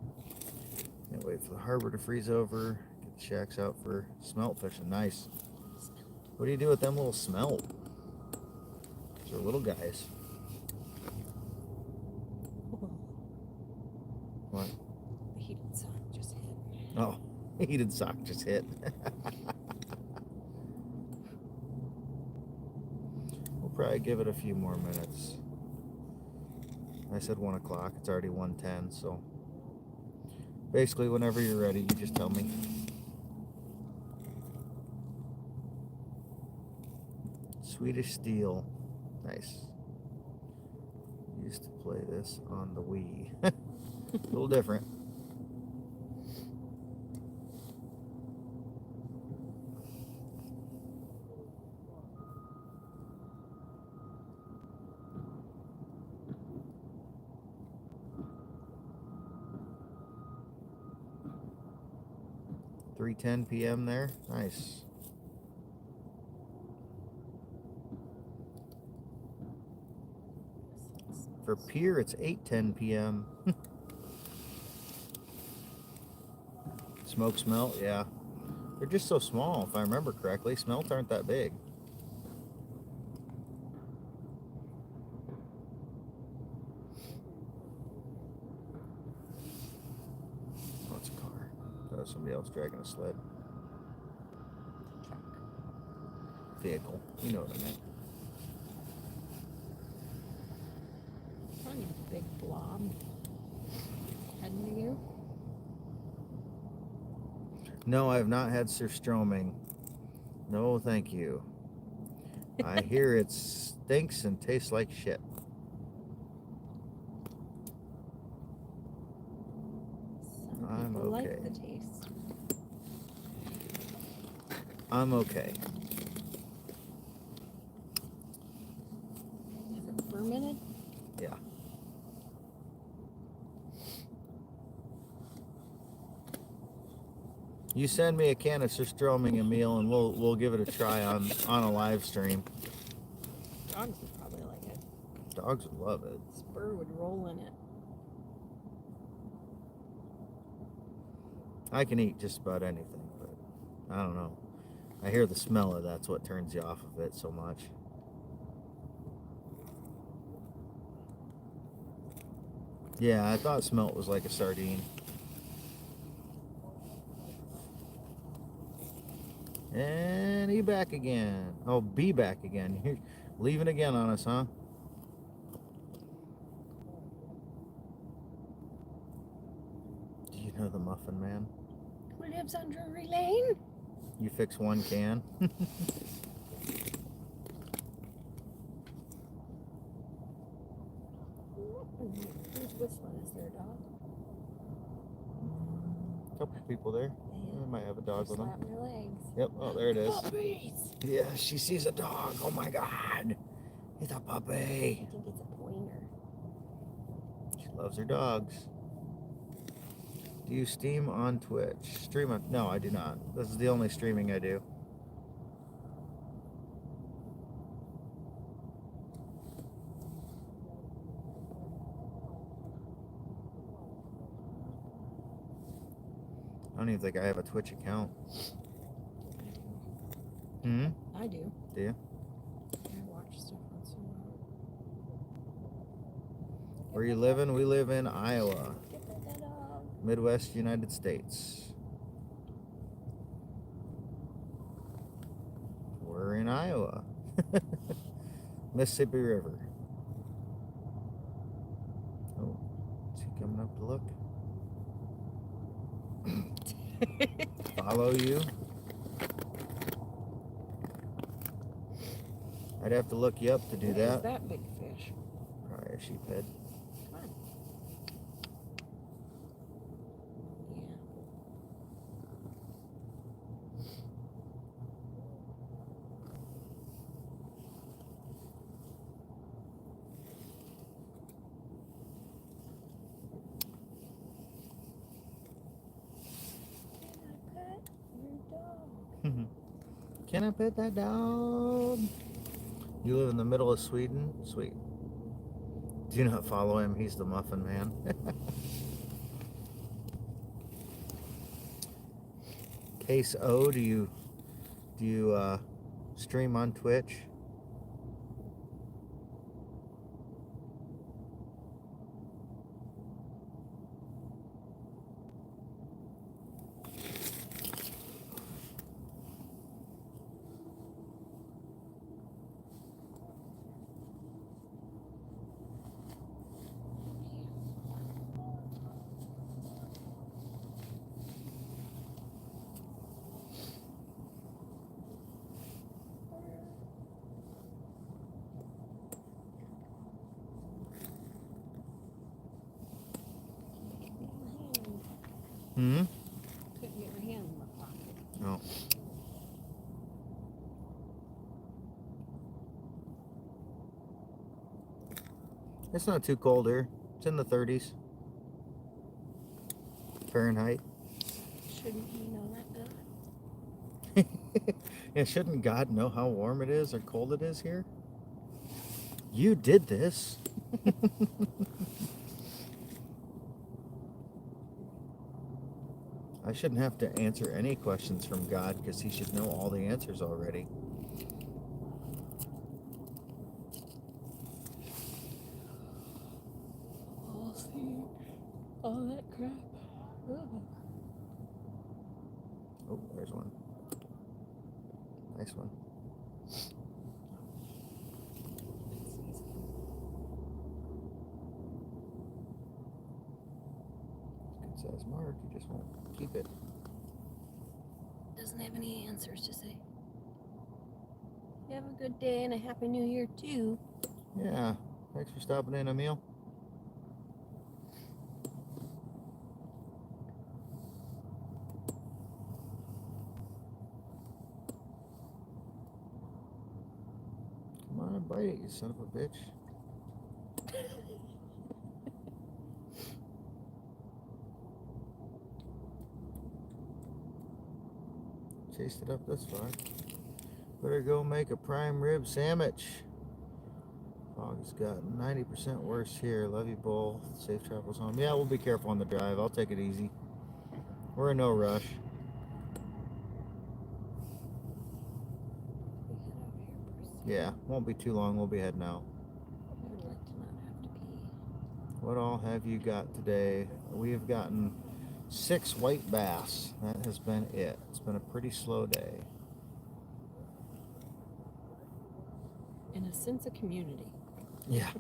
A: Can't wait for the harbor to freeze over. Get the shacks out for smelt fishing. Nice. What do you do with them little smelt? They're little guys. What?
B: The heated sock just hit.
A: Oh, heated sock just hit. We'll probably give it a few more minutes. I said 1 o'clock. It's already 1:10, so basically whenever you're ready, you just tell me. Swedish steel. Nice. Used to play this on the Wii. A little different. .10 p.m. there. Nice. For pier, it's 8:10 p.m. Smoke smelt, yeah. They're just so small, if I remember correctly. Smelt aren't that big. Oh, it's a car. That was somebody else dragging a sled.
B: Truck.
A: Vehicle. You know what I meant.
B: Probably a big blob. Heading to you?
A: No, I have not had surströmming. No, thank you. I hear it stinks and tastes like shit.
B: Some
A: I'm
B: people
A: okay.
B: like the taste.
A: I'm okay.
B: Is it fermented?
A: Yeah. You send me a can of surströmming, Emil, and we'll give it a try on a live stream.
B: Dogs would probably like it.
A: Dogs would love it.
B: Spur would roll in it.
A: I can eat just about anything, but I don't know. I hear the smell of that's what turns you off of it so much. Yeah, I thought smelt was like a sardine. And he back again. Oh, be back again. You're leaving again on us, huh? Do you know the Muffin Man?
B: Who lives on Drury Lane?
A: You fix one can.
B: Who's whistling? Is there a dog?
A: A couple people there. I might have a dog with them.
B: Slap their legs.
A: Yep. Oh, there it is.
B: Puppies!
A: Yeah, she sees a dog. Oh my God. It's a puppy.
B: I think it's a pointer.
A: She loves her dogs. Do you stream on Twitch? Stream on... No, I do not. This is the only streaming I do. I don't even think I have a Twitch account. Hmm?
B: I do.
A: Do you?
B: I watch stuff once in a while.
A: Where you living? We live in Iowa,
B: Get that dog.
A: Midwest United States. We're in Iowa. Mississippi River. Oh, is he coming up to look? Follow you? I'd have to look you up to do
B: What
A: that.
B: is that big fish?
A: Probably a sheephead.
B: Come on. Yeah.
A: Can I pet that dog? You live in the middle of Sweden? Sweet. Do not follow him. He's the muffin man. Case O, do you stream on Twitch? Hmm?
B: Couldn't get my hand in my pocket.
A: No. It's not too cold here. It's in the 30s. Fahrenheit.
B: Shouldn't he know that, God?
A: Yeah, shouldn't God know how warm it is or cold it is here? You did this. I shouldn't have to answer any questions from God because he should know all the answers already.
B: I'll see all that crap. Ugh.
A: Oh, there's one. Nice one. Good size mark, you just won't keep it.
B: Doesn't have any answers to say. You have a good day and a happy new year too.
A: Yeah, thanks for stopping in, Emil. Come on and bite it, you son of a bitch. Chased it up this far. Better go make a prime rib sandwich. Fog's got 90% worse here. Love you, Bull. Safe travels home. Yeah, we'll be careful on the drive. I'll take it easy. We're in no rush. Yeah, won't be too long. We'll be heading out.
B: I would like to not have to pee.
A: What all have you got today? We have gotten 6 white bass. That has been it. It's been a pretty slow day.
B: And a sense of community.
A: Yeah.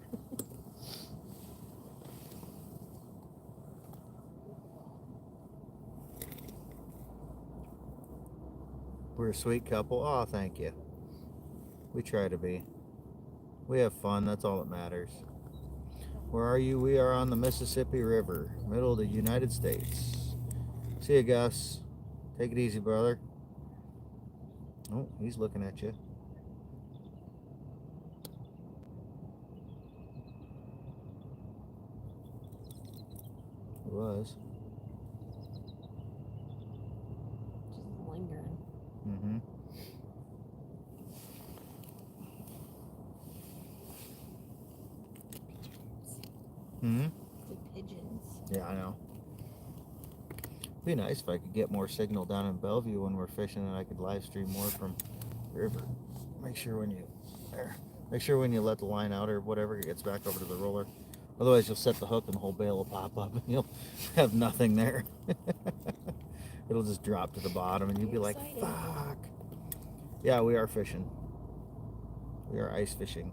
A: We're a sweet couple. Oh, thank you. We try to be. We have fun. That's all that matters. Where are you? We are on the Mississippi River, middle of the United States. See you, Gus. Take it easy, brother. Oh, he's looking at you. He was.
B: Just lingering.
A: Mm-hmm. Mm-hmm.
B: The pigeons.
A: Yeah, I know. Be nice if I could get more signal down in Bellevue when we're fishing, and I could live stream more from the river. Make sure when you let the line out or whatever, it gets back over to the roller. Otherwise, you'll set the hook and the whole bail will pop up, and you'll have nothing there. It'll just drop to the bottom, and you'll be like, "Fuck." Yeah, we are fishing. We are ice fishing.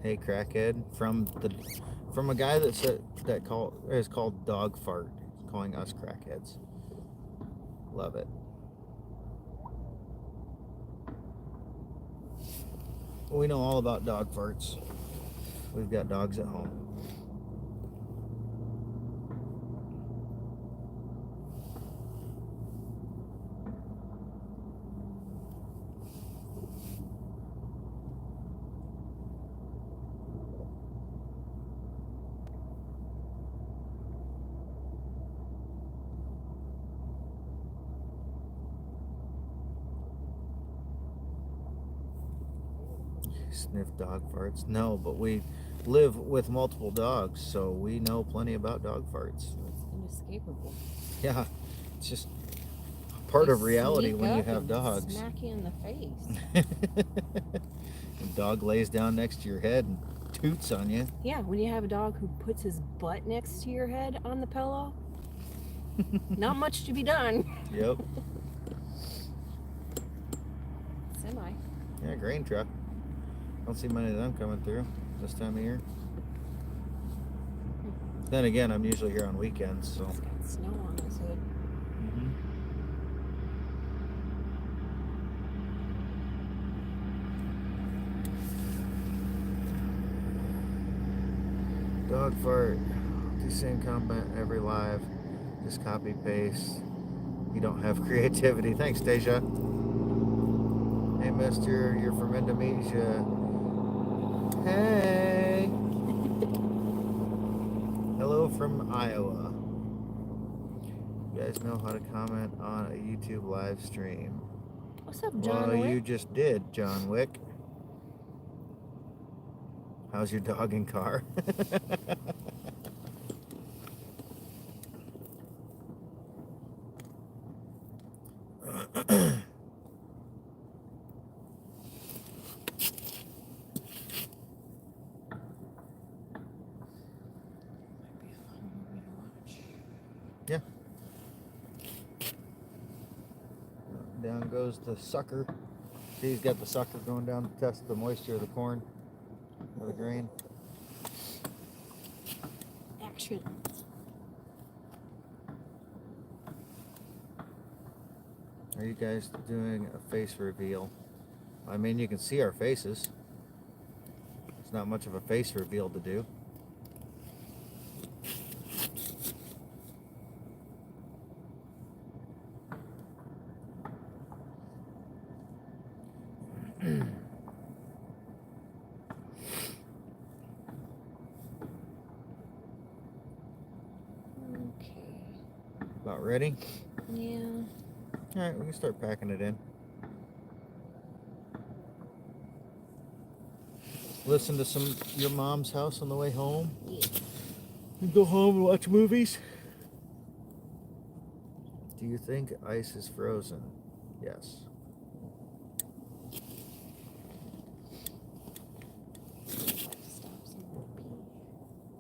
A: Hey, crackhead, from a guy that is called Dog Fart, calling us crackheads. Love it. We know all about dog farts. We've got dogs at home. sniff dog farts. No, but we live with multiple dogs, so we know plenty about dog farts.
B: It's inescapable.
A: Yeah, it's just part
B: They
A: of reality
B: sneak
A: when you
B: up
A: have
B: and
A: dogs.
B: Smack you in the face.
A: The dog lays down next to your head and toots on you.
B: Yeah, when you have a dog who puts his butt next to your head on the pillow, not much to be done.
A: Yep.
B: Semi.
A: Yeah, grain truck. Don't see many of them coming through this time of year. Then again, I'm usually here on weekends, so.
B: It's got snow on his hood.
A: Dog fart. Do same comment every live. Just copy paste. You don't have creativity. Thanks, Deja. Hey, mister, you're from Indonesia. Hey. Hello from Iowa. You guys know how to comment on a YouTube live stream.
B: What's up, John
A: Well,
B: Wick?
A: you just did, John Wick. How's your dog and car? Yeah. Down goes the sucker. See, he's got the sucker going down to test the moisture of the corn or the grain.
B: Action.
A: Are you guys doing a face reveal? I mean, you can see our faces. It's not much of a face reveal to do.
B: Okay.
A: About ready?
B: Yeah.
A: All right, we can start packing it in. Listen to some your mom's house on the way home.
B: Yeah.
A: And go home and watch movies. Do you think ice is frozen? Yes.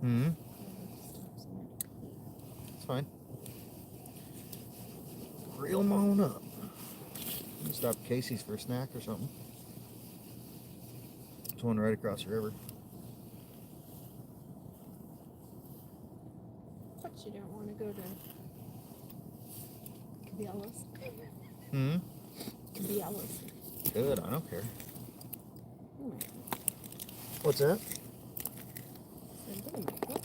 A: Hmm. It's fine. Reel them on up. Stop Casey's for a snack or something. There's one right across the river.
B: But you don't want to go to Cabela's.
A: Hmm.
B: Cabela's.
A: Good. I don't care.
B: Oh my.
A: What's that?
B: Said, oh my God.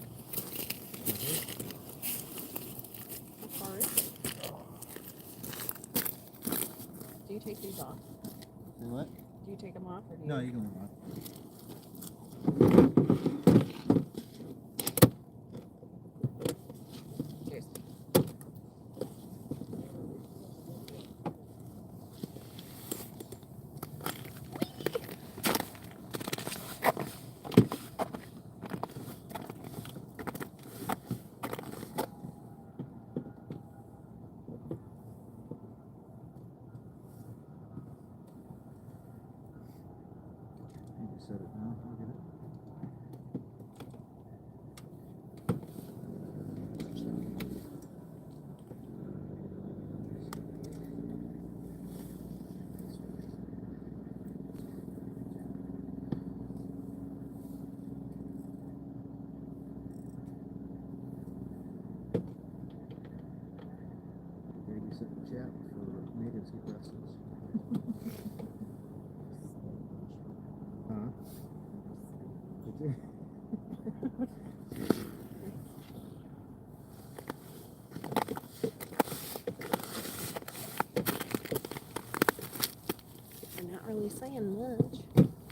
B: How far is it? Do you take these off?
A: Say what?
B: Do you take them off or do you?
A: No, you can move on.
B: Cheers.
A: You just set it down. I'll get it. Babysit the chat for natives get restless. Huh? Did you?
B: You're not really saying much.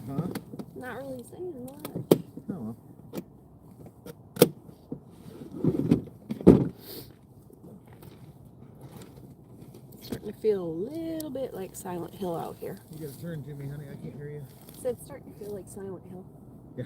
A: Huh?
B: Not really saying much.
A: Oh well.
B: Starting to feel a little bit like Silent Hill out here.
A: You gotta turn to me, honey. I can't hear you.
B: So it's starting to feel like Silent Hill.
A: Yeah.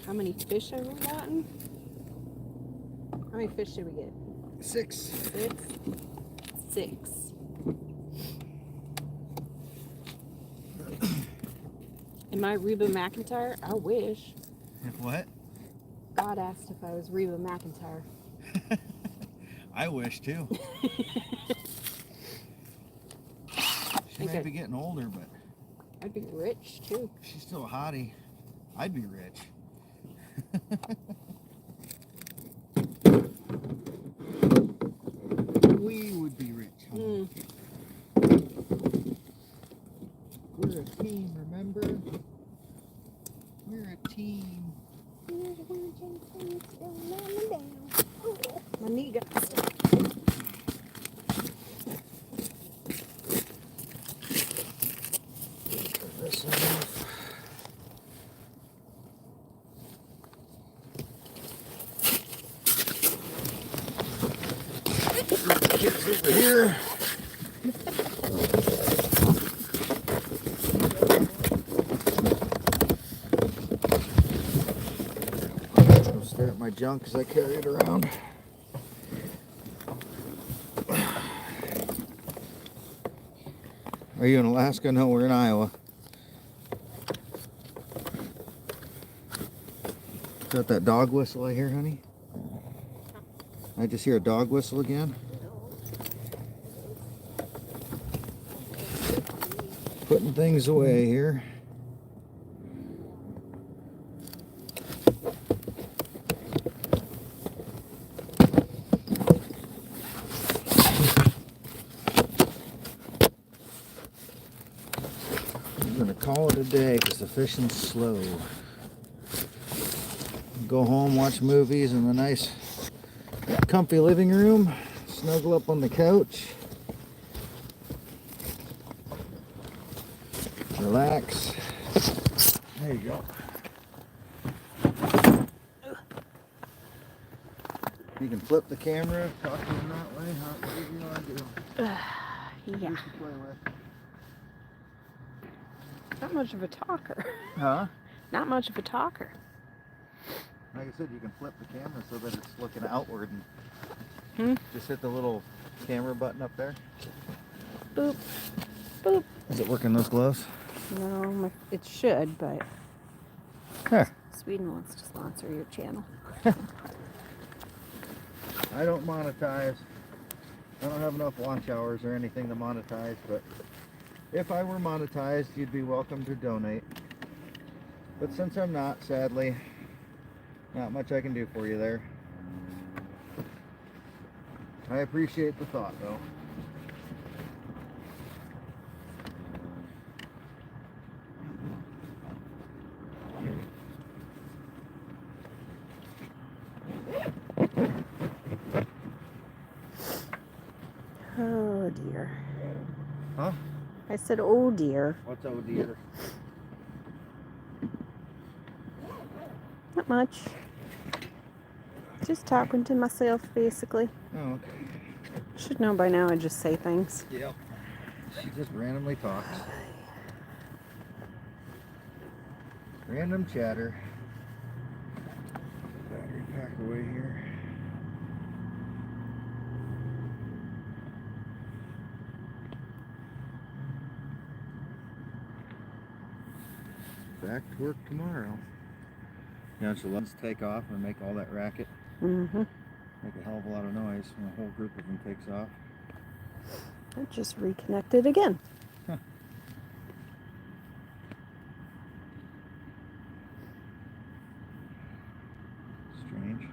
B: How many fish have we gotten? How many fish did we get?
A: 6.
B: 6? 6. Am I Reba McEntire? I wish.
A: If what?
B: God asked if I was Reba McEntire.
A: I wish too. She may be getting older, but
B: I'd be rich too.
A: she's still a hottie. I'd be rich. We would be rich.
B: Mm.
A: We're a team, remember? We're a team.
B: My knee got stuck.
A: Turn this off. Kids over here. I'll stare at my junk as I carry it around. Are you in Alaska? No, we're in Iowa. Is that that dog whistle I hear, honey? I just hear a dog whistle again. Putting things away here. I'm gonna call it a day because the fishing's slow. Go home, watch movies in the nice comfy living room, snuggle up on the couch, relax. There you go. You can flip the camera, talk to them that way. What do you want to do?
B: Yeah.
A: Who's to play with?
B: Not much of a talker.
A: Huh?
B: Not much of a talker.
A: Like I said, you can flip the camera so that it's looking outward and just hit the little camera button up there.
B: Boop. Boop.
A: Is it working those gloves?
B: No, it should, but
A: There.
B: Sweden wants to sponsor your channel.
A: I don't monetize. I don't have enough launch hours or anything to monetize, but if I were monetized, you'd be welcome to donate. But since I'm not, sadly, not much I can do for you there. I appreciate the thought, though.
B: Oh dear.
A: Huh?
B: I said, oh dear.
A: What's oh dear?
B: Not much. Just talking to myself, basically.
A: Oh, okay.
B: Should know by now I just say things.
A: Yep. She just randomly talks. Random chatter. Battery pack away here. Back to work tomorrow. Yeah, so let's take off and make all that racket.
B: Mm-hmm.
A: Make a hell of a lot of noise when a whole group of them takes off.
B: I just reconnected again.
A: Huh. Strange.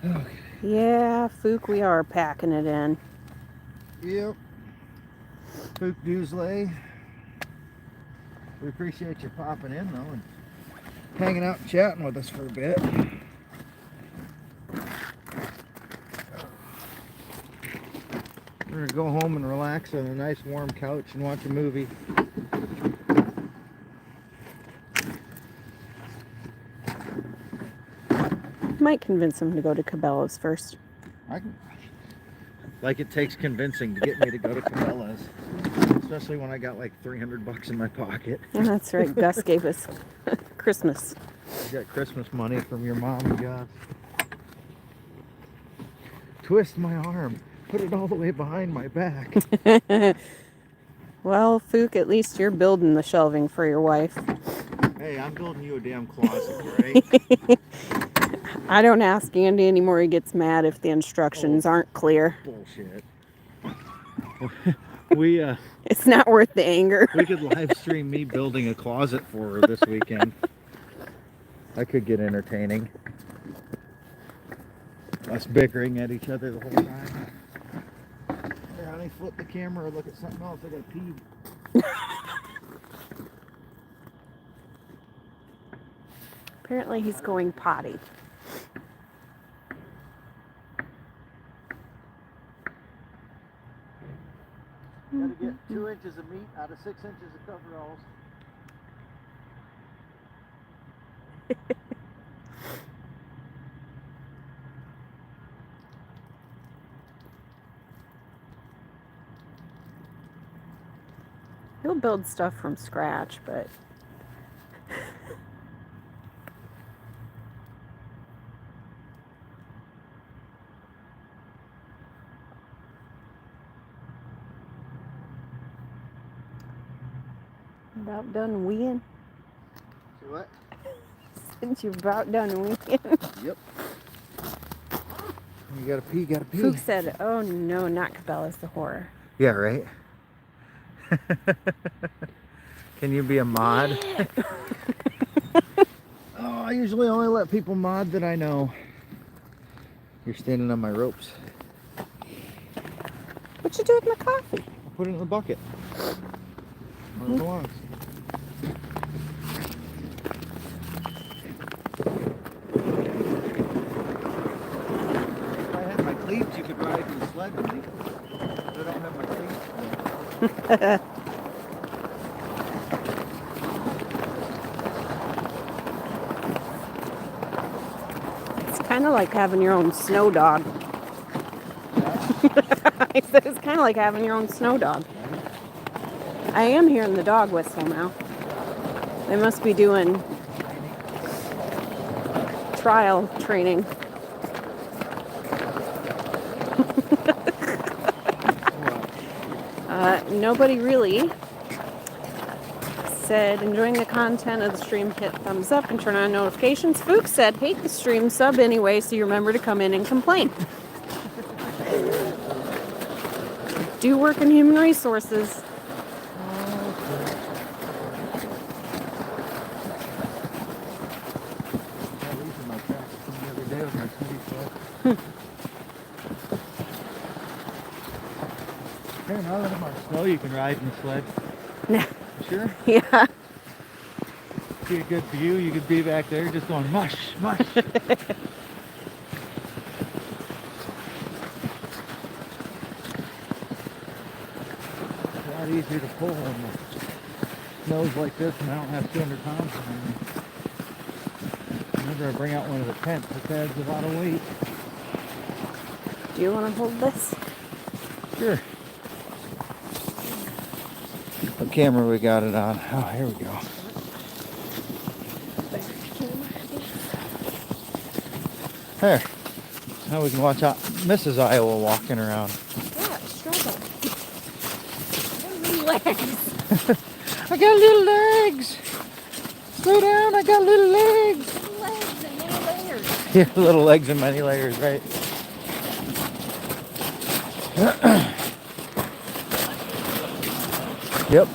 A: Okay.
B: Yeah, Fook, we are packing it in.
A: Yep. Spook Dewsley. We appreciate you popping in though and hanging out and chatting with us for a bit. We're gonna go home and relax on a nice warm couch and watch a movie.
B: Might convince him to go to Cabela's first.
A: Like it takes convincing to get me to go to Cabela's, especially when I got like $300 in my pocket.
B: That's right. Gus gave us Christmas.
A: You got Christmas money from your mom and Gus. Twist my arm. Put it all the way behind my back.
B: Well, Fook, at least you're building the shelving for your wife.
A: Hey, I'm building you a damn closet, right?
B: I don't ask Andy anymore. He gets mad if the instructions aren't clear.
A: Bullshit.
B: It's not worth the anger.
A: We could live stream me building a closet for her this weekend. That could get entertaining. Us bickering at each other the whole time. Here, honey, flip the camera or look at something else. I gotta pee.
B: Apparently he's going potty.
A: Gotta get 2 inches of meat out of 6 inches of coveralls.
B: He'll build stuff from scratch, but about done weeing?
A: See what?
B: Since you're about done weeing.
A: Yep. You gotta pee, gotta pee.
B: Fook said, oh no, not Cabela's, the horror.
A: Yeah, right? Can you be a mod? Oh, I usually only let people mod that I know. You're standing on my ropes.
B: What you do with my coffee?
A: I'll put it in the bucket. Where it belongs. If I had my cleats, you could ride in the sled with me. But I don't have my cleats.
B: It's kind of like having your own snow dog. I said it's kind of like having your own snow dog. I am hearing the dog whistle now. They must be doing trial training. Nobody really said enjoying the content of the stream, hit thumbs up and turn on notifications. Fook said hate the stream, sub anyway, so you remember to come in and complain. Do work in human resources.
A: Hey, now that I'm on snow, you can ride in the sled.
B: Yeah.
A: Sure?
B: Yeah.
A: See a good view, you could be back there just going mush, mush. A lot easier to pull when the snow's like this and I don't have 200 pounds behind me. Whenever I bring out one of the tents, it adds a lot of weight.
B: Do you want to hold this?
A: Sure. What camera we got it on? Oh, here we go. There. Now we can watch out Mrs. Iowa walking around.
B: Yeah, struggle. Legs.
A: I got little legs. Slow down, I got little legs.
B: Legs and many layers.
A: Yeah, little legs and many layers, right? Yep.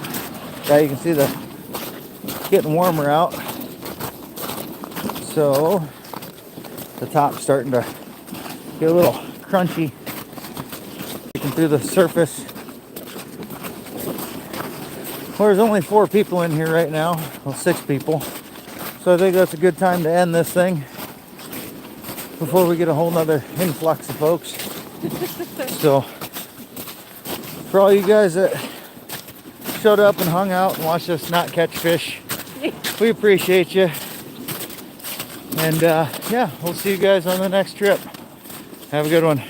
A: Yeah, you can see it's getting warmer out. So the top's starting to get a little crunchy. Looking through the surface. Well, there's only 4 people in here right now. Well, 6 people. So I think that's a good time to end this thing before we get a whole nother influx of folks. So for all you guys that showed up and hung out and watched us not catch fish, we appreciate you. And yeah, we'll see you guys on the next trip. Have a good one.